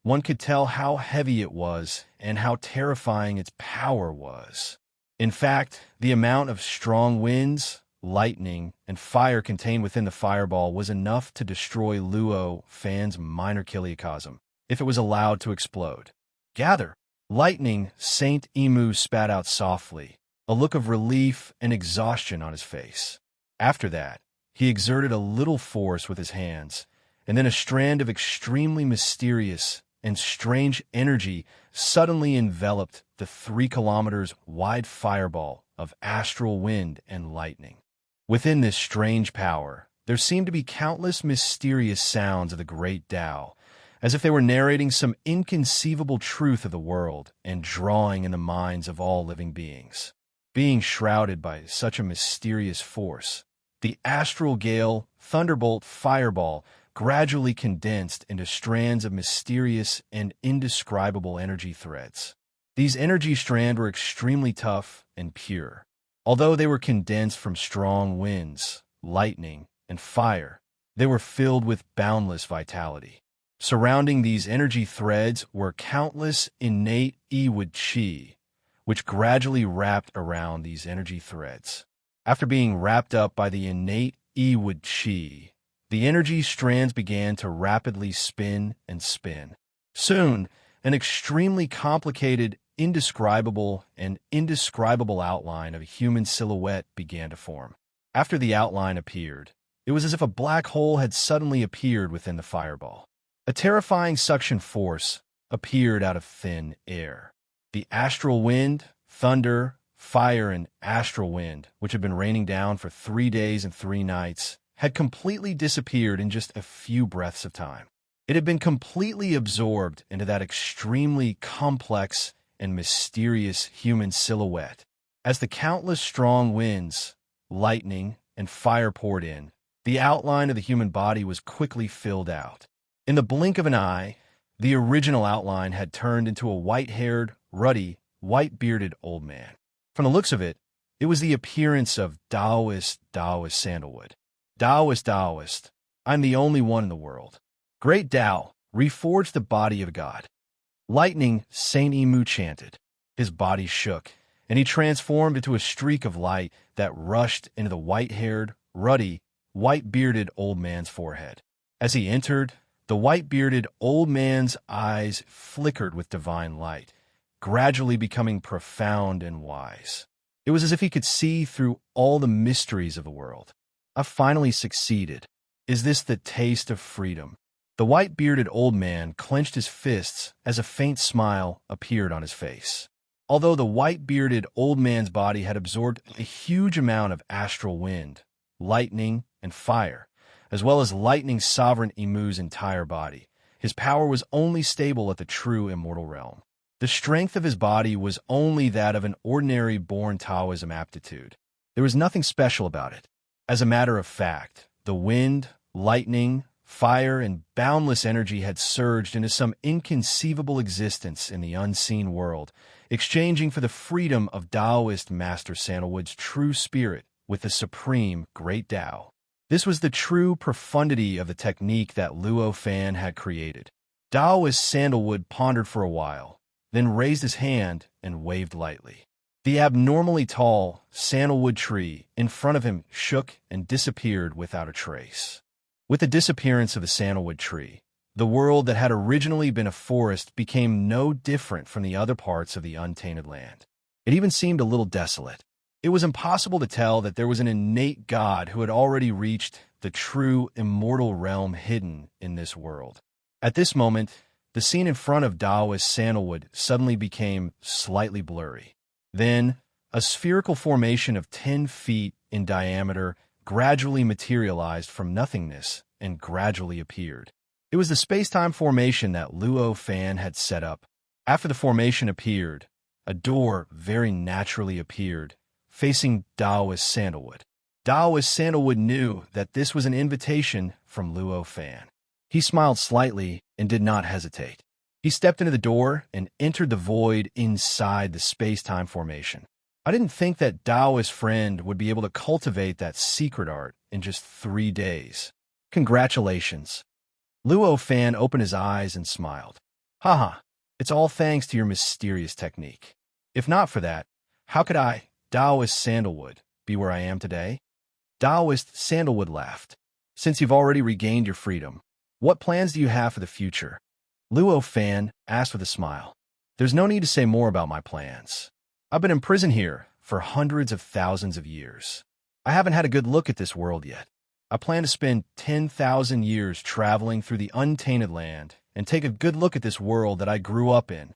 one could tell how heavy it was and how terrifying its power was. In fact, the amount of strong winds, lightning, and fire contained within the fireball was enough to destroy Luo Fan's minor chiliocosm if it was allowed to explode. Gather! Lightning, Saint Emu spat out softly, a look of relief and exhaustion on his face. After that, he exerted a little force with his hands, and then a strand of extremely mysterious and strange energy suddenly enveloped the 3 kilometers wide fireball of astral wind and lightning. Within this strange power, there seemed to be countless mysterious sounds of the great Tao, as if they were narrating some inconceivable truth of the world and drawing in the minds of all living beings. Being shrouded by such a mysterious force, the astral gale, thunderbolt, fireball gradually condensed into strands of mysterious and indescribable energy threads. These energy strands were extremely tough and pure. Although they were condensed from strong winds, lightning, and fire, they were filled with boundless vitality. Surrounding these energy threads were countless innate Ewood Chi, which gradually wrapped around these energy threads. After being wrapped up by the innate Ewood Chi, the energy strands began to rapidly spin and spin. Soon, an extremely complicated, indescribable outline of a human silhouette began to form. After the outline appeared, it was as if a black hole had suddenly appeared within the fireball. A terrifying suction force appeared out of thin air. The astral wind, thunder, fire, and astral wind, which had been raining down for 3 days and 3 nights, had completely disappeared in just a few breaths of time. It had been completely absorbed into that extremely complex and mysterious human silhouette. As the countless strong winds, lightning, and fire poured in, the outline of the human body was quickly filled out. In the blink of an eye, the original outline had turned into a white-haired, ruddy, white-bearded old man. From the looks of it, it was the appearance of Taoist Sandalwood. Taoist, I'm the only one in the world. Great Tao, reforge the body of a god. Lightning, Saint Emu chanted. His body shook, and he transformed into a streak of light that rushed into the white-haired, ruddy, white-bearded old man's forehead. As he entered, the white-bearded old man's eyes flickered with divine light, gradually becoming profound and wise. It was as if he could see through all the mysteries of the world. I've finally succeeded. Is this the taste of freedom? The white-bearded old man clenched his fists as a faint smile appeared on his face. Although the white-bearded old man's body had absorbed a huge amount of astral wind, lightning, and fire, as well as lightning sovereign Emu's entire body, his power was only stable at the true immortal realm. The strength of his body was only that of an ordinary born Taoism aptitude. There was nothing special about it. As a matter of fact, the wind, lightning, fire, and boundless energy had surged into some inconceivable existence in the unseen world, exchanging for the freedom of Taoist Master Sandalwood's true spirit with the supreme Great Tao. This was the true profundity of the technique that Luo Fan had created. Taoist Sandalwood pondered for a while, then raised his hand and waved lightly. The abnormally tall sandalwood tree in front of him shook and disappeared without a trace. With the disappearance of the sandalwood tree, the world that had originally been a forest became no different from the other parts of the untainted land. It even seemed a little desolate. It was impossible to tell that there was an innate god who had already reached the true immortal realm hidden in this world. At this moment, the scene in front of Taoist Sandalwood suddenly became slightly blurry. Then, a spherical formation of 10 feet in diameter gradually materialized from nothingness and gradually appeared. It was the space-time formation that Luo Fan had set up. After the formation appeared, a door very naturally appeared, facing Taoist Sandalwood. Taoist Sandalwood knew that this was an invitation from Luo Fan. He smiled slightly and did not hesitate. He stepped into the door and entered the void inside the space-time formation. I didn't think that Taoist friend would be able to cultivate that secret art in just 3 days. Congratulations. Luo Fan opened his eyes and smiled. Haha, it's all thanks to your mysterious technique. If not for that, how could I, Taoist Sandalwood, be where I am today? Taoist Sandalwood laughed. Since you've already regained your freedom, what plans do you have for the future? Luo Fan asked with a smile. There's no need to say more about my plans. I've been in prison here for hundreds of thousands of years. I haven't had a good look at this world yet. I plan to spend 10,000 years traveling through the untainted land and take a good look at this world that I grew up in.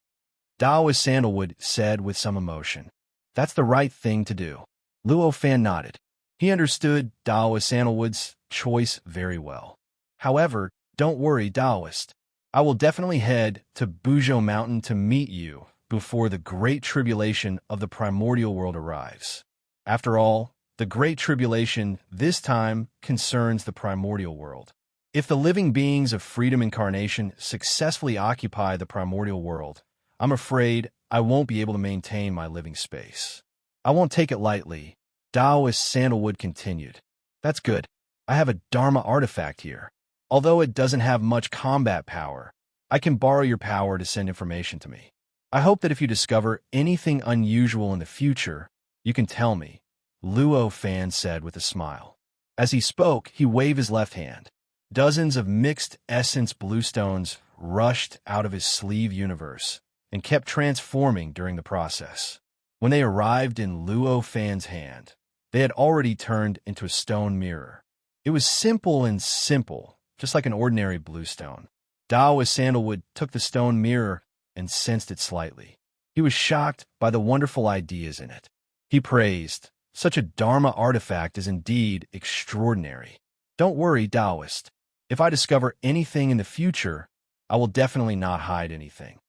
Taoist Sandalwood said with some emotion. That's the right thing to do. Luo Fan nodded. He understood Taoist Sandalwood's choice very well. However, don't worry, Taoist. I will definitely head to Buzhou Mountain to meet you before the Great Tribulation of the Primordial World arrives. After all, the Great Tribulation this time concerns the Primordial World. If the living beings of Freedom Incarnation successfully occupy the Primordial World, I'm afraid I won't be able to maintain my living space. I won't take it lightly. Taoist Sandalwood continued. That's good. I have a Dharma artifact here. Although it doesn't have much combat power, I can borrow your power to send information to me. I hope that if you discover anything unusual in the future, you can tell me, Luo Fan said with a smile. As he spoke, he waved his left hand. Dozens of mixed essence bluestones rushed out of his sleeve universe and kept transforming during the process. When they arrived in Luo Fan's hand, they had already turned into a stone mirror. It was simple, just like an ordinary bluestone. Taoist Sandalwood took the stone mirror and sensed it slightly. He was shocked by the wonderful ideas in it. He praised, such a Dharma artifact is indeed extraordinary. Don't worry, Taoist. If I discover anything in the future, I will definitely not hide anything.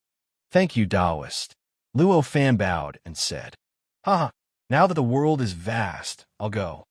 Thank you, Taoist. Luo Fan bowed and said, Haha, now that the world is vast, I'll go.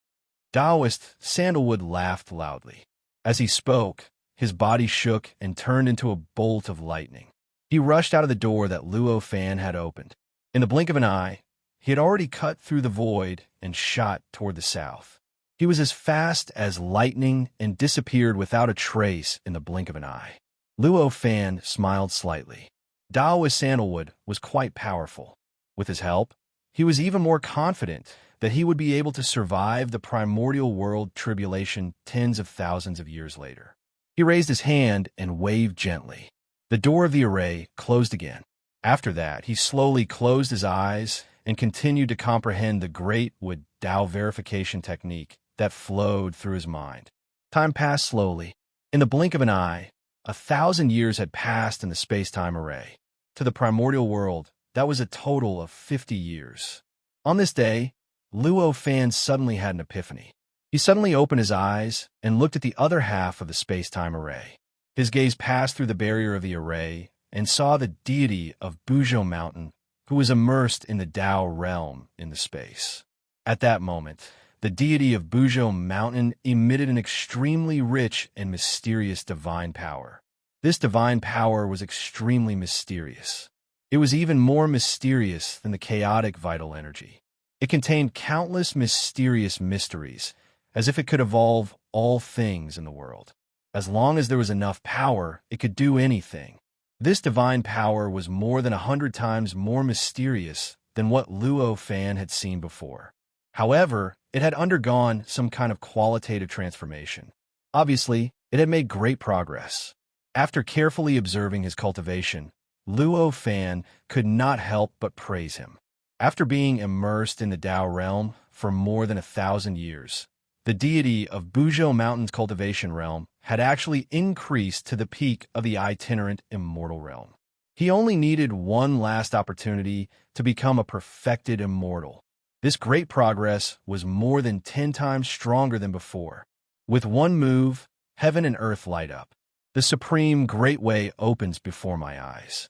Taoist Sandalwood laughed loudly. As he spoke, his body shook and turned into a bolt of lightning. He rushed out of the door that Luo Fan had opened. In the blink of an eye, he had already cut through the void and shot toward the south. He was as fast as lightning and disappeared without a trace in the blink of an eye. Luo Fan smiled slightly. Taoist Sandalwood was quite powerful. With his help, he was even more confident that he would be able to survive the primordial world tribulation tens of thousands of years later. He raised his hand and waved gently. The door of the array closed again. After that, he slowly closed his eyes and continued to comprehend the great Wood Dao verification technique that flowed through his mind. Time passed slowly. In the blink of an eye, 1,000 years had passed in the space-time array. To the primordial world, that was a total of 50 years. On this day, Luo Fan suddenly had an epiphany. He suddenly opened his eyes and looked at the other half of the space-time array. His gaze passed through the barrier of the array and saw the deity of Buzhou Mountain, who was immersed in the Dao realm in the space. At that moment, the deity of Buzhou Mountain emitted an extremely rich and mysterious divine power. This divine power was extremely mysterious. It was even more mysterious than the chaotic vital energy. It contained countless mysterious mysteries, as if it could evolve all things in the world. As long as there was enough power, it could do anything. This divine power was more than 100 times more mysterious than what Luo Fan had seen before. However, it had undergone some kind of qualitative transformation. Obviously, it had made great progress. After carefully observing his cultivation, Luo Fan could not help but praise him. After being immersed in the Dao realm for more than 1,000 years, the deity of Buzhou Mountain's cultivation realm had actually increased to the peak of the itinerant immortal realm. He only needed one last opportunity to become a perfected immortal. This great progress was more than 10 times stronger than before. With one move, heaven and earth light up. The supreme great way opens before my eyes.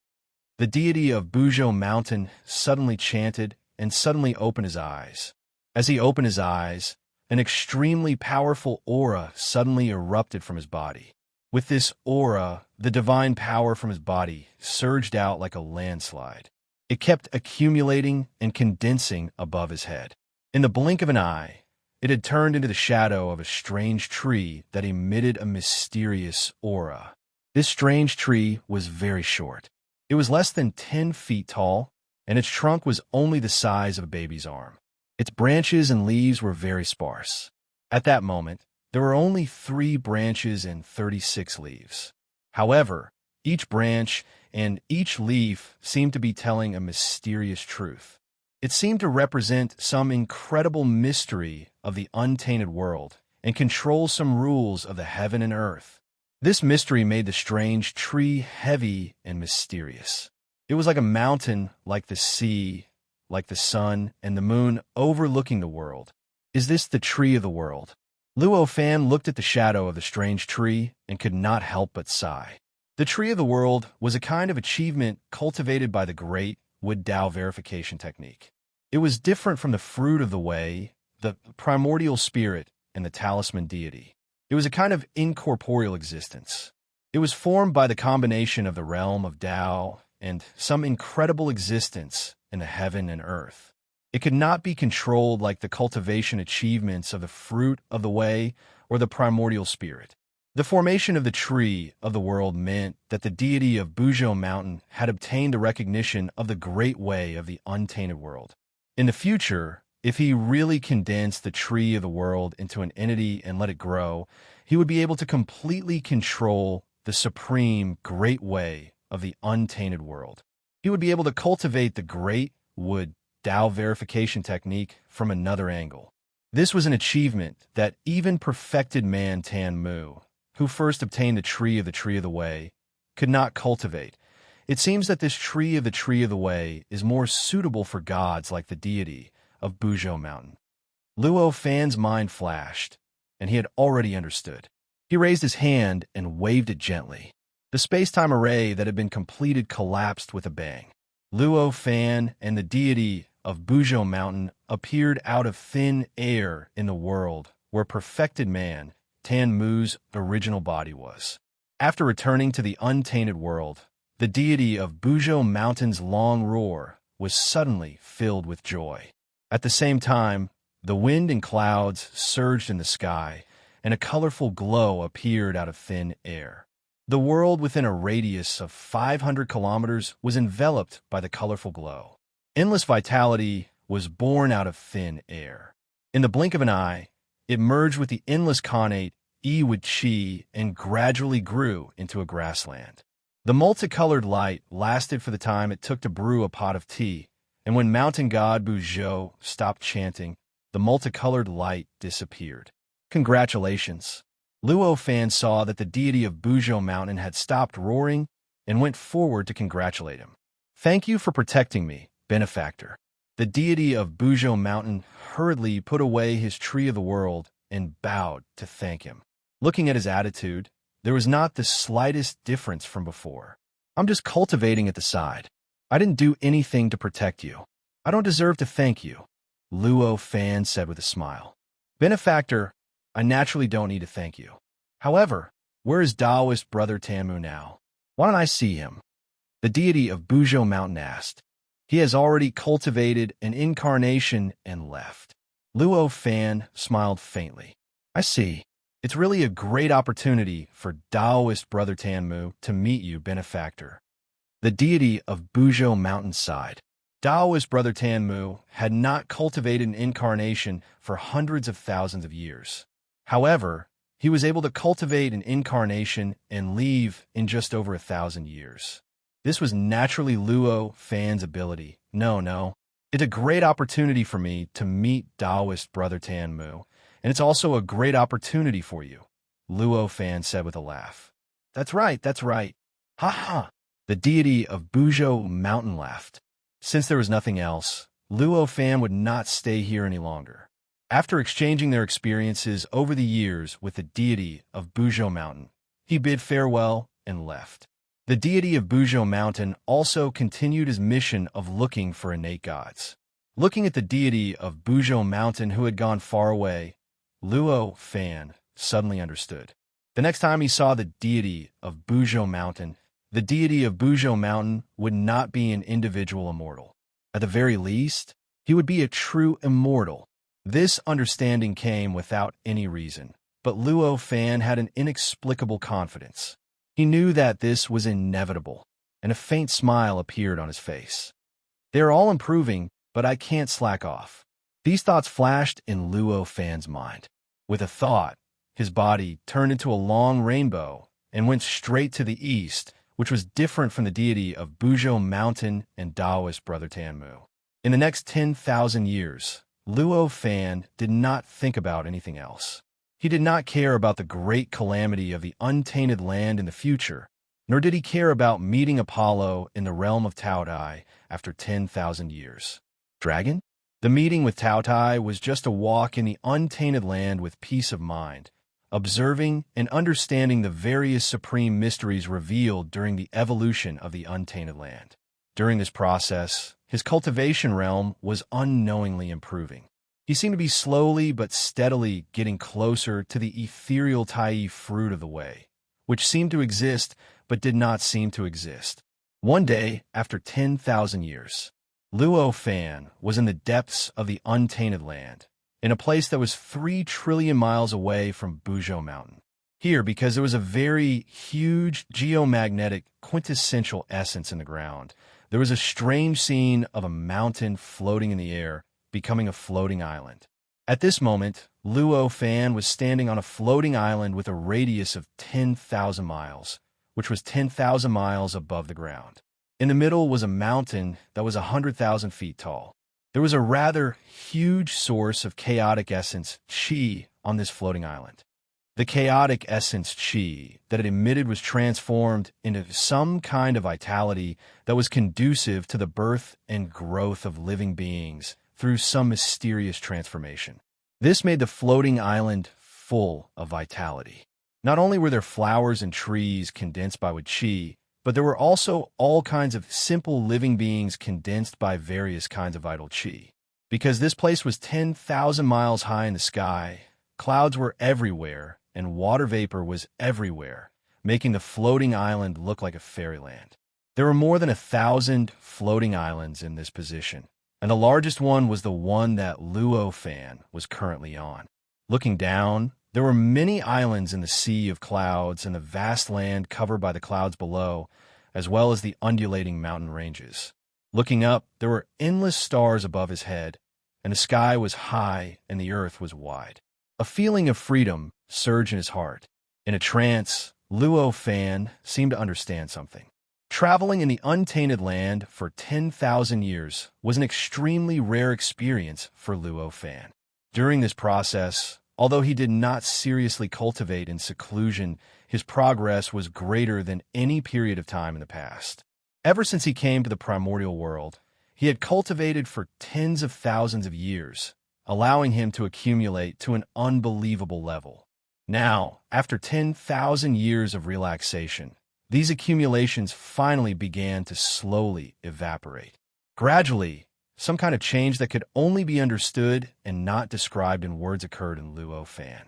The deity of Buzhou Mountain suddenly chanted and suddenly opened his eyes. As he opened his eyes, an extremely powerful aura suddenly erupted from his body. With this aura, the divine power from his body surged out like a landslide. It kept accumulating and condensing above his head. In the blink of an eye, it had turned into the shadow of a strange tree that emitted a mysterious aura. This strange tree was very short. It was less than 10 feet tall, and its trunk was only the size of a baby's arm. Its branches and leaves were very sparse. At that moment, there were only 3 branches and 36 leaves. However, each branch and each leaf seemed to be telling a mysterious truth. It seemed to represent some incredible mystery of the untainted world and control some rules of the heaven and earth. This mystery made the strange tree heavy and mysterious. It was like a mountain, like the sea, like the sun and the moon overlooking the world. Is this the tree of the world? Luo Fan looked at the shadow of the strange tree and could not help but sigh. The tree of the world was a kind of achievement cultivated by the great Wood Dao verification technique. It was different from the fruit of the way, the primordial spirit, and the talisman deity. It was a kind of incorporeal existence. It was formed by the combination of the realm of Dao and some incredible existence in the heaven and earth. It could not be controlled like the cultivation achievements of the fruit of the way or the primordial spirit. The formation of the tree of the world meant that the deity of Buzhou Mountain had obtained the recognition of the great way of the untainted world. In the future, if he really condensed the tree of the world into an entity and let it grow, he would be able to completely control the supreme great way of the untainted world. He would be able to cultivate the great Wood Dao verification technique from another angle. This was an achievement that even perfected man Tan Mu, who first obtained the tree of the way, could not cultivate. It seems that this tree of the way is more suitable for gods like the deity of Buzhou Mountain. Luo Fan's mind flashed, and he had already understood. He raised his hand and waved it gently. The space-time array that had been completed collapsed with a bang. Luo Fan and the deity of Buzhou Mountain appeared out of thin air in the world where perfected man, Tan Mu's original body was. After returning to the untainted world, the deity of Buzhou Mountain's long roar was suddenly filled with joy. At the same time, the wind and clouds surged in the sky, and a colorful glow appeared out of thin air. The world within a radius of 500 kilometers was enveloped by the colorful glow. Endless vitality was born out of thin air. In the blink of an eye, it merged with the endless connate Yi Qi and gradually grew into a grassland. The multicolored light lasted for the time it took to brew a pot of tea, and when mountain god Buzhou stopped chanting, the multicolored light disappeared. Congratulations! Luo Fan saw that the deity of Buzhou Mountain had stopped roaring and went forward to congratulate him. Thank you for protecting me, benefactor. The deity of Buzhou Mountain hurriedly put away his tree of the world and bowed to thank him. Looking at his attitude, there was not the slightest difference from before. I'm just cultivating at the side. I didn't do anything to protect you. I don't deserve to thank you, Luo Fan said with a smile. Benefactor, I naturally don't need to thank you. However, where is Taoist brother Tanmu now? Why don't I see him? The deity of Buzhou Mountain asked. He has already cultivated an incarnation and left. Luo Fan smiled faintly. I see. It's really a great opportunity for Taoist brother Tanmu to meet you, benefactor. The deity of Buzhou Mountain sighed. Taoist brother Tanmu had not cultivated an incarnation for hundreds of thousands of years. However, he was able to cultivate an incarnation and leave in just over 1,000 years. This was naturally Luo Fan's ability. No. It's a great opportunity for me to meet Taoist brother Tanmu, and it's also a great opportunity for you, Luo Fan said with a laugh. That's right. Ha ha! The deity of Buzhou Mountain laughed. Since there was nothing else, Luo Fan would not stay here any longer. After exchanging their experiences over the years with the deity of Buzhou Mountain, he bid farewell and left. The deity of Buzhou Mountain also continued his mission of looking for innate gods. Looking at the deity of Buzhou Mountain who had gone far away, Luo Fan suddenly understood. The next time he saw the deity of Buzhou Mountain, the deity of Buzhou Mountain would not be an individual immortal. At the very least, he would be a true immortal. This understanding came without any reason, but Luo Fan had an inexplicable confidence. He knew that this was inevitable, and a faint smile appeared on his face. "They are all improving, but I can't slack off." These thoughts flashed in Luo Fan's mind. With a thought, his body turned into a long rainbow and went straight to the east, which was different from the deity of Buzhou Mountain and Taoist Brother Tanmu. In the next 10,000 years, Luo Fan did not think about anything else. He did not care about the great calamity of the untainted land in the future, nor did he care about meeting Apollo in the realm of Taotai after 10,000 years. Dragon? The meeting with Taotai was just a walk in the untainted land with peace of mind, observing and understanding the various supreme mysteries revealed during the evolution of the untainted land. During this process, his cultivation realm was unknowingly improving. He seemed to be slowly but steadily getting closer to the ethereal Tai fruit of the way, which seemed to exist but did not seem to exist. One day, after 10,000 years, Luo Fan was in the depths of the untainted land, in a place that was 3 trillion miles away from Buzhou Mountain. Here, because there was a very huge geomagnetic quintessential essence in the ground, there was a strange scene of a mountain floating in the air, becoming a floating island. At this moment, Luo Fan was standing on a floating island with a radius of 10,000 miles, which was 10,000 miles above the ground. In the middle was a mountain that was 100,000 feet tall. There was a rather huge source of chaotic essence, Qi, on this floating island. The chaotic essence Qi that it emitted was transformed into some kind of vitality that was conducive to the birth and growth of living beings through some mysterious transformation. This made the floating island full of vitality. Not only were there flowers and trees condensed by Qi, but there were also all kinds of simple living beings condensed by various kinds of vital Qi. Because this place was 10,000 miles high in the sky, clouds were everywhere and water vapor was everywhere, making the floating island look like a fairyland. There were more than 1,000 floating islands in this position, and the largest one was the one that Luo Fan was currently on. Looking down, there were many islands in the sea of clouds and the vast land covered by the clouds below, as well as the undulating mountain ranges. Looking up, there were endless stars above his head, and the sky was high and the earth was wide. A feeling of freedom surged in his heart. In a trance, Luo Fan seemed to understand something. Traveling in the untainted land for 10,000 years was an extremely rare experience for Luo Fan. During this process, although he did not seriously cultivate in seclusion, his progress was greater than any period of time in the past. Ever since he came to the primordial world, he had cultivated for tens of thousands of years, allowing him to accumulate to an unbelievable level. Now, after 10,000 years of relaxation, these accumulations finally began to slowly evaporate. Gradually, some kind of change that could only be understood and not described in words occurred in Luo Fan.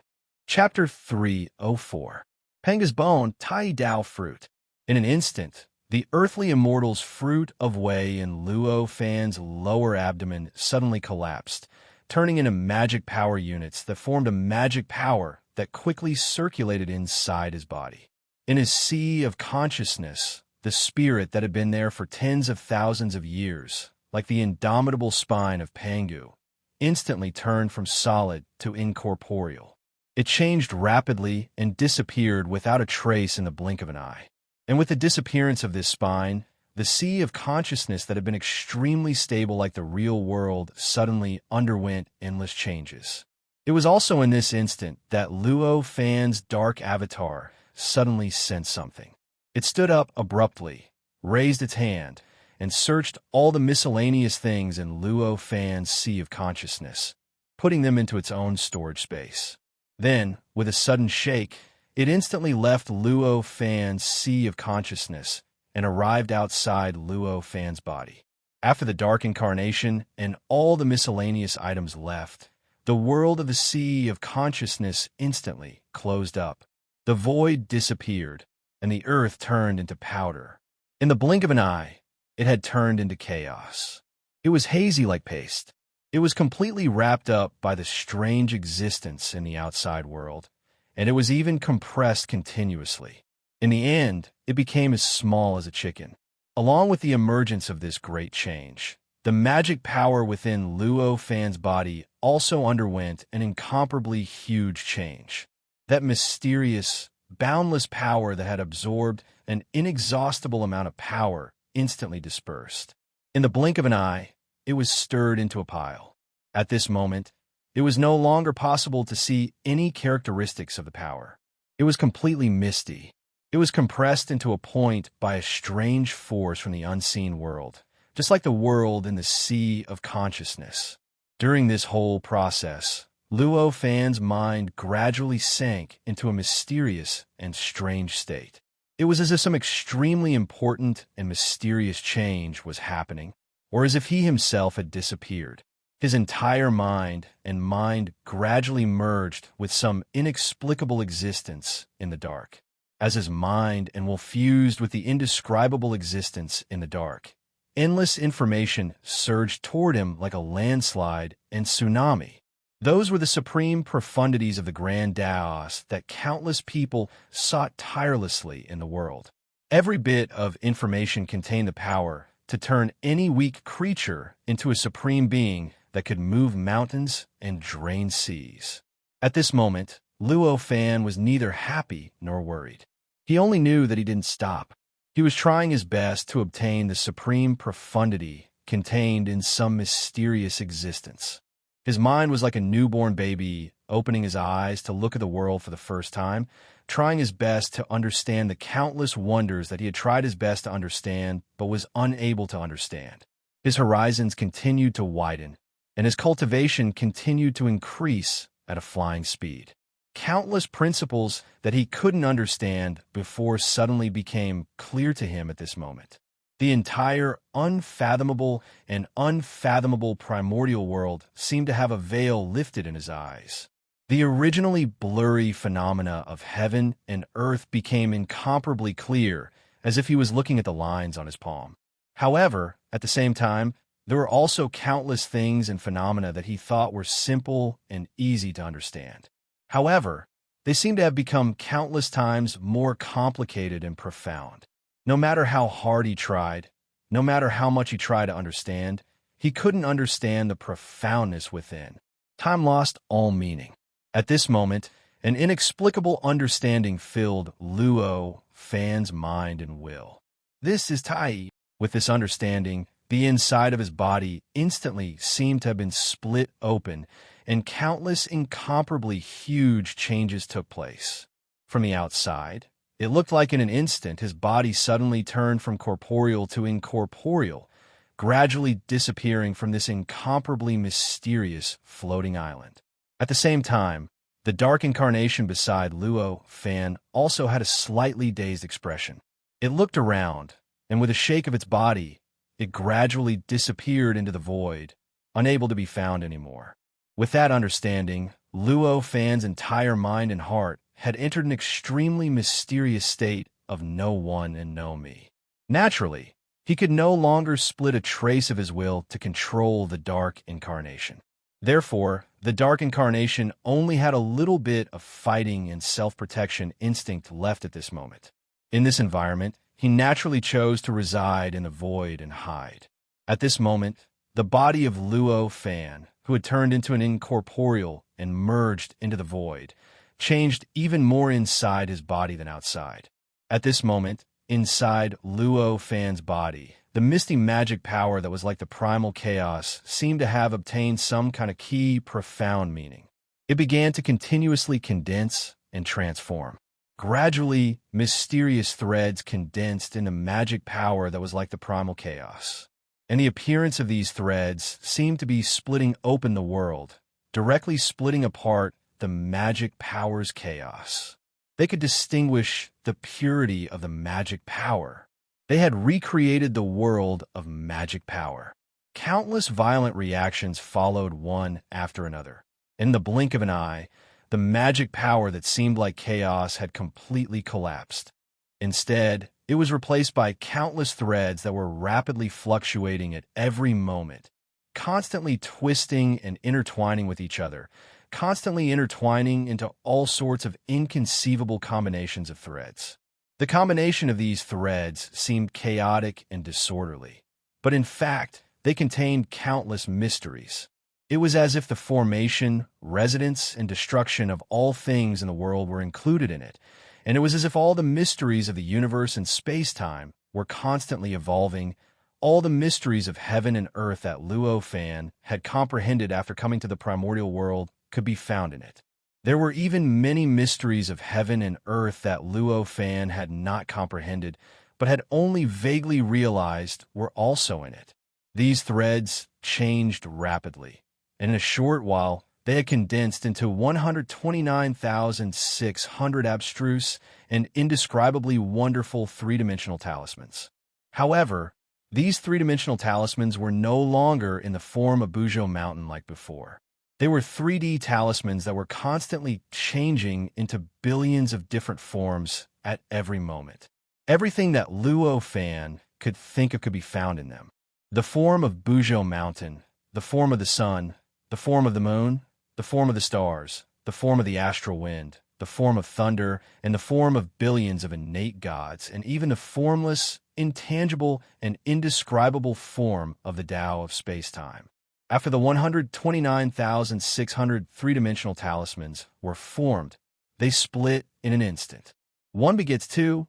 Chapter 304. Penga's Bone, Tai Dao Fruit. In an instant, the earthly immortal's fruit of Wei in Luo Fan's lower abdomen suddenly collapsed, turning into magic power units that formed a magic power that quickly circulated inside his body. In his sea of consciousness, the spirit that had been there for tens of thousands of years, like the indomitable spine of Pangu, instantly turned from solid to incorporeal. It changed rapidly and disappeared without a trace in the blink of an eye. And with the disappearance of this spine, the sea of consciousness that had been extremely stable like the real world suddenly underwent endless changes. It was also in this instant that Luo Fan's dark avatar suddenly sensed something. It stood up abruptly, raised its hand, and searched all the miscellaneous things in Luo Fan's sea of consciousness, putting them into its own storage space. Then, with a sudden shake, it instantly left Luo Fan's sea of consciousness and arrived outside Luo Fan's body. After the dark incarnation and all the miscellaneous items left, the world of the sea of consciousness instantly closed up. The void disappeared, and the earth turned into powder. In the blink of an eye, it had turned into chaos. It was hazy like paste. It was completely wrapped up by the strange existence in the outside world, and it was even compressed continuously. In the end, it became as small as a chicken. Along with the emergence of this great change, the magic power within Luo Fan's body also underwent an incomparably huge change. That mysterious, boundless power that had absorbed an inexhaustible amount of power instantly dispersed. In the blink of an eye, it was stirred into a pile. At this moment, it was no longer possible to see any characteristics of the power. It was completely misty. It was compressed into a point by a strange force from the unseen world, just like the world in the sea of consciousness. During this whole process, Luo Fan's mind gradually sank into a mysterious and strange state. It was as if some extremely important and mysterious change was happening, or as if he himself had disappeared. His entire mind and mind gradually merged with some inexplicable existence in the dark. As his mind and will fused with the indescribable existence in the dark, endless information surged toward him like a landslide and tsunami. Those were the supreme profundities of the grand Daos that countless people sought tirelessly in the world. Every bit of information contained the power to turn any weak creature into a supreme being that could move mountains and drain seas. At this moment, Luo Fan was neither happy nor worried. He only knew that he didn't stop. He was trying his best to obtain the supreme profundity contained in some mysterious existence. His mind was like a newborn baby opening his eyes to look at the world for the first time, trying his best to understand the countless wonders that he had tried his best to understand but was unable to understand. His horizons continued to widen, and his cultivation continued to increase at a flying speed. Countless principles that he couldn't understand before suddenly became clear to him at this moment. The entire unfathomable and unfathomable primordial world seemed to have a veil lifted in his eyes. The originally blurry phenomena of heaven and earth became incomparably clear, as if he was looking at the lines on his palm. However, at the same time, there were also countless things and phenomena that he thought were simple and easy to understand. However, they seemed to have become countless times more complicated and profound. No matter how hard he tried, no matter how much he tried to understand, he couldn't understand the profoundness within. Time lost all meaning. At this moment, an inexplicable understanding filled Luo Fan's mind and will. This is Tai. With this understanding, the inside of his body instantly seemed to have been split open, and countless incomparably huge changes took place. From the outside, it looked like in an instant his body suddenly turned from corporeal to incorporeal, gradually disappearing from this incomparably mysterious floating island. At the same time, the dark incarnation beside Luo Fan also had a slightly dazed expression. It looked around, and with a shake of its body, it gradually disappeared into the void, unable to be found anymore. With that understanding, Luo Fan's entire mind and heart had entered an extremely mysterious state of no one and no me. Naturally, he could no longer split a trace of his will to control the dark incarnation. Therefore, the dark incarnation only had a little bit of fighting and self-protection instinct left at this moment. In this environment, he naturally chose to reside in the void and hide. At this moment, the body of Luo Fan, who had turned into an incorporeal and merged into the void, changed even more inside his body than outside. At this moment, inside Luo Fan's body, the misty magic power that was like the primal chaos seemed to have obtained some kind of key, profound meaning. It began to continuously condense and transform. Gradually, mysterious threads condensed into magic power that was like the primal chaos. And the appearance of these threads seemed to be splitting open the world, directly splitting apart the magic power's chaos. They could distinguish the purity of the magic power. They had recreated the world of magic power. Countless violent reactions followed one after another. In the blink of an eye, the magic power that seemed like chaos had completely collapsed. Instead, it was replaced by countless threads that were rapidly fluctuating at every moment, constantly twisting and intertwining with each other, constantly intertwining into all sorts of inconceivable combinations of threads. The combination of these threads seemed chaotic and disorderly, but in fact, they contained countless mysteries. It was as if the formation, residence, and destruction of all things in the world were included in it, and it was as if all the mysteries of the universe and space-time were constantly evolving, all the mysteries of heaven and earth that Luo Fan had comprehended after coming to the primordial world could be found in it. There were even many mysteries of heaven and earth that Luo Fan had not comprehended, but had only vaguely realized were also in it. These threads changed rapidly, and in a short while, they had condensed into 129,600 abstruse and indescribably wonderful three-dimensional talismans. However, these three-dimensional talismans were no longer in the form of Buzhou Mountain like before. They were 3D talismans that were constantly changing into billions of different forms at every moment. Everything that Luo Fan could think of could be found in them. The form of Buzhou Mountain, the form of the sun, the form of the moon, the form of the stars, the form of the astral wind, the form of thunder, and the form of billions of innate gods, and even the formless, intangible, and indescribable form of the Tao of space-time. After the 129,600 three-dimensional talismans were formed, they split in an instant. 1 begets 2,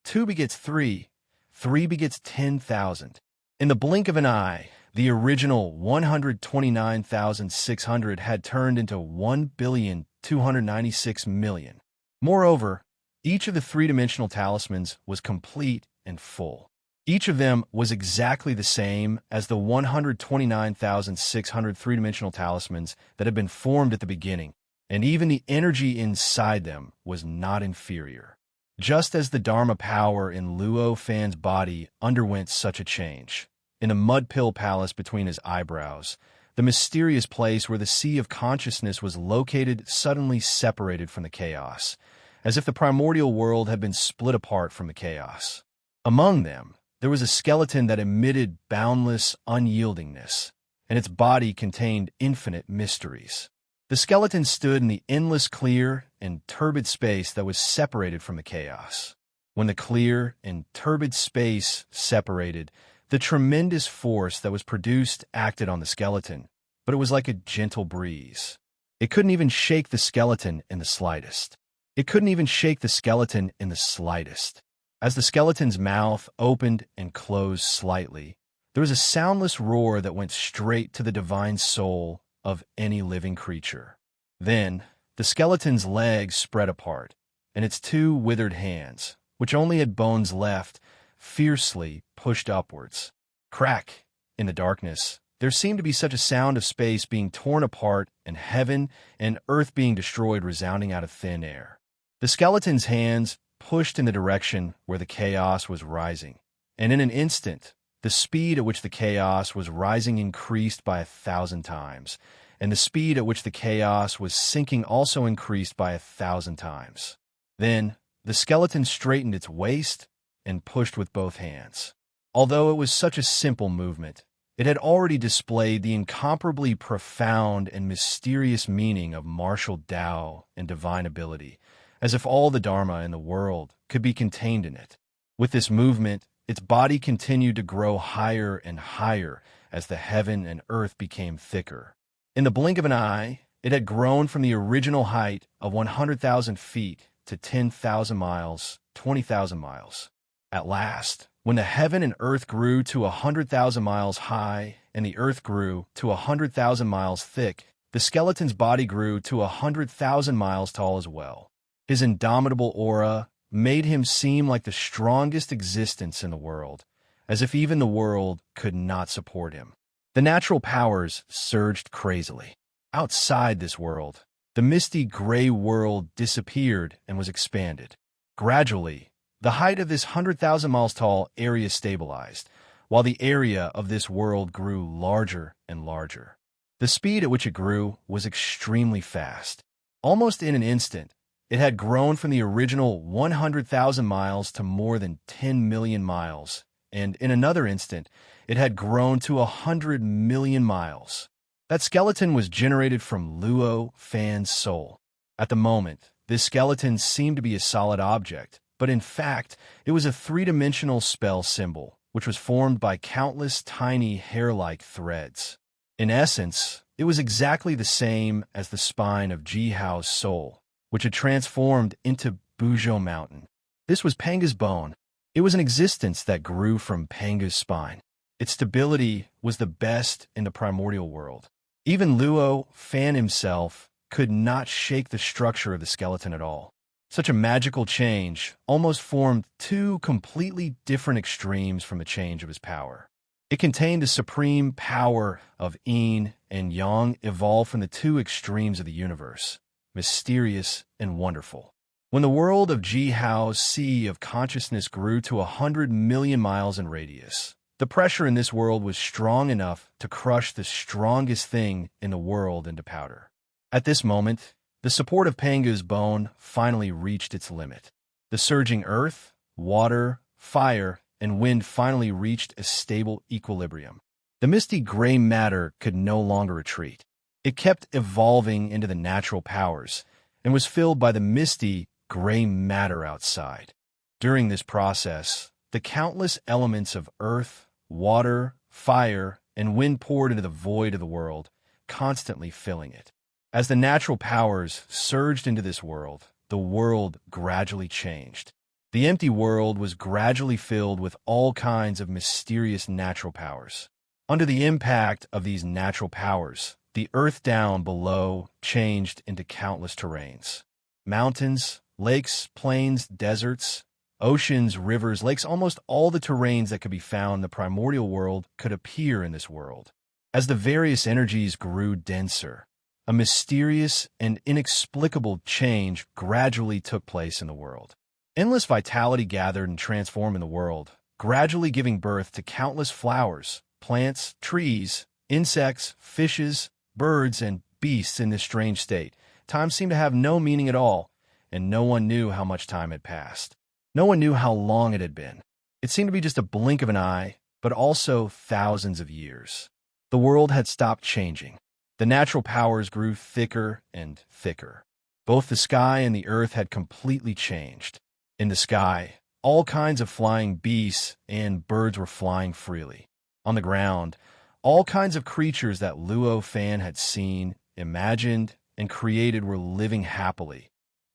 2 begets 3, 3 begets 10,000. In the blink of an eye, the original 129,600 had turned into 1,296,000,000. Moreover, each of the three-dimensional talismans was complete and full. Each of them was exactly the same as the 129,600 three-dimensional talismans that had been formed at the beginning, and even the energy inside them was not inferior. Just as the Dharma power in Luo Fan's body underwent such a change, in the mud pill palace between his eyebrows, the mysterious place where the sea of consciousness was located suddenly separated from the chaos, as if the primordial world had been split apart from the chaos. Among them, there was a skeleton that emitted boundless unyieldingness, and its body contained infinite mysteries. The skeleton stood in the endless clear and turbid space that was separated from the chaos. When the clear and turbid space separated, the tremendous force that was produced acted on the skeleton, but it was like a gentle breeze. It couldn't even shake the skeleton in the slightest. It couldn't even shake the skeleton in the slightest. As the skeleton's mouth opened and closed slightly, there was a soundless roar that went straight to the divine soul of any living creature. Then, the skeleton's legs spread apart, and its two withered hands, which only had bones left, fiercely pushed upwards. Crack! In the darkness, there seemed to be such a sound of space being torn apart and heaven and earth being destroyed resounding out of thin air. The skeleton's hands pushed in the direction where the chaos was rising, and in an instant, the speed at which the chaos was rising increased by 1,000 times, and the speed at which the chaos was sinking also increased by 1,000 times. Then, the skeleton straightened its waist and pushed with both hands. Although it was such a simple movement, it had already displayed the incomparably profound and mysterious meaning of martial Tao and divine ability, as if all the Dharma in the world could be contained in it. With this movement, its body continued to grow higher and higher as the heaven and earth became thicker. In the blink of an eye, it had grown from the original height of 100,000 feet to 10,000 miles, 20,000 miles. At last, when the heaven and earth grew to 100,000 miles high and the earth grew to 100,000 miles thick, the skeleton's body grew to 100,000 miles tall as well. His indomitable aura made him seem like the strongest existence in the world, as if even the world could not support him. The natural powers surged crazily. Outside this world, the misty gray world disappeared and was expanded. Gradually, the height of this 100,000 miles tall area stabilized, while the area of this world grew larger and larger. The speed at which it grew was extremely fast. Almost in an instant, it had grown from the original 100,000 miles to more than 10 million miles, and in another instant, it had grown to 100 million miles. That skeleton was generated from Luo Fan's soul. At the moment, this skeleton seemed to be a solid object, but in fact, it was a three-dimensional spell symbol, which was formed by countless tiny hair-like threads. In essence, it was exactly the same as the spine of Jihao's soul, which had transformed into Buzhou Mountain. This was Panga's bone. It was an existence that grew from Panga's spine. Its stability was the best in the primordial world. Even Luo Fan himself could not shake the structure of the skeleton at all. Such a magical change almost formed two completely different extremes from the change of his power. It contained the supreme power of yin and yang evolved from the two extremes of the universe, mysterious and wonderful. When the world of Jihao's sea of consciousness grew to 100 million miles in radius, the pressure in this world was strong enough to crush the strongest thing in the world into powder. At this moment, the support of Panga's bone finally reached its limit. The surging earth, water, fire, and wind finally reached a stable equilibrium. The misty gray matter could no longer retreat. It kept evolving into the natural powers and was filled by the misty gray matter outside. During this process, the countless elements of earth, water, fire, and wind poured into the void of the world, constantly filling it. As the natural powers surged into this world, the world gradually changed. The empty world was gradually filled with all kinds of mysterious natural powers. Under the impact of these natural powers, the earth down below changed into countless terrains. Mountains, lakes, plains, deserts, oceans, rivers, lakes, almost all the terrains that could be found in the primordial world could appear in this world. As the various energies grew denser, a mysterious and inexplicable change gradually took place in the world. Endless vitality gathered and transformed in the world, gradually giving birth to countless flowers, plants, trees, insects, fishes, birds, and beasts in this strange state. Time seemed to have no meaning at all, and no one knew how much time had passed. No one knew how long it had been. It seemed to be just a blink of an eye, but also thousands of years. The world had stopped changing. The natural powers grew thicker and thicker. Both the sky and the earth had completely changed. In the sky, all kinds of flying beasts and birds were flying freely. On the ground, all kinds of creatures that Luo Fan had seen, imagined, and created were living happily.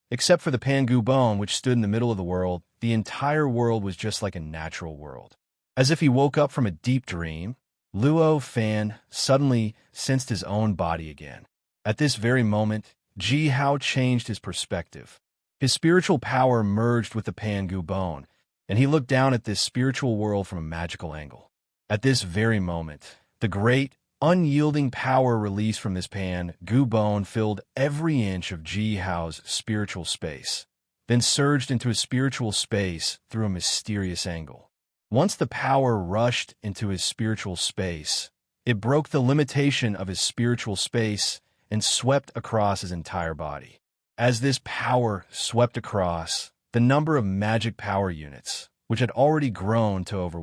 Except for the Pangu bone, which stood in the middle of the world, the entire world was just like a natural world. As if he woke up from a deep dream, Luo Fan suddenly sensed his own body again. At this very moment, Jihao changed his perspective. His spiritual power merged with the Pangu bone, and he looked down at this spiritual world from a magical angle. At this very moment, the great, unyielding power released from this Pangu bone filled every inch of Jihao's spiritual space, then surged into his spiritual space through a mysterious angle. Once the power rushed into his spiritual space, it broke the limitation of his spiritual space and swept across his entire body. As this power swept across, the number of magic power units, which had already grown to over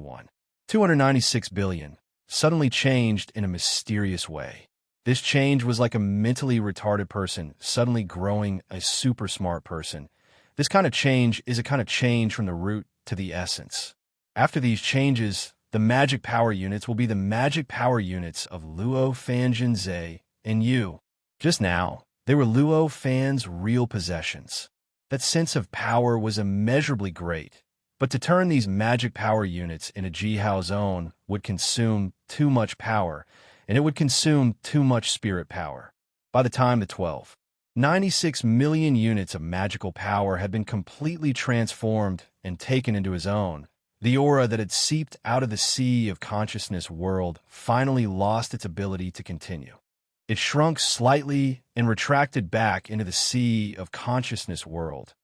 296 billion, suddenly changed in a mysterious way. This change was like a mentally retarded person suddenly growing a super smart person. This kind of change is a kind of change from the root to the essence. After these changes, the magic power units will be the magic power units of Luo Fan Jinzei and you. Just now, they were Luo Fan's real possessions. That sense of power was immeasurably great, but to turn these magic power units into Jihao's own would consume too much power, and it would consume too much spirit power. By the time the 96 million units of magical power had been completely transformed and taken into his own, the aura that had seeped out of the sea of consciousness world finally lost its ability to continue. It shrunk slightly and retracted back into the sea of consciousness world.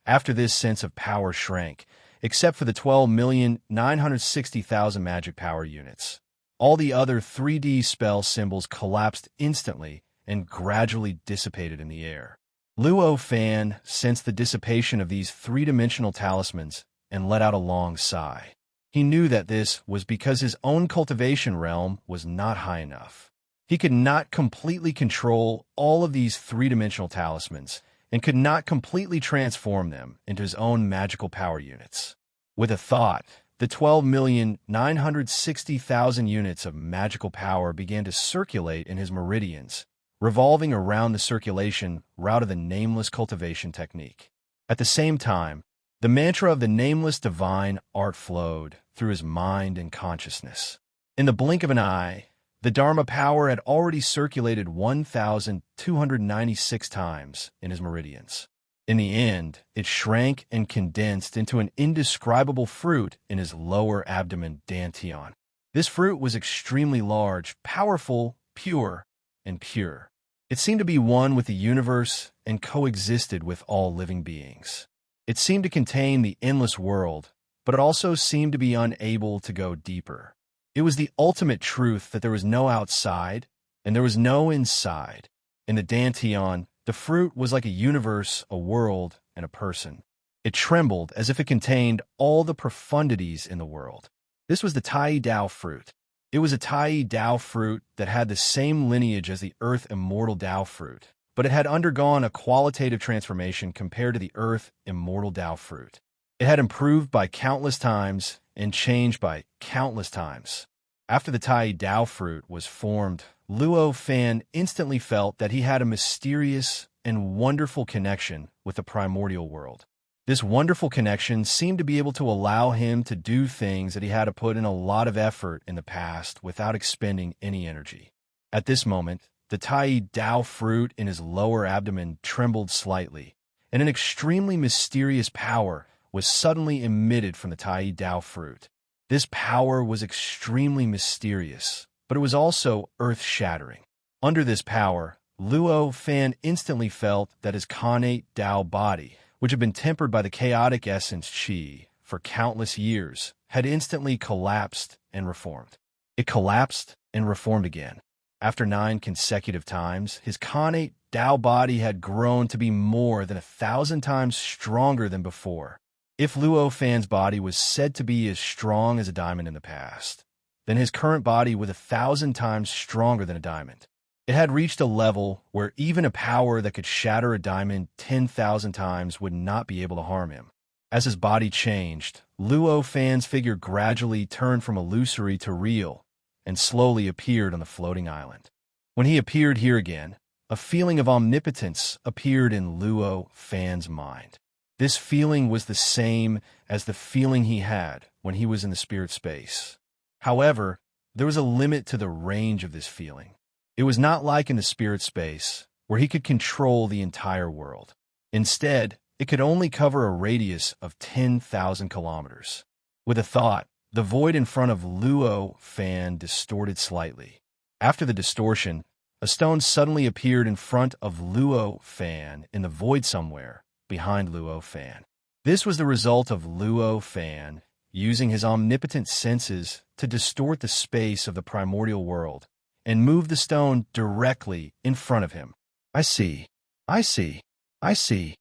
After this sense of power shrank, except for the 12,960,000 magic power units, all the other 3D spell symbols collapsed instantly and gradually dissipated in the air. Luo Fan sensed the dissipation of these three-dimensional talismans and let out a long sigh. He knew that this was because his own cultivation realm was not high enough. He could not completely control all of these three-dimensional talismans, and could not completely transform them into his own magical power units. With a thought, the 12,960,000 units of magical power began to circulate in his meridians, revolving around the circulation route of the nameless cultivation technique. At the same time, the mantra of the nameless divine art flowed through his mind and consciousness. In the blink of an eye, the Dharma power had already circulated 1,296 times in his meridians. In the end, it shrank and condensed into an indescribable fruit in his lower abdomen dantian. This fruit was extremely large, powerful, pure, and pure. It seemed to be one with the universe and coexisted with all living beings. It seemed to contain the endless world, but it also seemed to be unable to go deeper. It was the ultimate truth that there was no outside and there was no inside. In the dantian, the fruit was like a universe, a world, and a person. It trembled as if it contained all the profundities in the world. This was the Tai Dao fruit. It was a Tai Dao fruit that had the same lineage as the Earth Immortal Dao fruit, but it had undergone a qualitative transformation compared to the Earth Immortal Dao fruit. It had improved by countless times and changed by countless times. After the Tai Dao fruit was formed, Luo Fan instantly felt that he had a mysterious and wonderful connection with the primordial world. This wonderful connection seemed to be able to allow him to do things that he had to put in a lot of effort in the past without expending any energy. At this moment, the Tai Dao fruit in his lower abdomen trembled slightly, and an extremely mysterious power was suddenly emitted from the Tai Dao fruit. This power was extremely mysterious, but it was also earth-shattering. Under this power, Luo Fan instantly felt that his connate Dao body, which had been tempered by the chaotic essence Qi for countless years, had instantly collapsed and reformed. It collapsed and reformed again. After 9 consecutive times, his connate Dao body had grown to be more than 1,000 times stronger than before. If Luo Fan's body was said to be as strong as a diamond in the past, then his current body was 1,000 times stronger than a diamond. It had reached a level where even a power that could shatter a diamond 10,000 times would not be able to harm him. As his body changed, Luo Fan's figure gradually turned from illusory to real and slowly appeared on the floating island. When he appeared here again, a feeling of omnipotence appeared in Luo Fan's mind. This feeling was the same as the feeling he had when he was in the spirit space. However, there was a limit to the range of this feeling. It was not like in the spirit space, where he could control the entire world. Instead, it could only cover a radius of 10,000 kilometers. With a thought, the void in front of Luo Fan distorted slightly. After the distortion, a stone suddenly appeared in front of Luo Fan in the void somewhere behind Luo Fan. This was the result of Luo Fan using his omnipotent senses to distort the space of the primordial world and move the stone directly in front of him. I see. The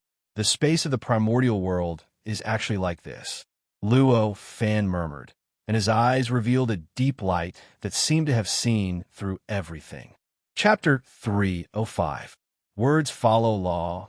space of the primordial world is actually like this, Luo Fan murmured, and his eyes revealed a deep light that seemed to have seen through everything. Chapter 305. Words follow law.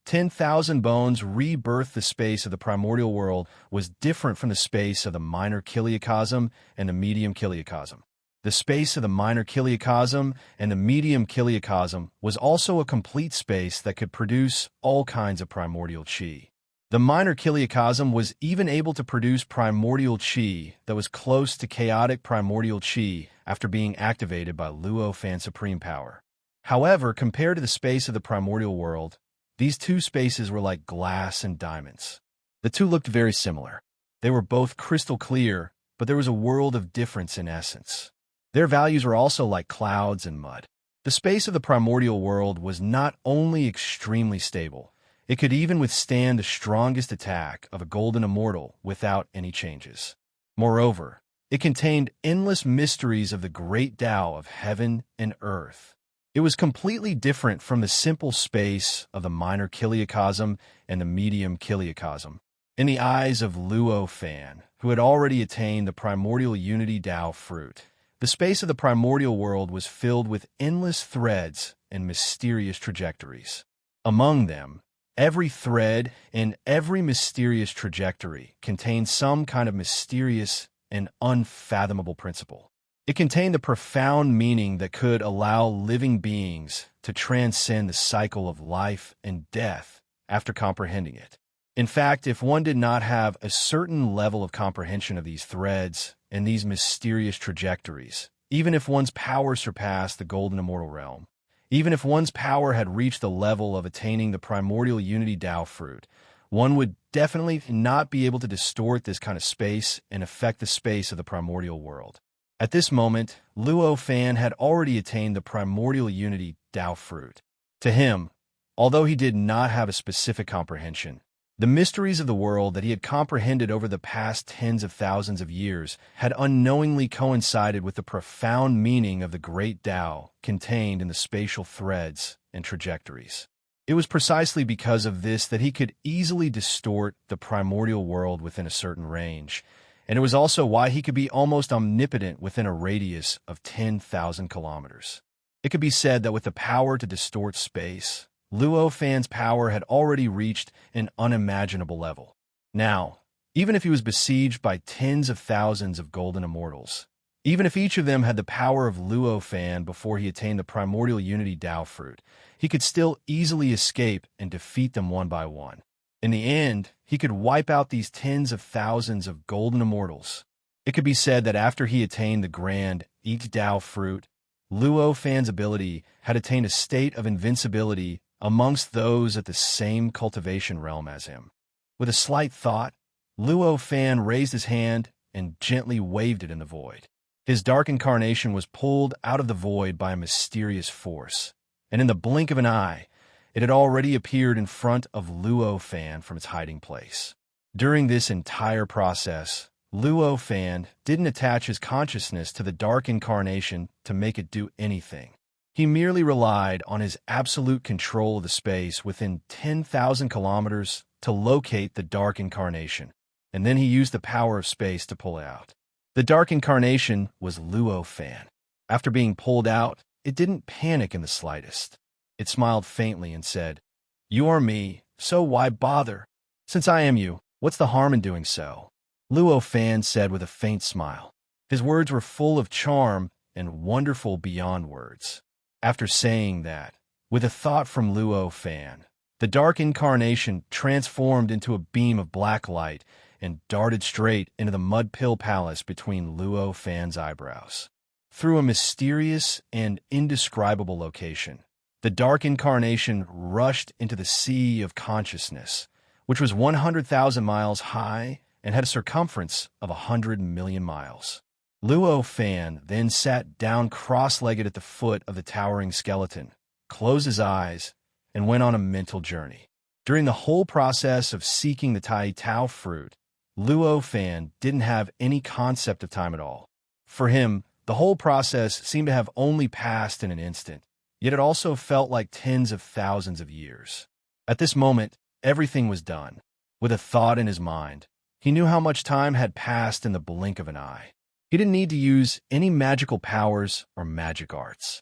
10,000 bones rebirth. The space of the primordial world was different from the space of the minor kiliacosm and the medium kiliacosm. The space of the minor kiliacosm and the medium kiliacosm was also a complete space that could produce all kinds of primordial qi. The minor kiliacosm was even able to produce primordial qi that was close to chaotic primordial qi after being activated by Luo Fan's supreme power. However, compared to the space of the primordial world, these two spaces were like glass and diamonds. The two looked very similar. They were both crystal clear, but there was a world of difference in essence. Their values were also like clouds and mud. The space of the primordial world was not only extremely stable, it could even withstand the strongest attack of a golden immortal without any changes. Moreover, it contained endless mysteries of the great Tao of heaven and earth. It was completely different from the simple space of the minor kiliacosm and the medium kiliacosm. In the eyes of Luo Fan, who had already attained the primordial unity Tao fruit, the space of the primordial world was filled with endless threads and mysterious trajectories. Among them, Every thread and every mysterious trajectory contained some kind of mysterious and unfathomable principle. It contained the profound meaning that could allow living beings to transcend the cycle of life and death after comprehending it. In fact, if one did not have a certain level of comprehension of these threads and these mysterious trajectories, even if one's power surpassed the golden immortal realm, even if one's power had reached the level of attaining the primordial unity Tao fruit, one would definitely not be able to distort this kind of space and affect the space of the primordial world. At this moment, Luo Fan had already attained the primordial unity Tao fruit. To him, although he did not have a specific comprehension, the mysteries of the world that he had comprehended over the past tens of thousands of years had unknowingly coincided with the profound meaning of the great Tao contained in the spatial threads and trajectories. It was precisely because of this that he could easily distort the primordial world within a certain range, and it was also why he could be almost omnipotent within a radius of 10,000 kilometers. It could be said that with the power to distort space, Luo Fan's power had already reached an unimaginable level. Now, even if he was besieged by tens of thousands of golden immortals, even if each of them had the power of Luo Fan before he attained the primordial unity Tao fruit, he could still easily escape and defeat them one by one. In the end, he could wipe out these tens of thousands of golden immortals. It could be said that after he attained the grand each Tao fruit, Luo Fan's ability had attained a state of invincibility amongst those at the same cultivation realm as him. With a slight thought, Luo Fan raised his hand and gently waved it in the void. His dark incarnation was pulled out of the void by a mysterious force, and in the blink of an eye, it had already appeared in front of Luo Fan from its hiding place. During this entire process, Luo Fan didn't attach his consciousness to the dark incarnation to make it do anything. He merely relied on his absolute control of the space within 10,000 kilometers to locate the dark incarnation, and then he used the power of space to pull it out. The dark incarnation was Luo Fan. After being pulled out, it didn't panic in the slightest. It smiled faintly and said, "You are me, so why bother? Since I am you, what's the harm in doing so?" Luo Fan said with a faint smile. His words were full of charm and wonderful beyond words. After saying that, with a thought from Luo Fan, the dark incarnation transformed into a beam of black light and darted straight into the mud pill palace between Luo Fan's eyebrows. Through a mysterious and indescribable location, the dark incarnation rushed into the sea of consciousness, which was 100,000 miles high and had a circumference of 100 million miles. Luo Fan then sat down cross-legged at the foot of the towering skeleton, closed his eyes, and went on a mental journey. During the whole process of seeking the Tai Tao fruit, Luo Fan didn't have any concept of time at all. For him, the whole process seemed to have only passed in an instant, yet it also felt like tens of thousands of years. At this moment, everything was done. With a thought in his mind, he knew how much time had passed in the blink of an eye. He didn't need to use any magical powers or magic arts.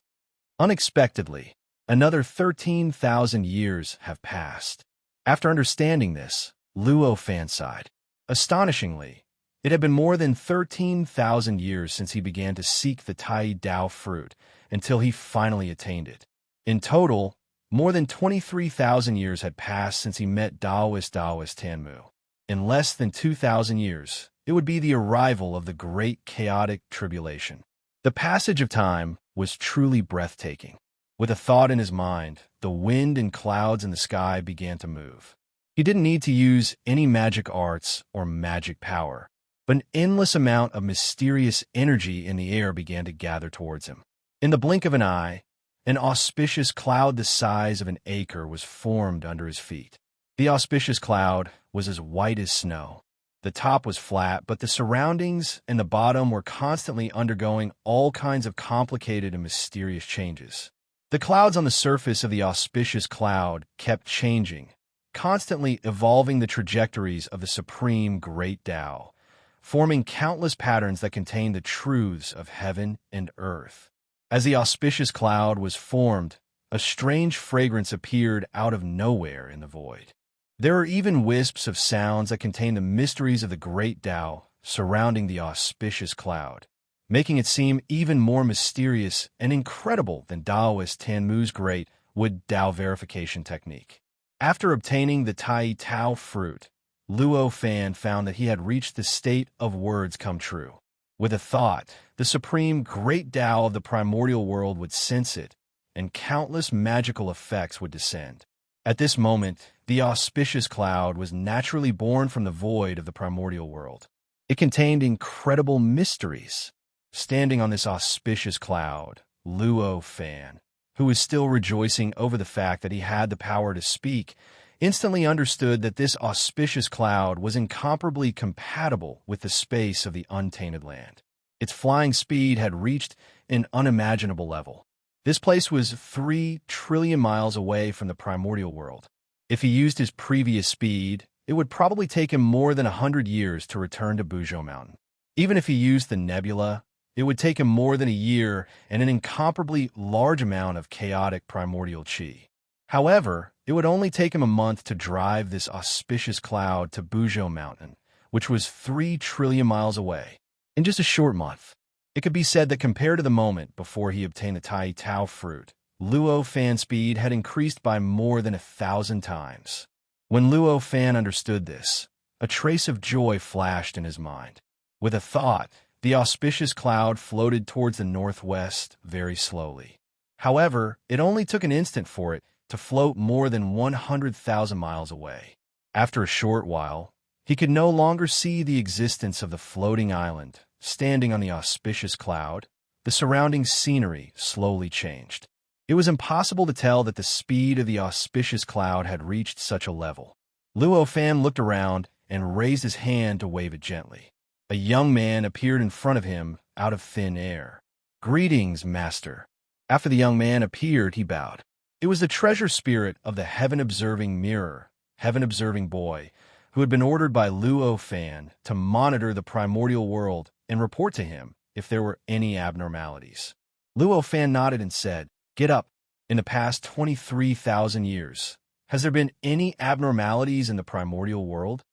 Unexpectedly, another 13,000 years have passed. After understanding this, Luo Fan sighed. Astonishingly, it had been more than 13,000 years since he began to seek the Tai Tao fruit until he finally attained it. In total, more than 23,000 years had passed since he met Daoist Tanmu. In less than 2,000 years, it would be the arrival of the great chaotic tribulation. The passage of time was truly breathtaking. With a thought in his mind, the wind and clouds in the sky began to move. He didn't need to use any magic arts or magic power, but an endless amount of mysterious energy in the air began to gather towards him. In the blink of an eye, an auspicious cloud the size of an acre was formed under his feet. The auspicious cloud was as white as snow. The top was flat, but the surroundings and the bottom were constantly undergoing all kinds of complicated and mysterious changes. The clouds on the surface of the auspicious cloud kept changing, constantly evolving the trajectories of the supreme great Tao, forming countless patterns that contained the truths of heaven and earth. As the auspicious cloud was formed, a strange fragrance appeared out of nowhere in the void. There are even wisps of sounds that contain the mysteries of the great Tao surrounding the auspicious cloud, making it seem even more mysterious and incredible than Taoist Tanmu's great wood Tao verification technique. After obtaining the Tai Tao fruit, Luo Fan found that he had reached the state of words come true. With a thought, the supreme great Tao of the primordial world would sense it, and countless magical effects would descend. At this moment, the auspicious cloud was naturally born from the void of the primordial world. It contained incredible mysteries. Standing on this auspicious cloud, Luo Fan, who was still rejoicing over the fact that he had the power to speak, instantly understood that this auspicious cloud was incomparably compatible with the space of the untainted land. Its flying speed had reached an unimaginable level. This place was 3 trillion miles away from the primordial world. If he used his previous speed, it would probably take him more than 100 years to return to Buzhou Mountain. Even if he used the nebula, it would take him more than a year and an incomparably large amount of chaotic primordial qi. However, it would only take him a month to drive this auspicious cloud to Buzhou Mountain, which was 3 trillion miles away. In just a short month, it could be said that compared to the moment before he obtained the Tai Tao fruit, Luo Fan's speed had increased by more than 1,000 times. When Luo Fan understood this, a trace of joy flashed in his mind. With a thought, the auspicious cloud floated towards the northwest very slowly. However, it only took an instant for it to float more than 100,000 miles away. After a short while, he could no longer see the existence of the floating island. Standing on the auspicious cloud, the surrounding scenery slowly changed. It was impossible to tell that the speed of the auspicious cloud had reached such a level. Luo Fan looked around and raised his hand to wave it gently. A young man appeared in front of him out of thin air. "Greetings, master." After the young man appeared, he bowed. It was the treasure spirit of the heaven-observing mirror, heaven-observing boy, who had been ordered by Luo Fan to monitor the primordial world and report to him if there were any abnormalities. Luo Fan nodded and said, "Get up. In the past 23,000 years, has there been any abnormalities in the primordial world?"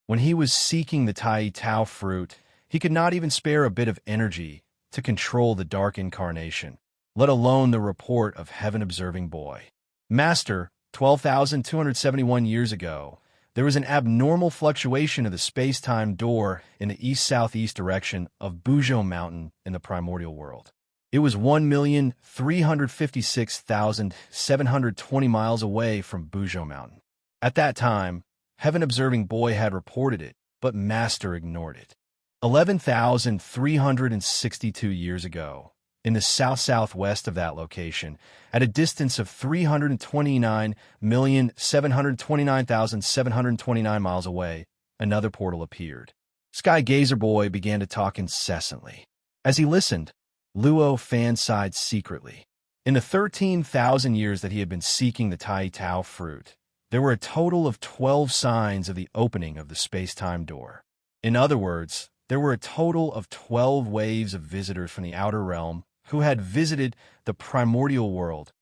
When he was seeking the Tai Tao fruit, he could not even spare a bit of energy to control the dark incarnation, let alone the report of heaven-observing boy. "Master, 12,271 years ago, there was an abnormal fluctuation of the space-time door in the east-southeast direction of Buzhou Mountain in the primordial world. It was 1,356,720 miles away from Buzhou Mountain. At that time, heaven-observing boy had reported it, but Master ignored it. 11,362 years ago, in the south-southwest of that location, at a distance of 329,729,729 miles away, another portal appeared. Sky Gazer Boy began to talk incessantly. As he listened, Luo Fan sighed secretly. In the 13,000 years that he had been seeking the Tai Tao fruit, there were a total of 12 signs of the opening of the space-time door. In other words, there were a total of 12 waves of visitors from the outer realm who had visited the primordial world.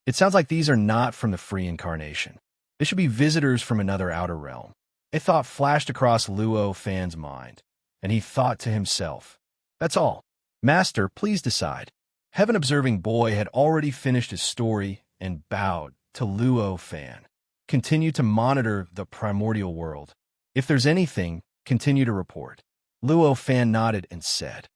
It sounds like these are not from the free incarnation. They should be visitors from another outer realm. A thought flashed across Luo Fan's mind, and he thought to himself, "That's all. Master, please decide." Heaven-observing boy had already finished his story and bowed to Luo Fan. "Continue to monitor the primordial world. If there's anything, continue to report." Luo Fan nodded and said,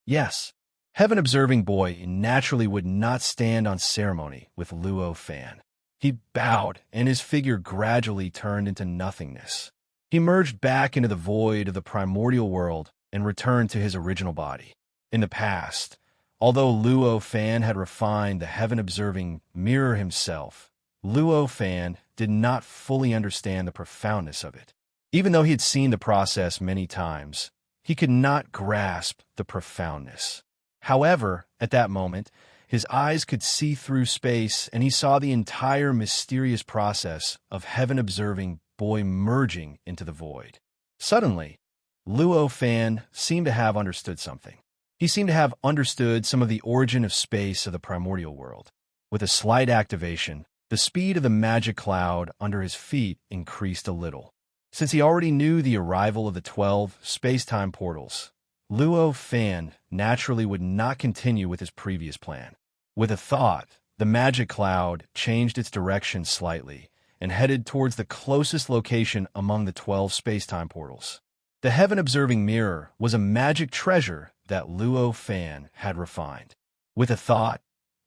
"Yes." Heaven-observing boy naturally would not stand on ceremony with Luo Fan. He bowed, and his figure gradually turned into nothingness. He merged back into the void of the primordial world and returned to his original body. In the past, although Luo Fan had refined the heaven-observing mirror himself, Luo Fan did not fully understand the profoundness of it. Even though he had seen the process many times, he could not grasp the profoundness. However, at that moment, his eyes could see through space, and he saw the entire mysterious process of heaven-observing boy merging into the void. Suddenly, Luo Fan seemed to have understood something. He seemed to have understood some of the origin of space of the primordial world. With a slight activation, the speed of the magic cloud under his feet increased a little. Since he already knew the arrival of the 12 space-time portals, Luo Fan naturally would not continue with his previous plan. With a thought, the magic cloud changed its direction slightly and headed towards the closest location among the 12 space-time portals. The heaven-observing mirror was a magic treasure that Luo Fan had refined. With a thought,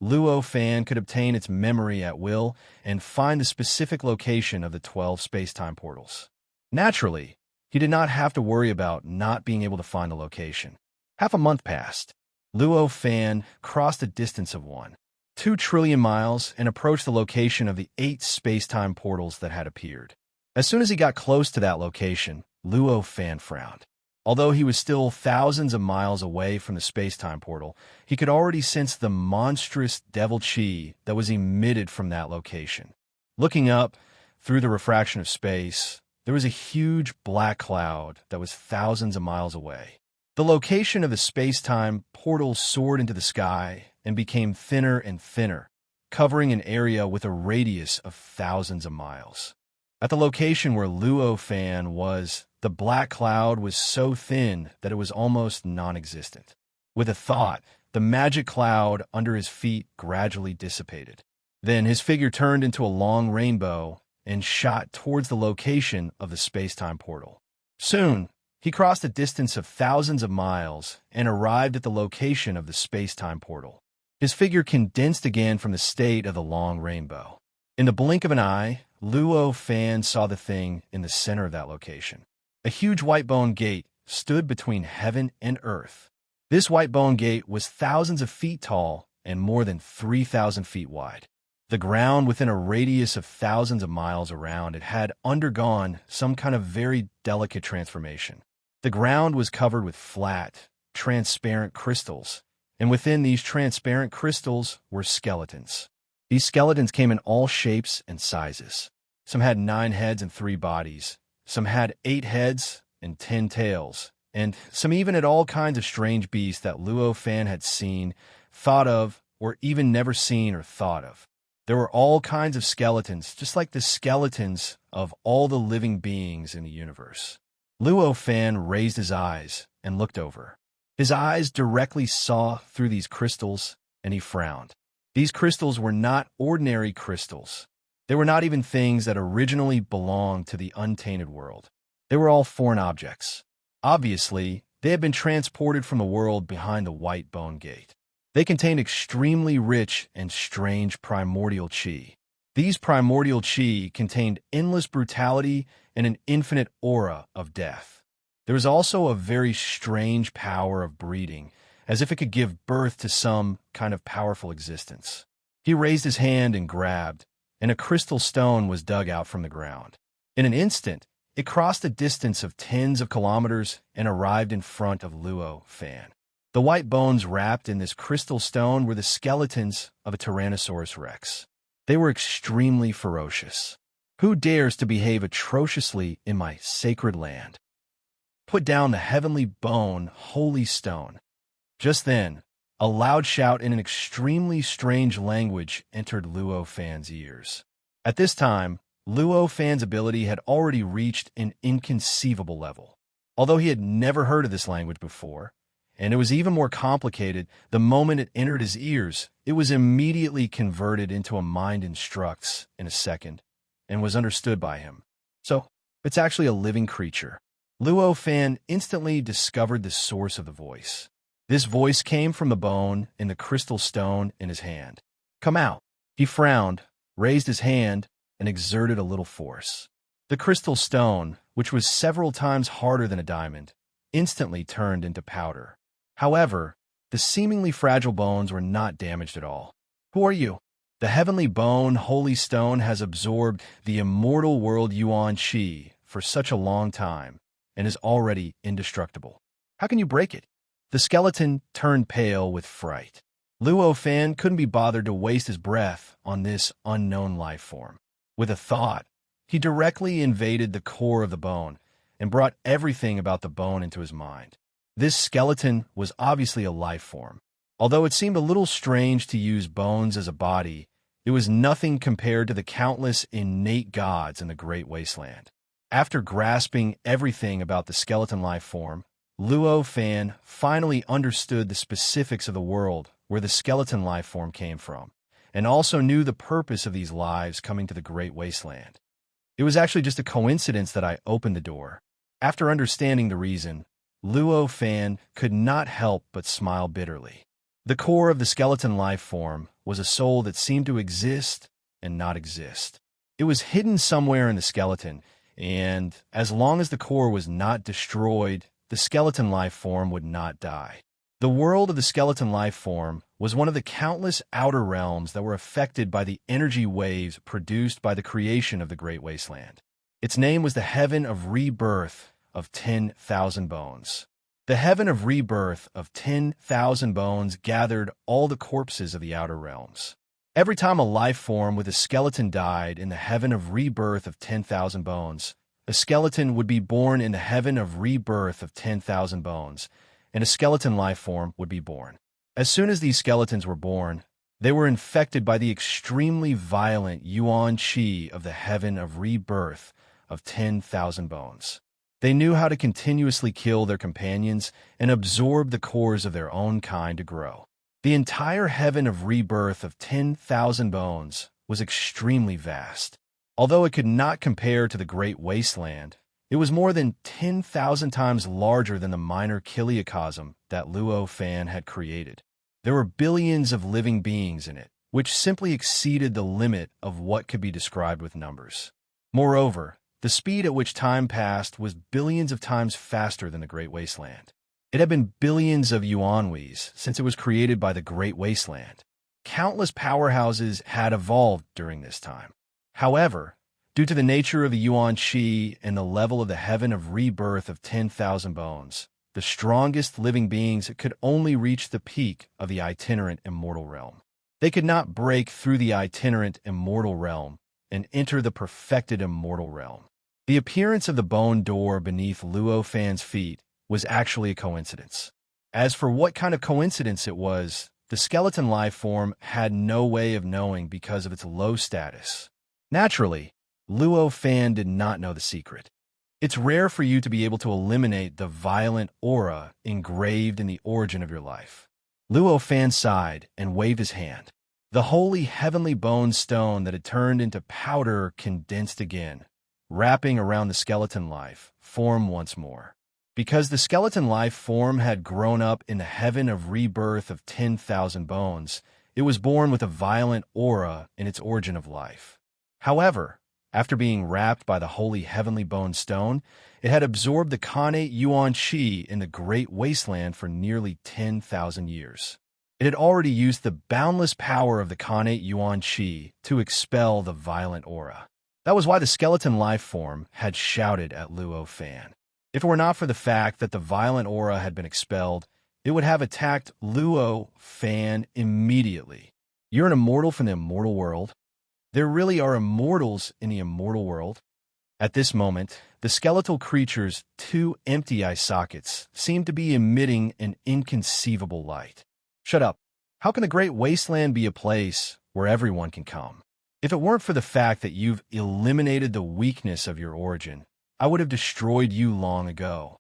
Luo Fan could obtain its memory at will and find the specific location of the 12 space-time portals. Naturally, he did not have to worry about not being able to find the location. Half a month passed. Luo Fan crossed a distance of 1.2 trillion miles and approached the location of the 8 space-time portals that had appeared. As soon as he got close to that location, Luo Fan frowned. Although he was still thousands of miles away from the space-time portal, he could already sense the monstrous devil chi that was emitted from that location. Looking up through the refraction of space, there was a huge black cloud that was thousands of miles away. The location of the space-time portal soared into the sky and became thinner and thinner, covering an area with a radius of thousands of miles. At the location where Luo Fan was, the black cloud was so thin that it was almost non-existent. With a thought, the magic cloud under his feet gradually dissipated. Then his figure turned into a long rainbow and shot towards the location of the space-time portal. Soon, he crossed a distance of thousands of miles and arrived at the location of the space-time portal. His figure condensed again from the state of the long rainbow. In the blink of an eye, Luo Fan saw the thing in the center of that location. A huge white bone gate stood between heaven and earth. This white bone gate was thousands of feet tall and more than 3,000 feet wide. The ground within a radius of thousands of miles around it had undergone some kind of very delicate transformation. The ground was covered with flat, transparent crystals, and within these transparent crystals were skeletons. These skeletons came in all shapes and sizes. Some had 9 heads and 3 bodies. Some had 8 heads and 10 tails, and some even had all kinds of strange beasts that Luo Fan had seen, thought of, or even never seen or thought of. There were all kinds of skeletons, just like the skeletons of all the living beings in the universe. Luo Fan raised his eyes and looked over. His eyes directly saw through these crystals, and he frowned. These crystals were not ordinary crystals. They were not even things that originally belonged to the untainted world. They were all foreign objects. Obviously, they had been transported from the world behind the white bone gate. They contained extremely rich and strange primordial chi. These primordial chi contained endless brutality and an infinite aura of death. There was also a very strange power of breeding, as if it could give birth to some kind of powerful existence. He raised his hand and grabbed, and a crystal stone was dug out from the ground. In an instant, it crossed a distance of tens of kilometers and arrived in front of Luo Fan. The white bones wrapped in this crystal stone were the skeletons of a Tyrannosaurus Rex. They were extremely ferocious. Who dares to behave atrociously in my sacred land? Put down the heavenly bone, holy stone. Just then, a loud shout in an extremely strange language entered Luo Fan's ears. At this time, Luo Fan's ability had already reached an inconceivable level. Although he had never heard of this language before, and it was even more complicated, the moment it entered his ears, it was immediately converted into a mind instructs in a second, and was understood by him. So, it's actually a living creature. Luo Fan instantly discovered the source of the voice. This voice came from the bone in the crystal stone in his hand. Come out. He frowned, raised his hand, and exerted a little force. The crystal stone, which was several times harder than a diamond, instantly turned into powder. However, the seemingly fragile bones were not damaged at all. Who are you? The heavenly bone, holy stone, has absorbed the immortal world Yuan Qi for such a long time and is already indestructible. How can you break it? The skeleton turned pale with fright. Luo Fan couldn't be bothered to waste his breath on this unknown life form. With a thought, he directly invaded the core of the bone and brought everything about the bone into his mind. This skeleton was obviously a life form. Although it seemed a little strange to use bones as a body, It was nothing compared to the countless innate gods in the great wasteland. After grasping everything about the skeleton life form, Luo Fan finally understood the specifics of the world where the skeleton life form came from, and also knew the purpose of these lives coming to the great wasteland. It was actually just a coincidence that I opened the door. After understanding the reason, Luo Fan could not help but smile bitterly. The core of the skeleton life form was a soul that seemed to exist and not exist. It was hidden somewhere in the skeleton, and as long as the core was not destroyed, the skeleton life form would not die. The world of the skeleton life form was one of the countless outer realms that were affected by the energy waves produced by the creation of the Great Wasteland. Its name was the Heaven of Rebirth of 10,000 Bones. The Heaven of Rebirth of 10,000 Bones gathered all the corpses of the outer realms. Every time a life form with a skeleton died in the Heaven of Rebirth of 10,000 Bones, a skeleton would be born in the Heaven of Rebirth of 10,000 Bones, and a skeleton life form would be born. As soon as these skeletons were born, they were infected by the extremely violent yuan qi of the Heaven of Rebirth of 10,000 Bones. They knew how to continuously kill their companions and absorb the cores of their own kind to grow. The entire Heaven of Rebirth of 10,000 Bones was extremely vast. Although it could not compare to the Great Wasteland, it was more than 10,000 times larger than the minor kiliocosm that Luo Fan had created. There were billions of living beings in it, which simply exceeded the limit of what could be described with numbers. Moreover, the speed at which time passed was billions of times faster than the Great Wasteland. It had been billions of yuanwees since it was created by the Great Wasteland. Countless powerhouses had evolved during this time. However, due to the nature of the yuan qi and the level of the Heaven of Rebirth of 10,000 Bones, the strongest living beings could only reach the peak of the itinerant immortal realm. They could not break through the itinerant immortal realm and enter the perfected immortal realm. The appearance of the bone door beneath Luo Fan's feet was actually a coincidence. As for what kind of coincidence it was, the skeleton life form had no way of knowing because of its low status. Naturally, Luo Fan did not know the secret. It's rare for you to be able to eliminate the violent aura engraved in the origin of your life. Luo Fan sighed and waved his hand. The holy heavenly bone stone that had turned into powder condensed again, wrapping around the skeleton life form once more. Because the skeleton life form had grown up in the Heaven of Rebirth of 10,000 Bones, it was born with a violent aura in its origin of life. However, after being wrapped by the holy heavenly bone stone, it had absorbed the Khanate yuan qi in the Great Wasteland for nearly 10,000 years. It had already used the boundless power of the Khanate yuan qi to expel the violent aura. That was why the skeleton life form had shouted at Luo Fan. If it were not for the fact that the violent aura had been expelled, it would have attacked Luo Fan immediately. You're an immortal from the immortal world? There really are immortals in the immortal world? At this moment, the skeletal creature's two empty eye sockets seemed to be emitting an inconceivable light. Shut up. How can the Great Wasteland be a place where everyone can come? If it weren't for the fact that you've eliminated the weakness of your origin, I would have destroyed you long ago.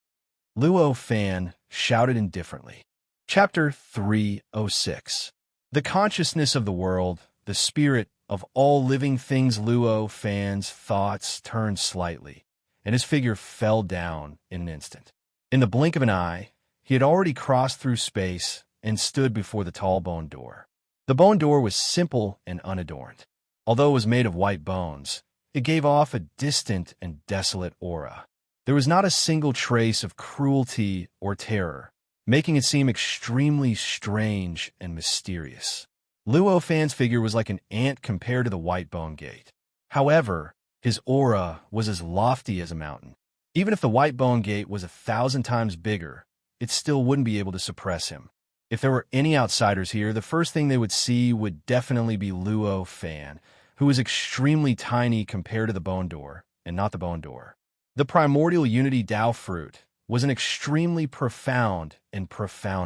Luo Fan shouted indifferently. Chapter 306. The consciousness of the world, the spirit of all living things. Luo Fan's thoughts turned slightly, and his figure fell down in an instant. In the blink of an eye, he had already crossed through space and stood before the tall bone door. The bone door was simple and unadorned. Although it was made of white bones, it gave off a distant and desolate aura. There was not a single trace of cruelty or terror, making it seem extremely strange and mysterious. Luo Fan's figure was like an ant compared to the white bone gate. However, his aura was as lofty as a mountain. Even if the white bone gate was 1,000 times bigger, it still wouldn't be able to suppress him. If there were any outsiders here, the first thing they would see would definitely be Luo Fan, who was extremely tiny compared to the bone door, and not the bone door. The primordial unity Dao fruit was an extremely profound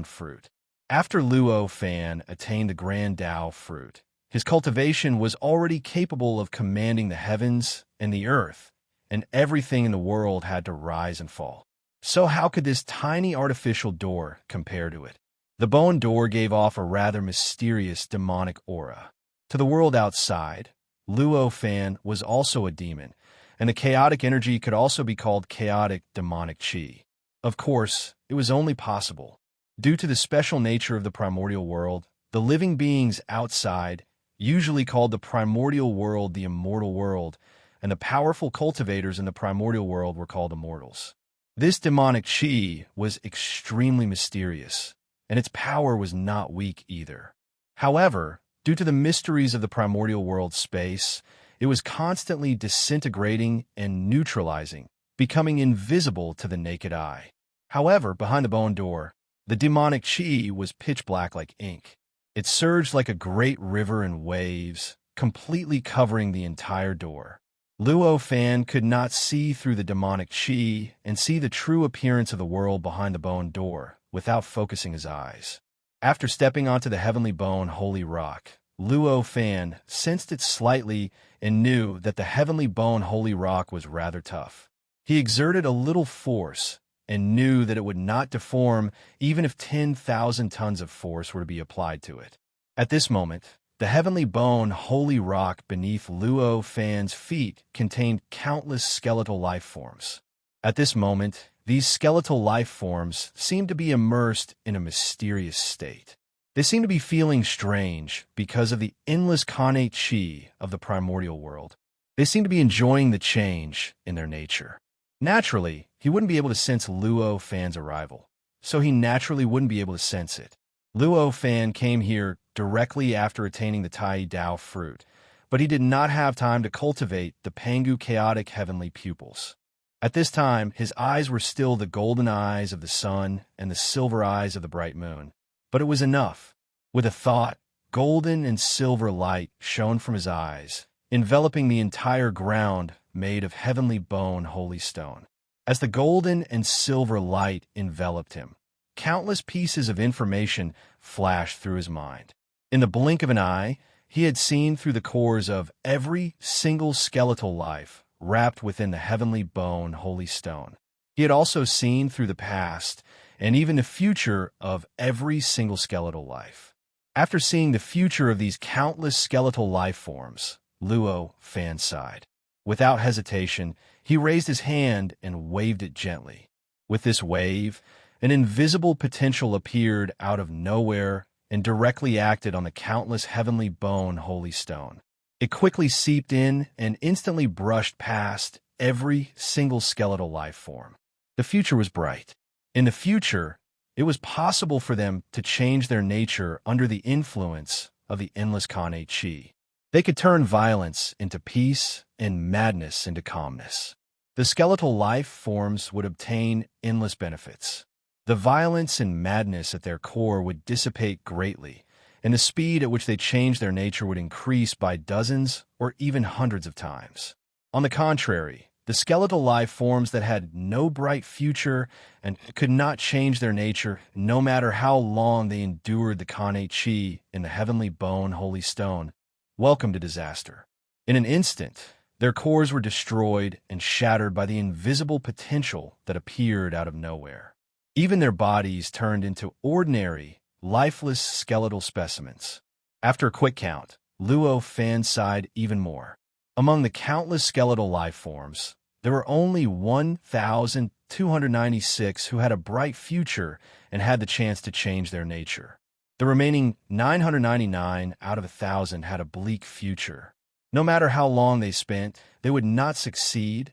fruit. After Luo Fan attained the grand Dao fruit, His cultivation was already capable of commanding the heavens and the earth, and everything in the world had to rise and fall. So how could this tiny artificial door compare to it? The bone door gave off a rather mysterious demonic aura. To the world outside, Luo Fan was also a demon, and the chaotic energy could also be called chaotic demonic chi. Of course, it was only possible due to the special nature of the primordial world. The living beings outside, usually called the primordial world the immortal world, and the powerful cultivators in the primordial world were called immortals. This demonic chi was extremely mysterious, and its power was not weak either. However, due to the mysteries of the primordial world space, it was constantly disintegrating and neutralizing, becoming invisible to the naked eye. However, behind the bone door, the demonic chi was pitch black like ink. It surged like a great river in waves, completely covering the entire door. Luo Fan could not see through the demonic chi and see the true appearance of the world behind the bone door without focusing his eyes. After stepping onto the heavenly bone holy rock, Luo Fan sensed it slightly and knew that the heavenly bone holy rock was rather tough. He exerted a little force and knew that it would not deform even if 10,000 tons of force were to be applied to it. At this moment, the heavenly bone holy rock beneath Luo Fan's feet contained countless skeletal life forms. At this moment, these skeletal life forms seemed to be immersed in a mysterious state. They seemed to be feeling strange because of the endless connate chi of the primordial world. They seemed to be enjoying the change in their nature. Naturally, he wouldn't be able to sense Luo Fan's arrival, so he naturally wouldn't be able to sense it. Luo Fan came here directly after attaining the Tai Dao fruit, but he did not have time to cultivate the Pangu chaotic heavenly pupils. At this time, his eyes were still the golden eyes of the sun and the silver eyes of the bright moon. But it was enough. With a thought, golden and silver light shone from his eyes, enveloping the entire ground made of heavenly bone holy stone. As the golden and silver light enveloped him, countless pieces of information flashed through his mind. In the blink of an eye, he had seen through the cores of every single skeletal life wrapped within the heavenly bone holy stone. He had also seen through the past and even the future of every single skeletal life. After seeing the future of these countless skeletal life forms, Luo Fan sighed. Without hesitation, he raised his hand and waved it gently. With this wave, an invisible potential appeared out of nowhere and directly acted on the countless heavenly bone holy stone. It quickly seeped in and instantly brushed past every single skeletal life form. The future was bright. In the future, it was possible for them to change their nature under the influence of the endless connate chi. They could turn violence into peace and madness into calmness. The skeletal life forms would obtain endless benefits. The violence and madness at their core would dissipate greatly, and the speed at which they changed their nature would increase by dozens or even hundreds of times. On the contrary, the skeletal life forms that had no bright future and could not change their nature, no matter how long they endured the connate chi in the heavenly bone holy stone, welcomed disaster. In an instant, their cores were destroyed and shattered by the invisible potential that appeared out of nowhere. Even their bodies turned into ordinary, lifeless skeletal specimens. After a quick count, Luo Fan sighed even more. Among the countless skeletal life forms, there were only 1,296 who had a bright future and had the chance to change their nature. The remaining 999 out of 1,000 had a bleak future. No matter how long they spent, they would not succeed.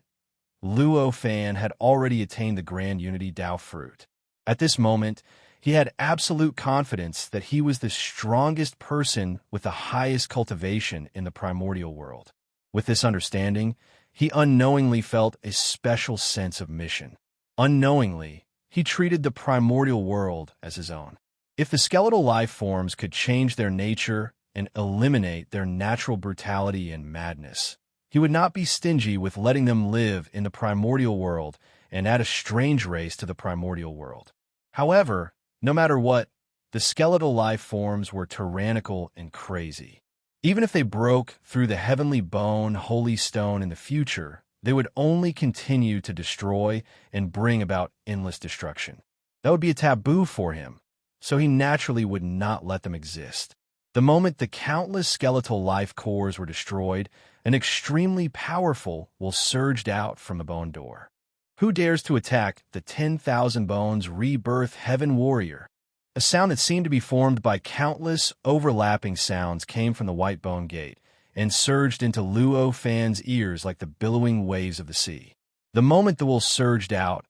Luo Fan had already attained the Grand Unity Dao fruit. At this moment, he had absolute confidence that he was the strongest person with the highest cultivation in the primordial world. With this understanding, he unknowingly felt a special sense of mission. Unknowingly, he treated the primordial world as his own. If the skeletal life forms could change their nature and eliminate their natural brutality and madness, he would not be stingy with letting them live in the primordial world and add a strange race to the primordial world. However, no matter what, the skeletal life forms were tyrannical and crazy. Even if they broke through the heavenly bone, holy stone in the future, they would only continue to destroy and bring about endless destruction. That would be a taboo for him, so he naturally would not let them exist. The moment the countless skeletal life cores were destroyed, an extremely powerful will surged out from the bone door. Who dares to attack the 10,000 bones rebirth heaven warrior? A sound that seemed to be formed by countless overlapping sounds came from the white bone gate and surged into Luo Fan's ears like the billowing waves of the sea. The moment the will surged out,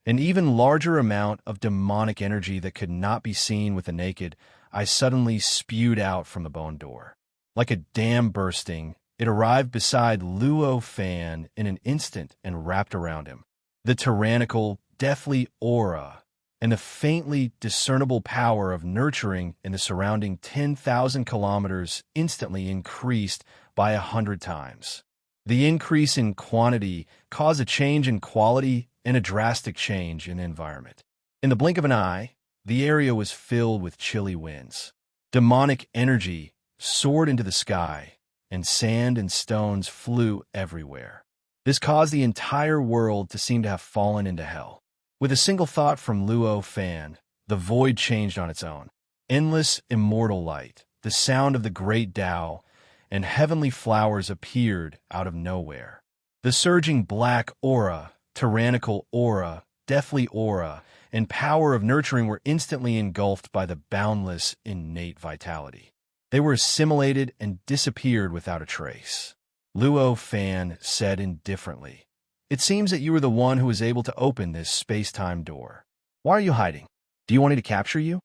an even larger amount of demonic energy that could not be seen with the naked eye suddenly spewed out from the bone door. Like a dam bursting, it arrived beside Luo Fan in an instant and wrapped around him. The tyrannical, deathly aura and the faintly discernible power of nurturing in the surrounding 10,000 kilometers instantly increased by 100 times. The increase in quantity caused a change in quality and a drastic change in the environment. In the blink of an eye, the area was filled with chilly winds. Demonic energy soared into the sky, and sand and stones flew everywhere. This caused the entire world to seem to have fallen into hell. With a single thought from Luo Fan, the void changed on its own. Endless, immortal light, the sound of the great Tao, and heavenly flowers appeared out of nowhere. The surging black aura, tyrannical aura, deathly aura, and power of nurturing were instantly engulfed by the boundless, innate vitality. They were assimilated and disappeared without a trace. Luo Fan said indifferently, "It seems that you were the one who was able to open this space-time door. Why are you hiding? Do you want me to capture you?"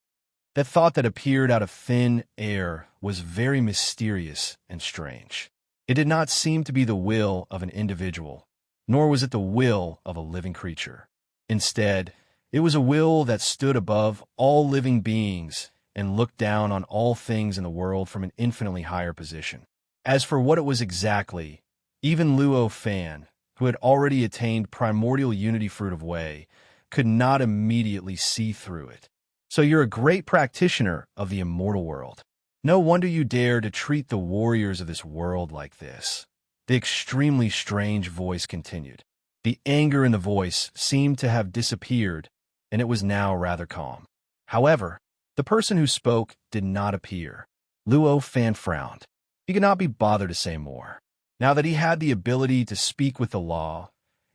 That thought that appeared out of thin air was very mysterious and strange. It did not seem to be the will of an individual, nor was it the will of a living creature. Instead, it was a will that stood above all living beings and looked down on all things in the world from an infinitely higher position. As for what it was exactly, even Luo Fan, who had already attained primordial unity fruit of way, could not immediately see through it. "So you're a great practitioner of the immortal world. No wonder you dare to treat the warriors of this world like this." The extremely strange voice continued. The anger in the voice seemed to have disappeared, and it was now rather calm. However, the person who spoke did not appear. Luo Fan frowned. He could not be bothered to say more. Now that he had the ability to speak with the law,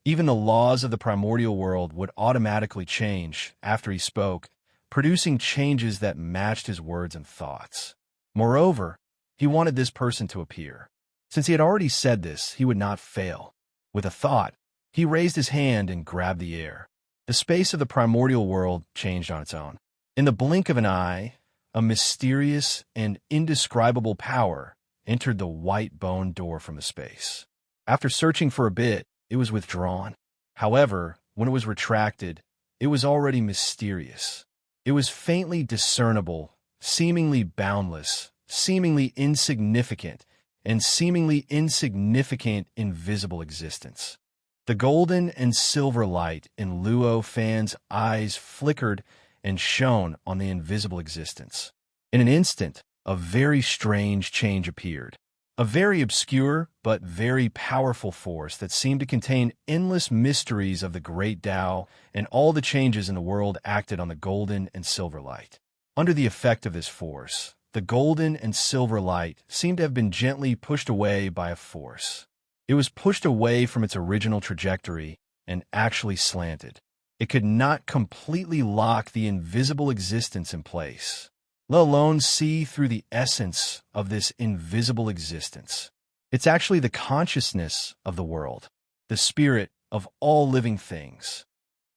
even the laws of the primordial world would automatically change after he spoke, producing changes that matched his words and thoughts. Moreover, he wanted this person to appear. Since he had already said this, he would not fail. With a thought, he raised his hand and grabbed the air. The space of the primordial world changed on its own. In the blink of an eye, a mysterious and indescribable power entered the white bone door from the space. After searching for a bit, it was withdrawn. However, when it was retracted, it was already mysterious. It was faintly discernible, seemingly boundless, seemingly insignificant, and seemingly insignificant invisible existence. The golden and silver light in Luo Fan's eyes flickered and shone on the invisible existence. In an instant, a very strange change appeared. A very obscure but very powerful force that seemed to contain endless mysteries of the great Tao, and all the changes in the world acted on the golden and silver light. Under the effect of this force, the golden and silver light seemed to have been gently pushed away by a force. It was pushed away from its original trajectory and actually slanted. It could not completely lock the invisible existence in place, let alone see through the essence of this invisible existence. It's actually the consciousness of the world, the spirit of all living things.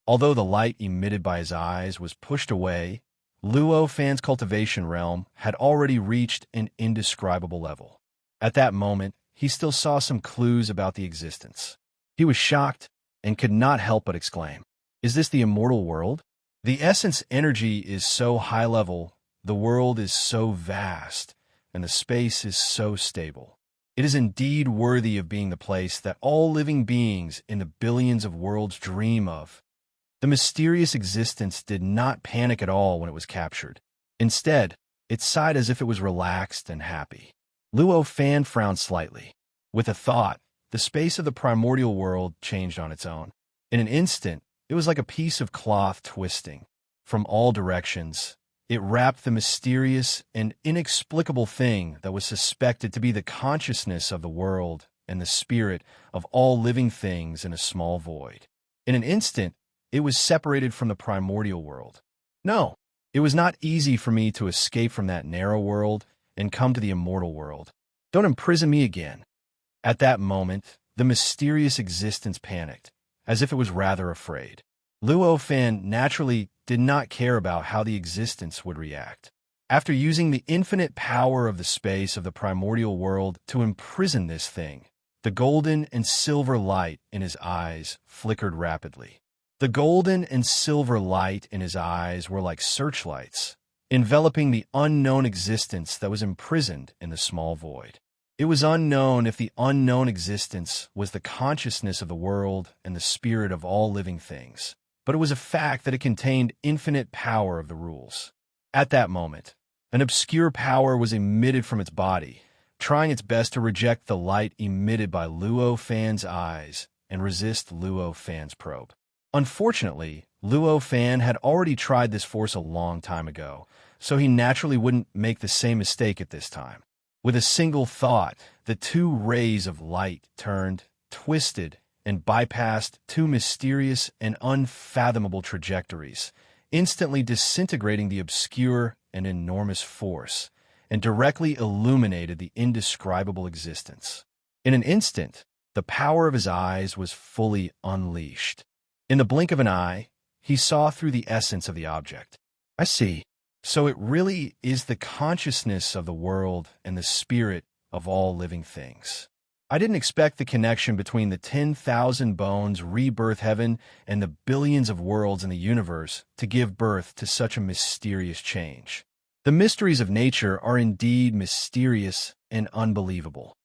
Although the light emitted by his eyes was pushed away, Luo Fan's cultivation realm had already reached an indescribable level. At that moment, he still saw some clues about the existence. He was shocked and could not help but exclaim, "Is this the immortal world? The essence energy is so high level, the world is so vast, and the space is so stable. It is indeed worthy of being the place that all living beings in the billions of worlds dream of." The mysterious existence did not panic at all when it was captured. Instead, it sighed as if it was relaxed and happy. Luo Fan frowned slightly. With a thought, the space of the primordial world changed on its own. In an instant, it was like a piece of cloth twisting. From all directions, it wrapped the mysterious and inexplicable thing that was suspected to be the consciousness of the world and the spirit of all living things in a small void. In an instant, it was separated from the primordial world. No, it was not easy for me to escape from that narrow world and come to the immortal world. Don't imprison me again. At that moment, the mysterious existence panicked, as if it was rather afraid. Luo Fan naturally did not care about how the existence would react. After using the infinite power of the space of the primordial world to imprison this thing, the golden and silver light in his eyes flickered rapidly. The golden and silver light in his eyes were like searchlights, enveloping the unknown existence that was imprisoned in the small void. It was unknown if the unknown existence was the consciousness of the world and the spirit of all living things, but it was a fact that it contained infinite power of the rules. At that moment, an obscure power was emitted from its body, trying its best to reject the light emitted by Luo Fan's eyes and resist Luo Fan's probe. Unfortunately, Luo Fan had already tried this force a long time ago, so he naturally wouldn't make the same mistake at this time. With a single thought, the two rays of light turned, twisted, and bypassed two mysterious and unfathomable trajectories, instantly disintegrating the obscure and enormous force, and directly illuminated the indescribable existence. In an instant, the power of his eyes was fully unleashed. In the blink of an eye, he saw through the essence of the object. I see. So it really is the consciousness of the world and the spirit of all living things. I didn't expect the connection between the 10,000 bones rebirth heaven and the billions of worlds in the universe to give birth to such a mysterious change. The mysteries of nature are indeed mysterious and unbelievable.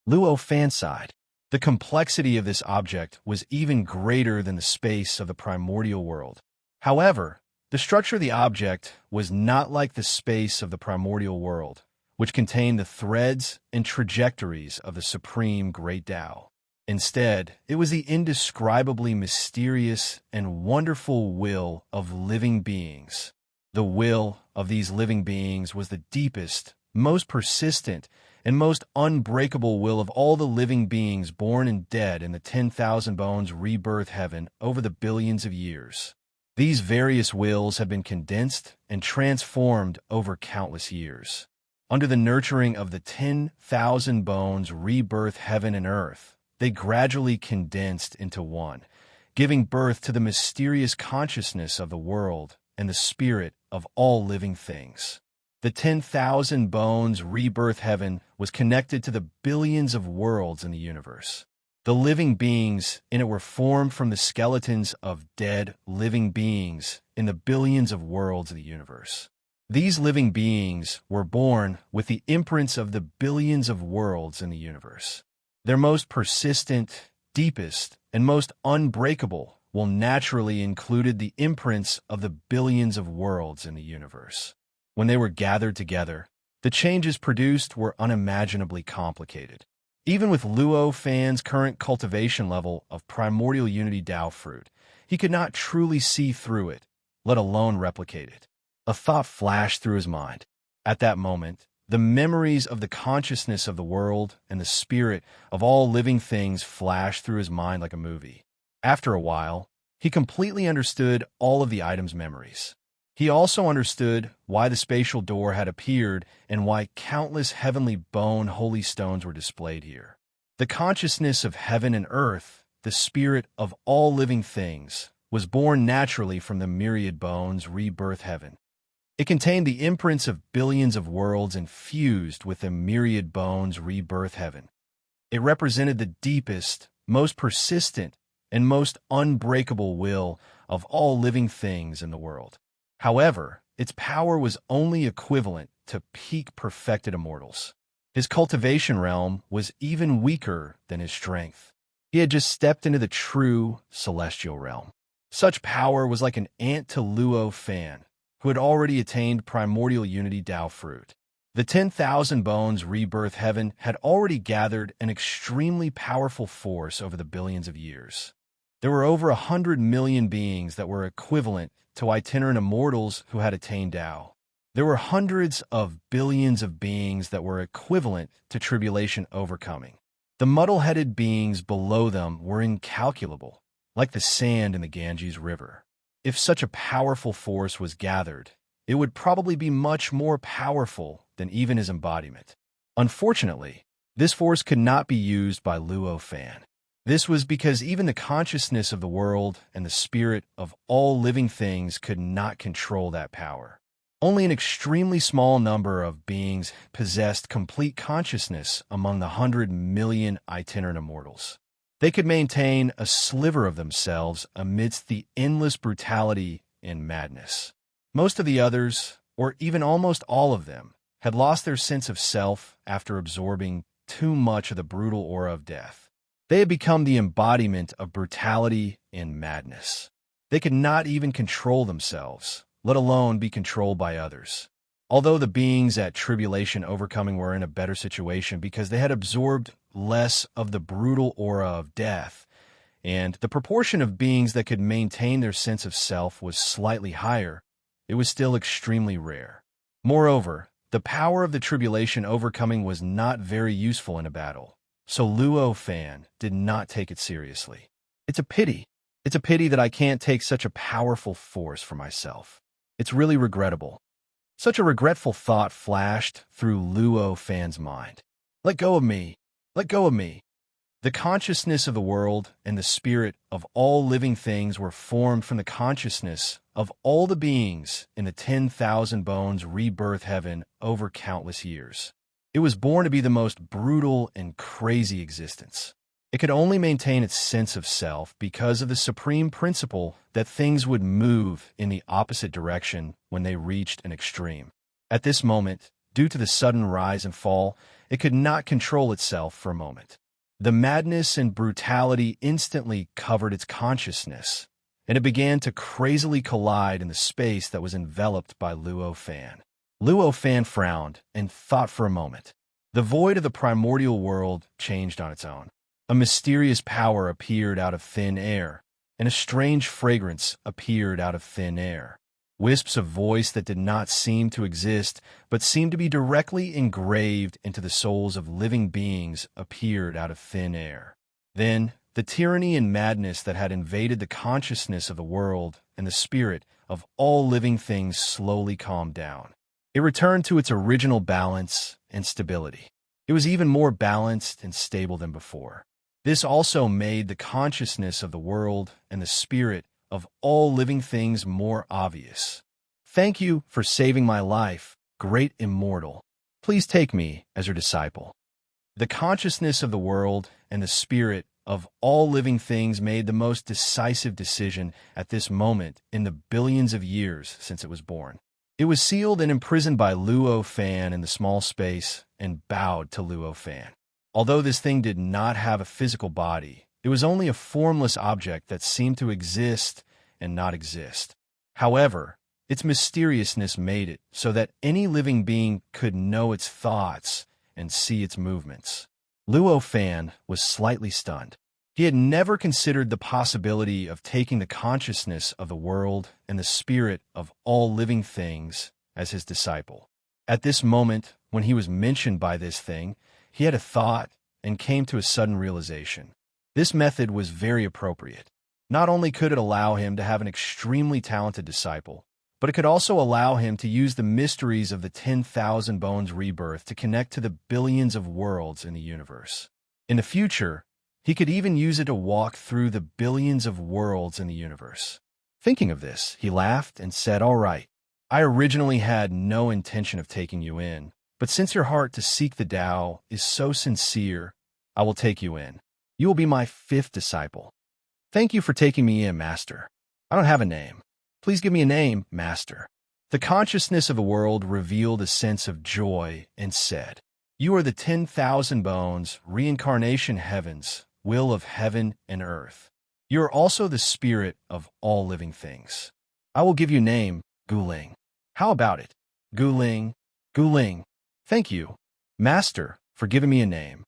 Luo Fan sighed. The complexity of this object was even greater than the space of the primordial world. However, the structure of the object was not like the space of the primordial world, which contained the threads and trajectories of the supreme great Tao. Instead, it was the indescribably mysterious and wonderful will of living beings. The will of these living beings was the deepest, most persistent, and most unbreakable will of all the living beings born and dead in the 10,000 bones rebirth heaven over the billions of years. These various wills have been condensed and transformed over countless years. Under the nurturing of the 10,000 bones rebirth heaven and earth, they gradually condensed into one, giving birth to the mysterious consciousness of the world and the spirit of all living things. The 10,000 bones rebirth heaven was connected to the billions of worlds in the universe. The living beings in it were formed from the skeletons of dead living beings in the billions of worlds of the universe. These living beings were born with the imprints of the billions of worlds in the universe. Their most persistent, deepest, and most unbreakable will naturally included the imprints of the billions of worlds in the universe. When they were gathered together, the changes produced were unimaginably complicated. Even with Luo Fan's current cultivation level of primordial unity Tao fruit, he could not truly see through it, let alone replicate it. A thought flashed through his mind. At that moment, the memories of the consciousness of the world and the spirit of all living things flashed through his mind like a movie. After a while, he completely understood all of the item's memories. He also understood why the spatial door had appeared and why countless heavenly bone holy stones were displayed here. The consciousness of heaven and earth, the spirit of all living things, was born naturally from the myriad bones rebirth heaven. It contained the imprints of billions of worlds infused with the myriad bones rebirth heaven. It represented the deepest, most persistent, and most unbreakable will of all living things in the world. However, its power was only equivalent to peak perfected immortals. His cultivation realm was even weaker than his strength. He had just stepped into the true celestial realm. Such power was like an ant to Luo Fan, who had already attained primordial unity Tao fruit. The 10,000 Bones rebirth heaven had already gathered an extremely powerful force over the billions of years. There were over 100 million beings that were equivalent to itinerant immortals who had attained Tao. There were hundreds of billions of beings that were equivalent to tribulation overcoming. The muddle-headed beings below them were incalculable, like the sand in the Ganges River. If such a powerful force was gathered, it would probably be much more powerful than even his embodiment. Unfortunately, this force could not be used by Luo Fan. This was because even the consciousness of the world and the spirit of all living things could not control that power. Only an extremely small number of beings possessed complete consciousness among the 100 million itinerant immortals. They could maintain a sliver of themselves amidst the endless brutality and madness. Most of the others, or even almost all of them, had lost their sense of self after absorbing too much of the brutal aura of death. They had become the embodiment of brutality and madness. They could not even control themselves, let alone be controlled by others. Although the beings at Tribulation Overcoming were in a better situation because they had absorbed less of the brutal aura of death, and the proportion of beings that could maintain their sense of self was slightly higher, it was still extremely rare. Moreover, the power of the Tribulation Overcoming was not very useful in a battle, so Luo Fan did not take it seriously. It's a pity. It's a pity that I can't take such a powerful force for myself. It's really regrettable. Such a regretful thought flashed through Luo Fan's mind. Let go of me. Let go of me. The consciousness of the world and the spirit of all living things were formed from the consciousness of all the beings in the 10,000 Bones rebirth heaven over countless years. It was born to be the most brutal and crazy existence. It could only maintain its sense of self because of the supreme principle that things would move in the opposite direction when they reached an extreme. At this moment, due to the sudden rise and fall, it could not control itself for a moment. The madness and brutality instantly covered its consciousness, and it began to crazily collide in the space that was enveloped by Luo Fan. Luo Fan frowned and thought for a moment. The void of the primordial world changed on its own. A mysterious power appeared out of thin air, and a strange fragrance appeared out of thin air. Wisps of voice that did not seem to exist, but seemed to be directly engraved into the souls of living beings appeared out of thin air. Then, the tyranny and madness that had invaded the consciousness of the world and the spirit of all living things slowly calmed down. It returned to its original balance and stability. It was even more balanced and stable than before. This also made the consciousness of the world and the spirit of all living things more obvious. Thank you for saving my life, great immortal. Please take me as your disciple. The consciousness of the world and the spirit of all living things made the most decisive decision at this moment in the billions of years since it was born. It was sealed and imprisoned by Luo Fan in the small space and bowed to Luo Fan. Although this thing did not have a physical body, it was only a formless object that seemed to exist and not exist. However, its mysteriousness made it so that any living being could know its thoughts and see its movements. Luo Fan was slightly stunned. He had never considered the possibility of taking the consciousness of the world and the spirit of all living things as his disciple. At this moment, when he was mentioned by this thing, he had a thought and came to a sudden realization. This method was very appropriate. Not only could it allow him to have an extremely talented disciple, but it could also allow him to use the mysteries of the 10,000 Bones rebirth to connect to the billions of worlds in the universe. In the future, he could even use it to walk through the billions of worlds in the universe. Thinking of this, he laughed and said, "All right, I originally had no intention of taking you in, but since your heart to seek the Tao is so sincere, I will take you in. You will be my 5th disciple. Thank you for taking me in, Master. I don't have a name. Please give me a name, Master." The consciousness of the world revealed a sense of joy and said, "You are the 10,000 Bones, reincarnation heavens, will of heaven and earth. You are also the spirit of all living things. I will give you name, Guling. How about it? Guling, Guling. Thank you, Master, for giving me a name.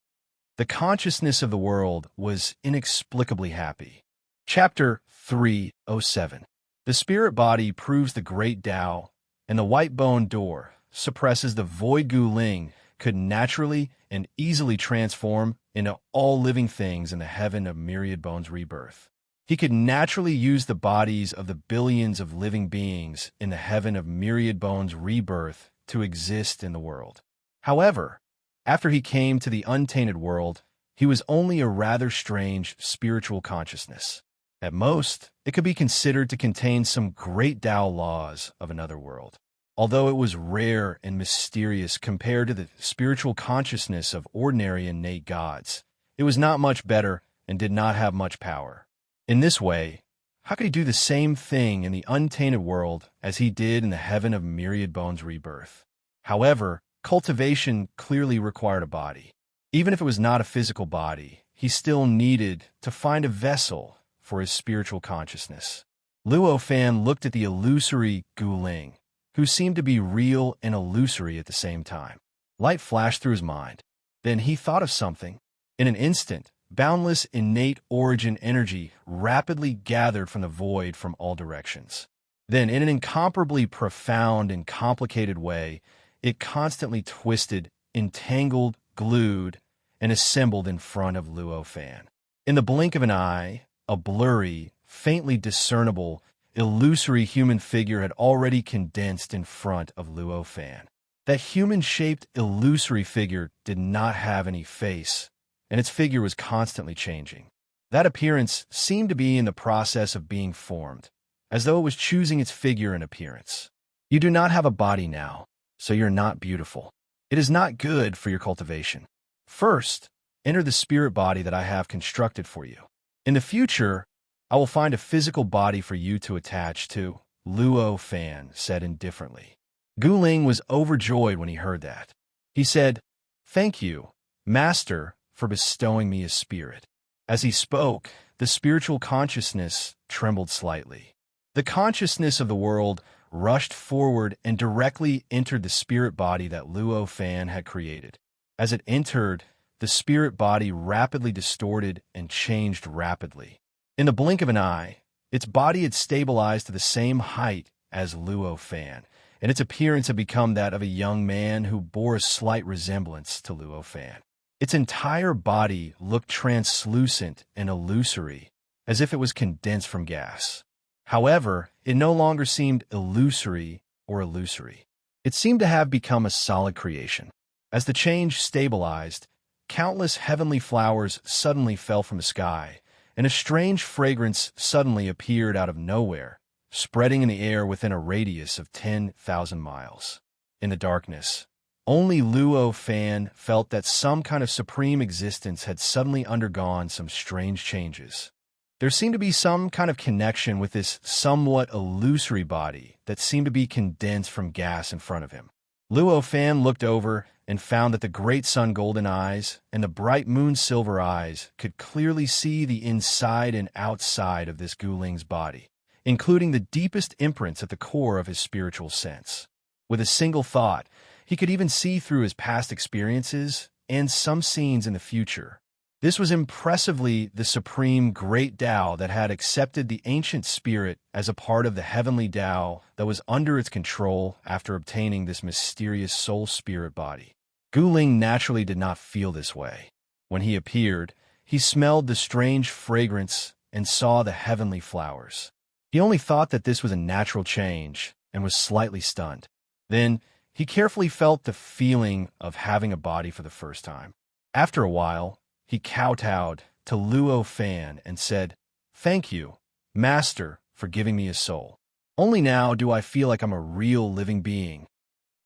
The consciousness of the world was inexplicably happy. Chapter 307. The spirit body proves the great Tao, and the white bone door suppresses the void. Gu Ling could naturally and easily transform into all living things in the heaven of myriad bones rebirth. He could naturally use the bodies of the billions of living beings in the heaven of myriad bones rebirth to exist in the world. However, after he came to the untainted world, he was only a rather strange spiritual consciousness. At most, it could be considered to contain some great Tao laws of another world. Although it was rare and mysterious compared to the spiritual consciousness of ordinary innate gods, it was not much better and did not have much power. In this way, how could he do the same thing in the untainted world as he did in the heaven of myriad bones rebirth? However, cultivation clearly required a body. Even if it was not a physical body, he still needed to find a vessel for his spiritual consciousness. Luo Fan looked at the illusory Gu Ling, who seemed to be real and illusory at the same time. Light flashed through his mind. Then he thought of something. In an instant, boundless innate origin energy rapidly gathered from the void from all directions. Then, in an incomparably profound and complicated way, it constantly twisted, entangled, glued, and assembled in front of Luo Fan. In the blink of an eye, a blurry, faintly discernible, illusory human figure had already condensed in front of Luo Fan. That human-shaped, illusory figure did not have any face, and its figure was constantly changing. That appearance seemed to be in the process of being formed, as though it was choosing its figure and appearance. You do not have a body now, so you're not beautiful. It is not good for your cultivation. First, enter the spirit body that I have constructed for you. In the future, I will find a physical body for you to attach to, Luo Fan said indifferently. Gu Ling was overjoyed when he heard that. He said, "Thank you, Master, for bestowing me a spirit." As he spoke, the spiritual consciousness trembled slightly. The consciousness of the world rushed forward and directly entered the spirit body that Luo Fan had created. As it entered, the spirit body rapidly distorted and changed rapidly. In the blink of an eye, its body had stabilized to the same height as Luo Fan, and its appearance had become that of a young man who bore a slight resemblance to Luo Fan. Its entire body looked translucent and illusory, as if it was condensed from gas. However, it no longer seemed illusory or illusory. It seemed to have become a solid creation. As the change stabilized, countless heavenly flowers suddenly fell from the sky, and a strange fragrance suddenly appeared out of nowhere, spreading in the air within a radius of 10,000 miles. In the darkness, only Luo Fan felt that some kind of supreme existence had suddenly undergone some strange changes. There seemed to be some kind of connection with this somewhat illusory body that seemed to be condensed from gas in front of him. Luo Fan looked over and found that the great sun golden eyes and the bright moon silver eyes could clearly see the inside and outside of this Gu Ling's body, including the deepest imprints at the core of his spiritual sense. With a single thought, he could even see through his past experiences and some scenes in the future. This was impressively the supreme great Tao that had accepted the ancient spirit as a part of the heavenly Tao that was under its control after obtaining this mysterious soul spirit body. Gu Ling naturally did not feel this way. When he appeared, he smelled the strange fragrance and saw the heavenly flowers. He only thought that this was a natural change and was slightly stunned. Then, he carefully felt the feeling of having a body for the first time. After a while, he kowtowed to Luo Fan and said, "Thank you, Master, for giving me a soul. Only now do I feel like I'm a real living being."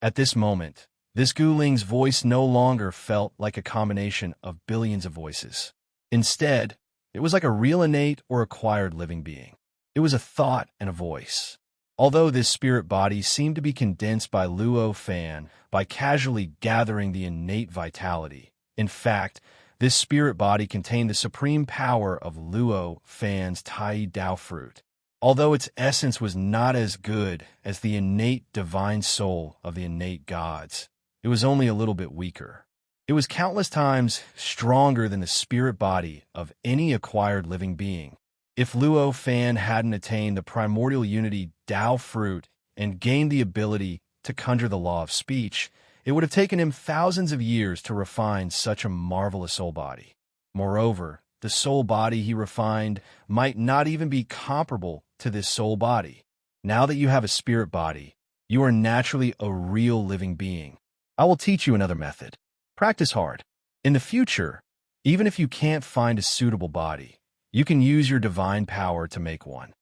At this moment, this Gu Ling's voice no longer felt like a combination of billions of voices. Instead, it was like a real innate or acquired living being. It was a thought and a voice. Although this spirit body seemed to be condensed by Luo Fan by casually gathering the innate vitality, in fact, this spirit body contained the supreme power of Luo Fan's Tai Dao fruit. Although its essence was not as good as the innate divine soul of the innate gods, it was only a little bit weaker. It was countless times stronger than the spirit body of any acquired living being. If Luo Fan hadn't attained the primordial unity Tao fruit and gained the ability to conjure the law of speech, it would have taken him thousands of years to refine such a marvelous soul body. Moreover, the soul body he refined might not even be comparable to this soul body. Now that you have a spirit body, you are naturally a real living being. I will teach you another method. Practice hard. In the future, even if you can't find a suitable body, you can use your divine power to make one.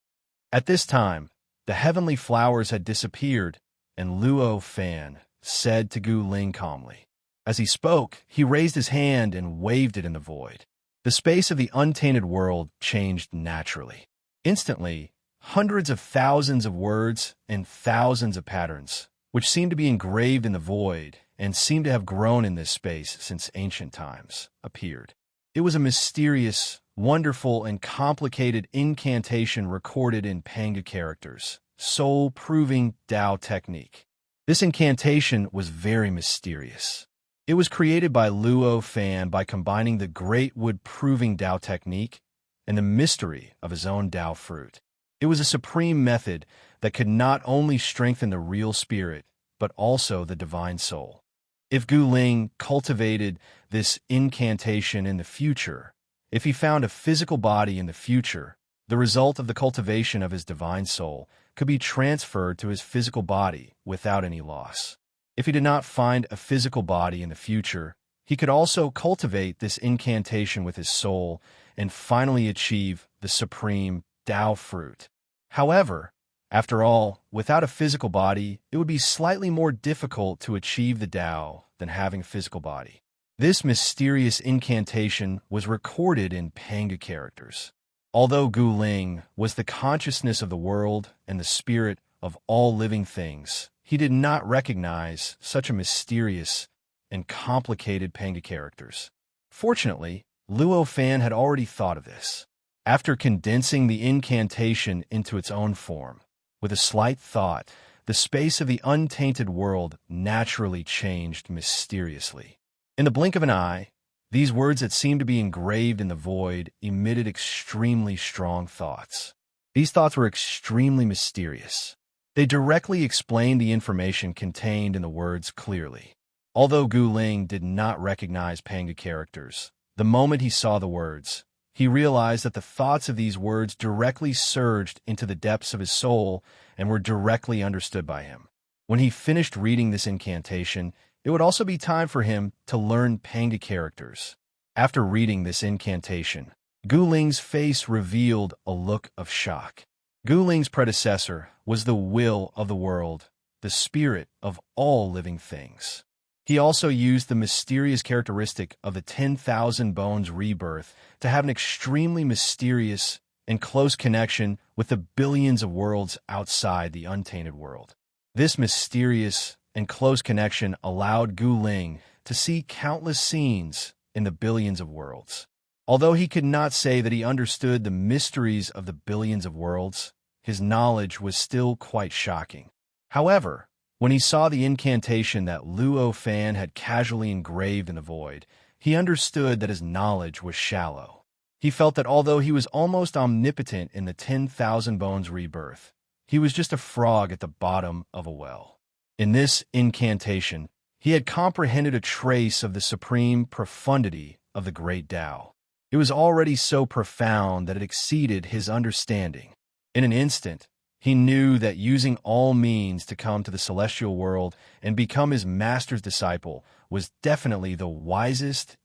At this time, the heavenly flowers had disappeared, and Luo Fan said to Gu Ling calmly. As he spoke, he raised his hand and waved it in the void. The space of the untainted world changed naturally. Instantly, hundreds of thousands of words and thousands of patterns, which seemed to be engraved in the void and seemed to have grown in this space since ancient times, appeared. It was a mysterious, wonderful, and complicated incantation recorded in Panga characters, soul-proving Tao technique. This incantation was very mysterious. It was created by Luo Fan by combining the great wood-proving Tao technique and the mystery of his own Tao fruit. It was a supreme method that could not only strengthen the real spirit, but also the divine soul. If Gu Ling cultivated this incantation in the future, if he found a physical body in the future, the result of the cultivation of his divine soul could be transferred to his physical body without any loss. If he did not find a physical body in the future, he could also cultivate this incantation with his soul and finally achieve the supreme Tao fruit. However, after all, without a physical body, it would be slightly more difficult to achieve the Tao than having a physical body. This mysterious incantation was recorded in Panga characters. Although Gu Ling was the consciousness of the world and the spirit of all living things, he did not recognize such a mysterious and complicated Panga characters. Fortunately, Luo Fan had already thought of this. After condensing the incantation into its own form, with a slight thought, the space of the untainted world naturally changed mysteriously. In the blink of an eye, these words that seemed to be engraved in the void emitted extremely strong thoughts. These thoughts were extremely mysterious. They directly explained the information contained in the words clearly. Although Gu Ling did not recognize Panga characters, the moment he saw the words, he realized that the thoughts of these words directly surged into the depths of his soul and were directly understood by him. When he finished reading this incantation, it would also be time for him to learn Panga characters. After reading this incantation, Gu Ling's face revealed a look of shock. Gu Ling's predecessor was the will of the world, the spirit of all living things. He also used the mysterious characteristic of the 10,000 bones rebirth to have an extremely mysterious and close connection with the billions of worlds outside the untainted world. This mysterious and close connection allowed Gu Ling to see countless scenes in the billions of worlds. Although he could not say that he understood the mysteries of the billions of worlds, his knowledge was still quite shocking. However, when he saw the incantation that Luo Fan had casually engraved in the void, he understood that his knowledge was shallow. He felt that although he was almost omnipotent in the 10,000 bones rebirth, he was just a frog at the bottom of a well. In this incantation, he had comprehended a trace of the supreme profundity of the great Tao. It was already so profound that it exceeded his understanding. In an instant, he knew that using all means to come to the celestial world and become his master's disciple was definitely the wisest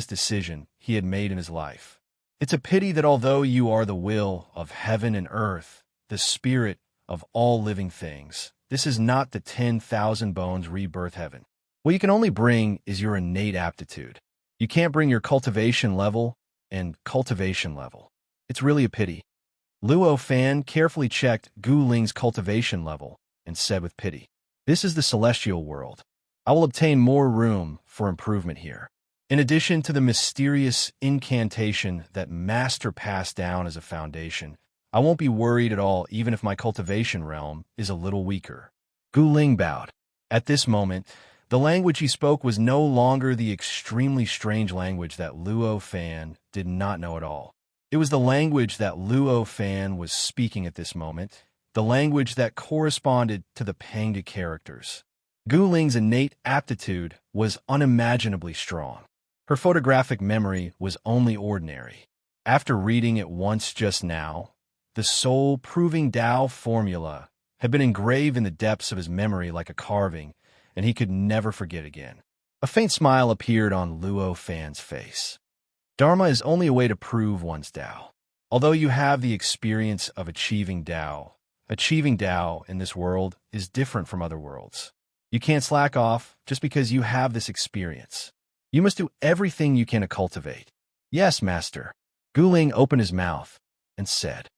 decision he had made in his life. It's a pity that although you are the will of heaven and earth, the spirit of all living things, this is not the 10,000 bones rebirth heaven. What you can only bring is your innate aptitude. You can't bring your cultivation level and cultivation level. It's really a pity. Luo Fan carefully checked Gu Ling's cultivation level and said with pity, "This is the celestial world. I will obtain more room for improvement here." In addition to the mysterious incantation that Master passed down as a foundation, I won't be worried at all even if my cultivation realm is a little weaker. Gu Ling bowed. At this moment, The language he spoke was no longer the extremely strange language that Luo Fan did not know at all. It was the language that Luo Fan was speaking at this moment, the language that corresponded to the Pangde characters. Gu Ling's innate aptitude was unimaginably strong. Her photographic memory was only ordinary. After reading it once just now, the soul-proving Tao formula had been engraved in the depths of his memory like a carving, and he could never forget again. A faint smile appeared on Luo Fan's face. Dharma is only a way to prove one's Tao. Although you have the experience of achieving Tao in this world is different from other worlds. You can't slack off just because you have this experience. You must do everything you can to cultivate. Yes, Master. Gu Ling opened his mouth and said,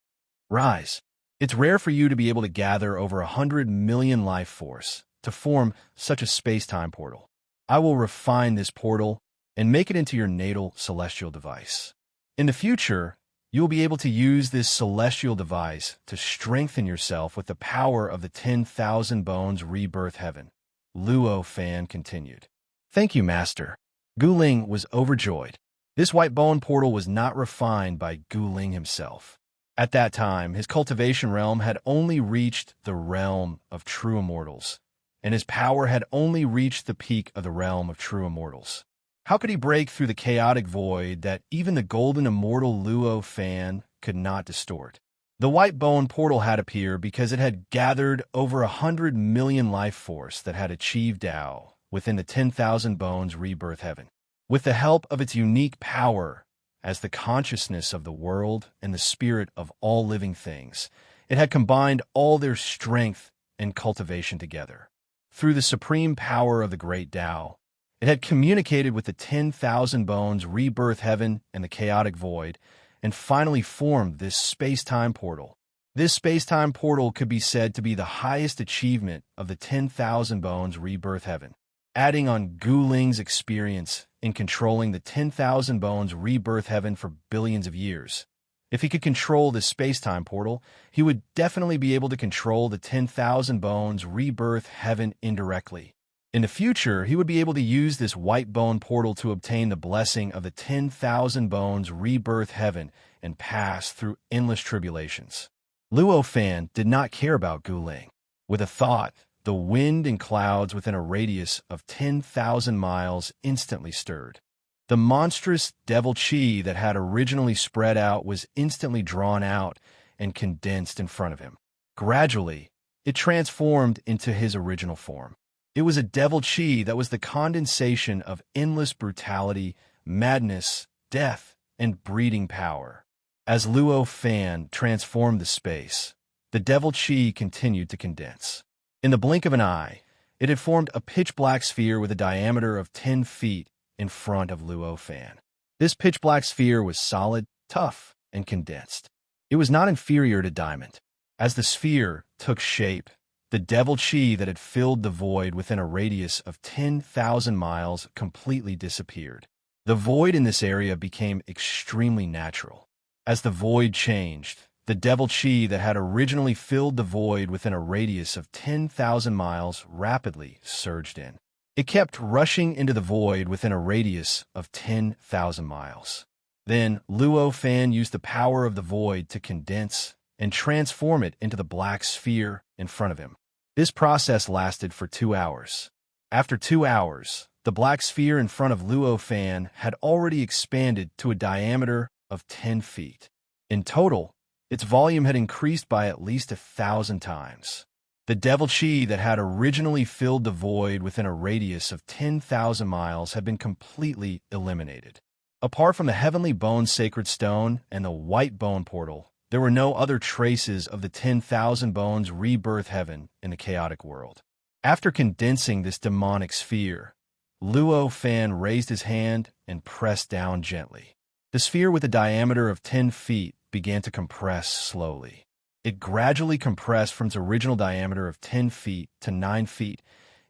Rise. It's rare for you to be able to gather over 100 million life force to form such a space-time portal. I will refine this portal and make it into your natal celestial device. In the future, you will be able to use this celestial device to strengthen yourself with the power of the 10,000 Bones Rebirth Heaven. Luo Fan continued. Thank you, Master. Gu Ling was overjoyed. This white bone portal was not refined by Gu Ling himself. At that time, his cultivation realm had only reached the realm of true immortals, and his power had only reached the peak of the realm of true immortals. How could he break through the chaotic void that even the golden immortal Luo Fan could not distort? The white bone portal had appeared because it had gathered over 100 million life force that had achieved Tao within the 10,000 Bones Rebirth Heaven. With the help of its unique power as the consciousness of the world and the spirit of all living things, it had combined all their strength and cultivation together. Through the supreme power of the great Tao, it had communicated with the 10,000 Bones Rebirth Heaven and the chaotic void, and finally formed this space-time portal. This space-time portal could be said to be the highest achievement of the 10,000 Bones Rebirth Heaven. Adding on Gu Ling's experience in controlling the 10,000 Bones Rebirth Heaven for billions of years, if he could control this space-time portal, he would definitely be able to control the 10,000 Bones Rebirth Heaven indirectly. In the future, he would be able to use this white bone portal to obtain the blessing of the 10,000 Bones Rebirth Heaven and pass through endless tribulations. Luo Fan did not care about Gu Ling. With a thought, the wind and clouds within a radius of 10,000 miles instantly stirred. The monstrous devil chi that had originally spread out was instantly drawn out and condensed in front of him. Gradually, it transformed into his original form. It was a devil chi that was the condensation of endless brutality, madness, death, and breeding power. As Luo Fan transformed the space, the devil chi continued to condense. In the blink of an eye, it had formed a pitch-black sphere with a diameter of 10 feet in front of Luo Fan. This pitch-black sphere was solid, tough, and condensed. It was not inferior to diamond. As the sphere took shape, the devil chi that had filled the void within a radius of 10,000 miles completely disappeared. The void in this area became extremely natural. As the void changed, the devil chi that had originally filled the void within a radius of 10,000 miles rapidly surged in. It kept rushing into the void within a radius of 10,000 miles. Then Luo Fan used the power of the void to condense and transform it into the black sphere in front of him. This process lasted for 2 hours. After 2 hours, the black sphere in front of Luo Fan had already expanded to a diameter of 10 feet. In total, its volume had increased by at least 1,000 times. The devil chi that had originally filled the void within a radius of 10,000 miles had been completely eliminated. Apart from the heavenly bone sacred stone and the white bone portal, there were no other traces of the 10,000 Bones Rebirth Heaven in the chaotic world. After condensing this demonic sphere, Luo Fan raised his hand and pressed down gently. The sphere with a diameter of 10 feet began to compress slowly. It gradually compressed from its original diameter of 10 feet to 9 feet,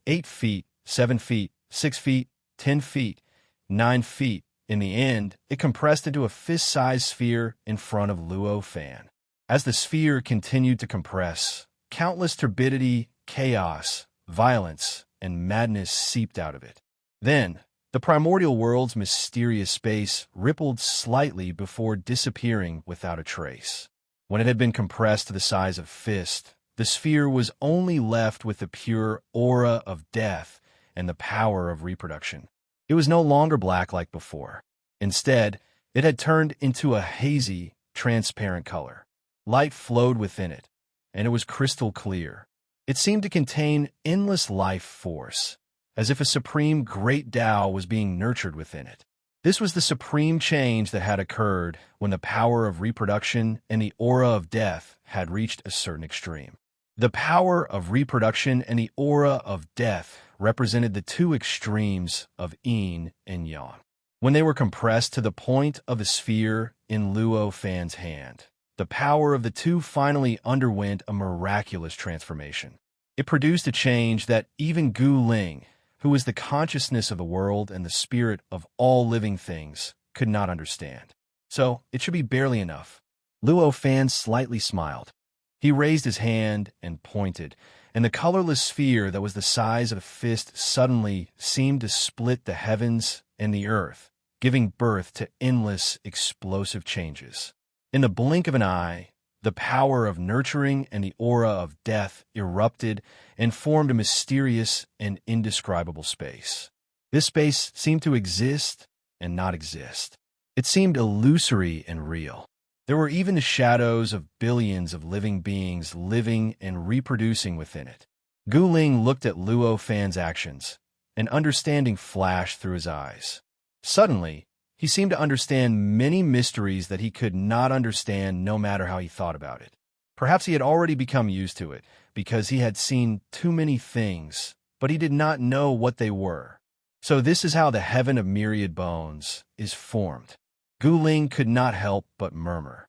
8 feet, 7 feet, 6 feet, 10 feet, 9 feet. In the end, it compressed into a fist-sized sphere in front of Luo Fan. As the sphere continued to compress, countless turbidity, chaos, violence, and madness seeped out of it. Then, the primordial world's mysterious space rippled slightly before disappearing without a trace. When it had been compressed to the size of a fist, the sphere was only left with the pure aura of death and the power of reproduction. It was no longer black like before. Instead, it had turned into a hazy, transparent color. Light flowed within it, and it was crystal clear. It seemed to contain endless life force, as if a supreme great Tao was being nurtured within it. This was the supreme change that had occurred when the power of reproduction and the aura of death had reached a certain extreme. The power of reproduction and the aura of death represented the two extremes of yin and yang. When they were compressed to the point of a sphere in Luo Fan's hand, the power of the two finally underwent a miraculous transformation. It produced a change that even Gu Ling, who is the consciousness of the world and the spirit of all living things, could not understand. So, it should be barely enough. Luo Fan slightly smiled. He raised his hand and pointed, and the colorless sphere that was the size of a fist suddenly seemed to split the heavens and the earth, giving birth to endless, explosive changes. In the blink of an eye, the power of nurturing and the aura of death erupted and formed a mysterious and indescribable space. This space seemed to exist and not exist. It seemed illusory and real. There were even the shadows of billions of living beings living and reproducing within it. Gu Ling looked at Luo Fan's actions, and understanding flashed through his eyes. Suddenly, he seemed to understand many mysteries that he could not understand no matter how he thought about it. Perhaps he had already become used to it, because he had seen too many things, but he did not know what they were. So this is how the heaven of myriad bones is formed. Gu Ling could not help but murmur.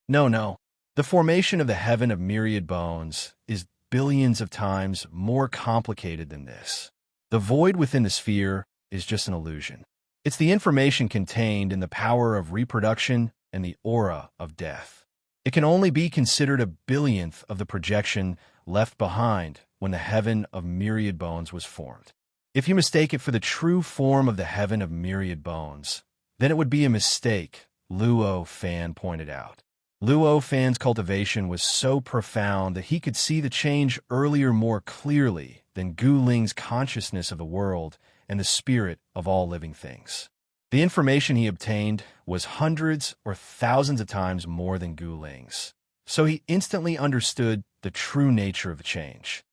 No. The formation of the heaven of myriad bones is billions of times more complicated than this. The void within the sphere is just an illusion. It's the information contained in the power of reproduction and the aura of death. It can only be considered a billionth of the projection left behind when the heaven of myriad bones was formed. If you mistake it for the true form of the heaven of myriad bones, then it would be a mistake, Luo Fan pointed out. Luo Fan's cultivation was so profound that he could see the change earlier more clearly than Gu Ling's consciousness of the world and the spirit of all living things. The information he obtained was hundreds or thousands of times more than Gu Ling's, so he instantly understood the true nature of the change.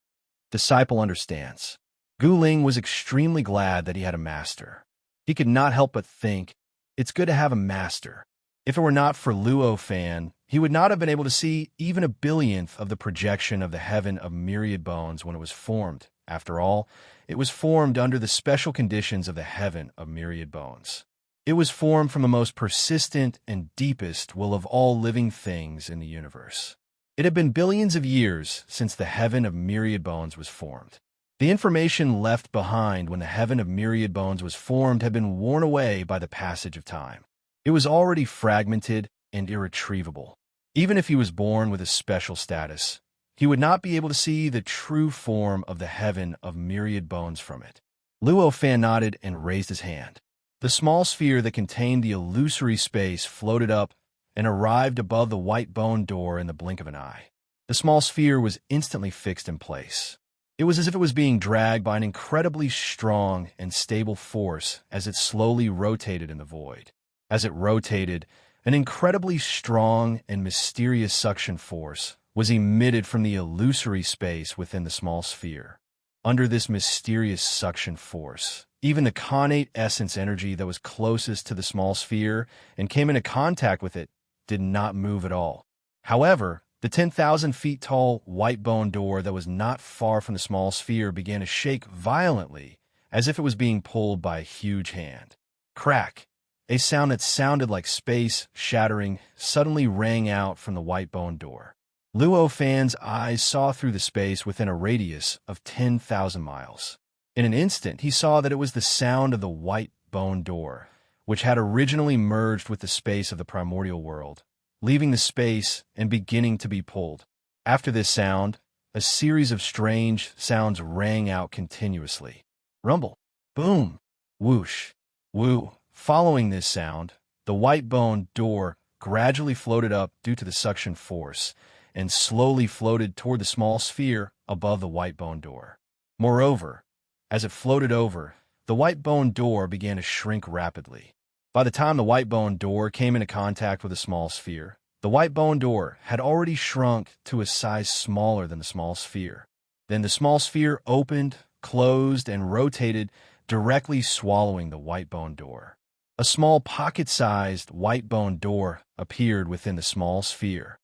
Disciple understands. Gu Ling was extremely glad that he had a master. He could not help but think, it's good to have a master. If it were not for Luo Fan, he would not have been able to see even a billionth of the projection of the heaven of myriad bones when it was formed. After all, it was formed under the special conditions of the heaven of myriad bones. It was formed from the most persistent and deepest will of all living things in the universe. It had been billions of years since the heaven of myriad bones was formed. The information left behind when the heaven of myriad bones was formed had been worn away by the passage of time. It was already fragmented and irretrievable. Even if he was born with a special status, he would not be able to see the true form of the heaven of myriad bones from it. Luo Fan nodded and raised his hand. The small sphere that contained the illusory space floated up and arrived above the white bone door in the blink of an eye. The small sphere was instantly fixed in place. It was as if it was being dragged by an incredibly strong and stable force as it slowly rotated in the void. As it rotated, an incredibly strong and mysterious suction force was emitted from the illusory space within the small sphere. Under this mysterious suction force, even the connate essence energy that was closest to the small sphere and came into contact with it did not move at all. However, the 10,000 feet tall white bone door that was not far from the small sphere began to shake violently as if it was being pulled by a huge hand. Crack! A sound that sounded like space shattering suddenly rang out from the white bone door. Luo Fan's eyes saw through the space within a radius of 10,000 miles. In an instant, he saw that it was the sound of the white bone door, which had originally merged with the space of the primordial world, leaving the space and beginning to be pulled. After this sound, A series of strange sounds rang out continuously. Rumble, boom, whoosh, woo. Following this sound, the white bone door gradually floated up due to the suction force and slowly floated toward the small sphere above the white bone door. Moreover, as it floated over, the white bone door began to shrink rapidly. By the time the white bone door came into contact with the small sphere, the white bone door had already shrunk to a size smaller than the small sphere. Then the small sphere opened, closed, and rotated, directly swallowing the white bone door. A small pocket-sized white bone door appeared within the small sphere.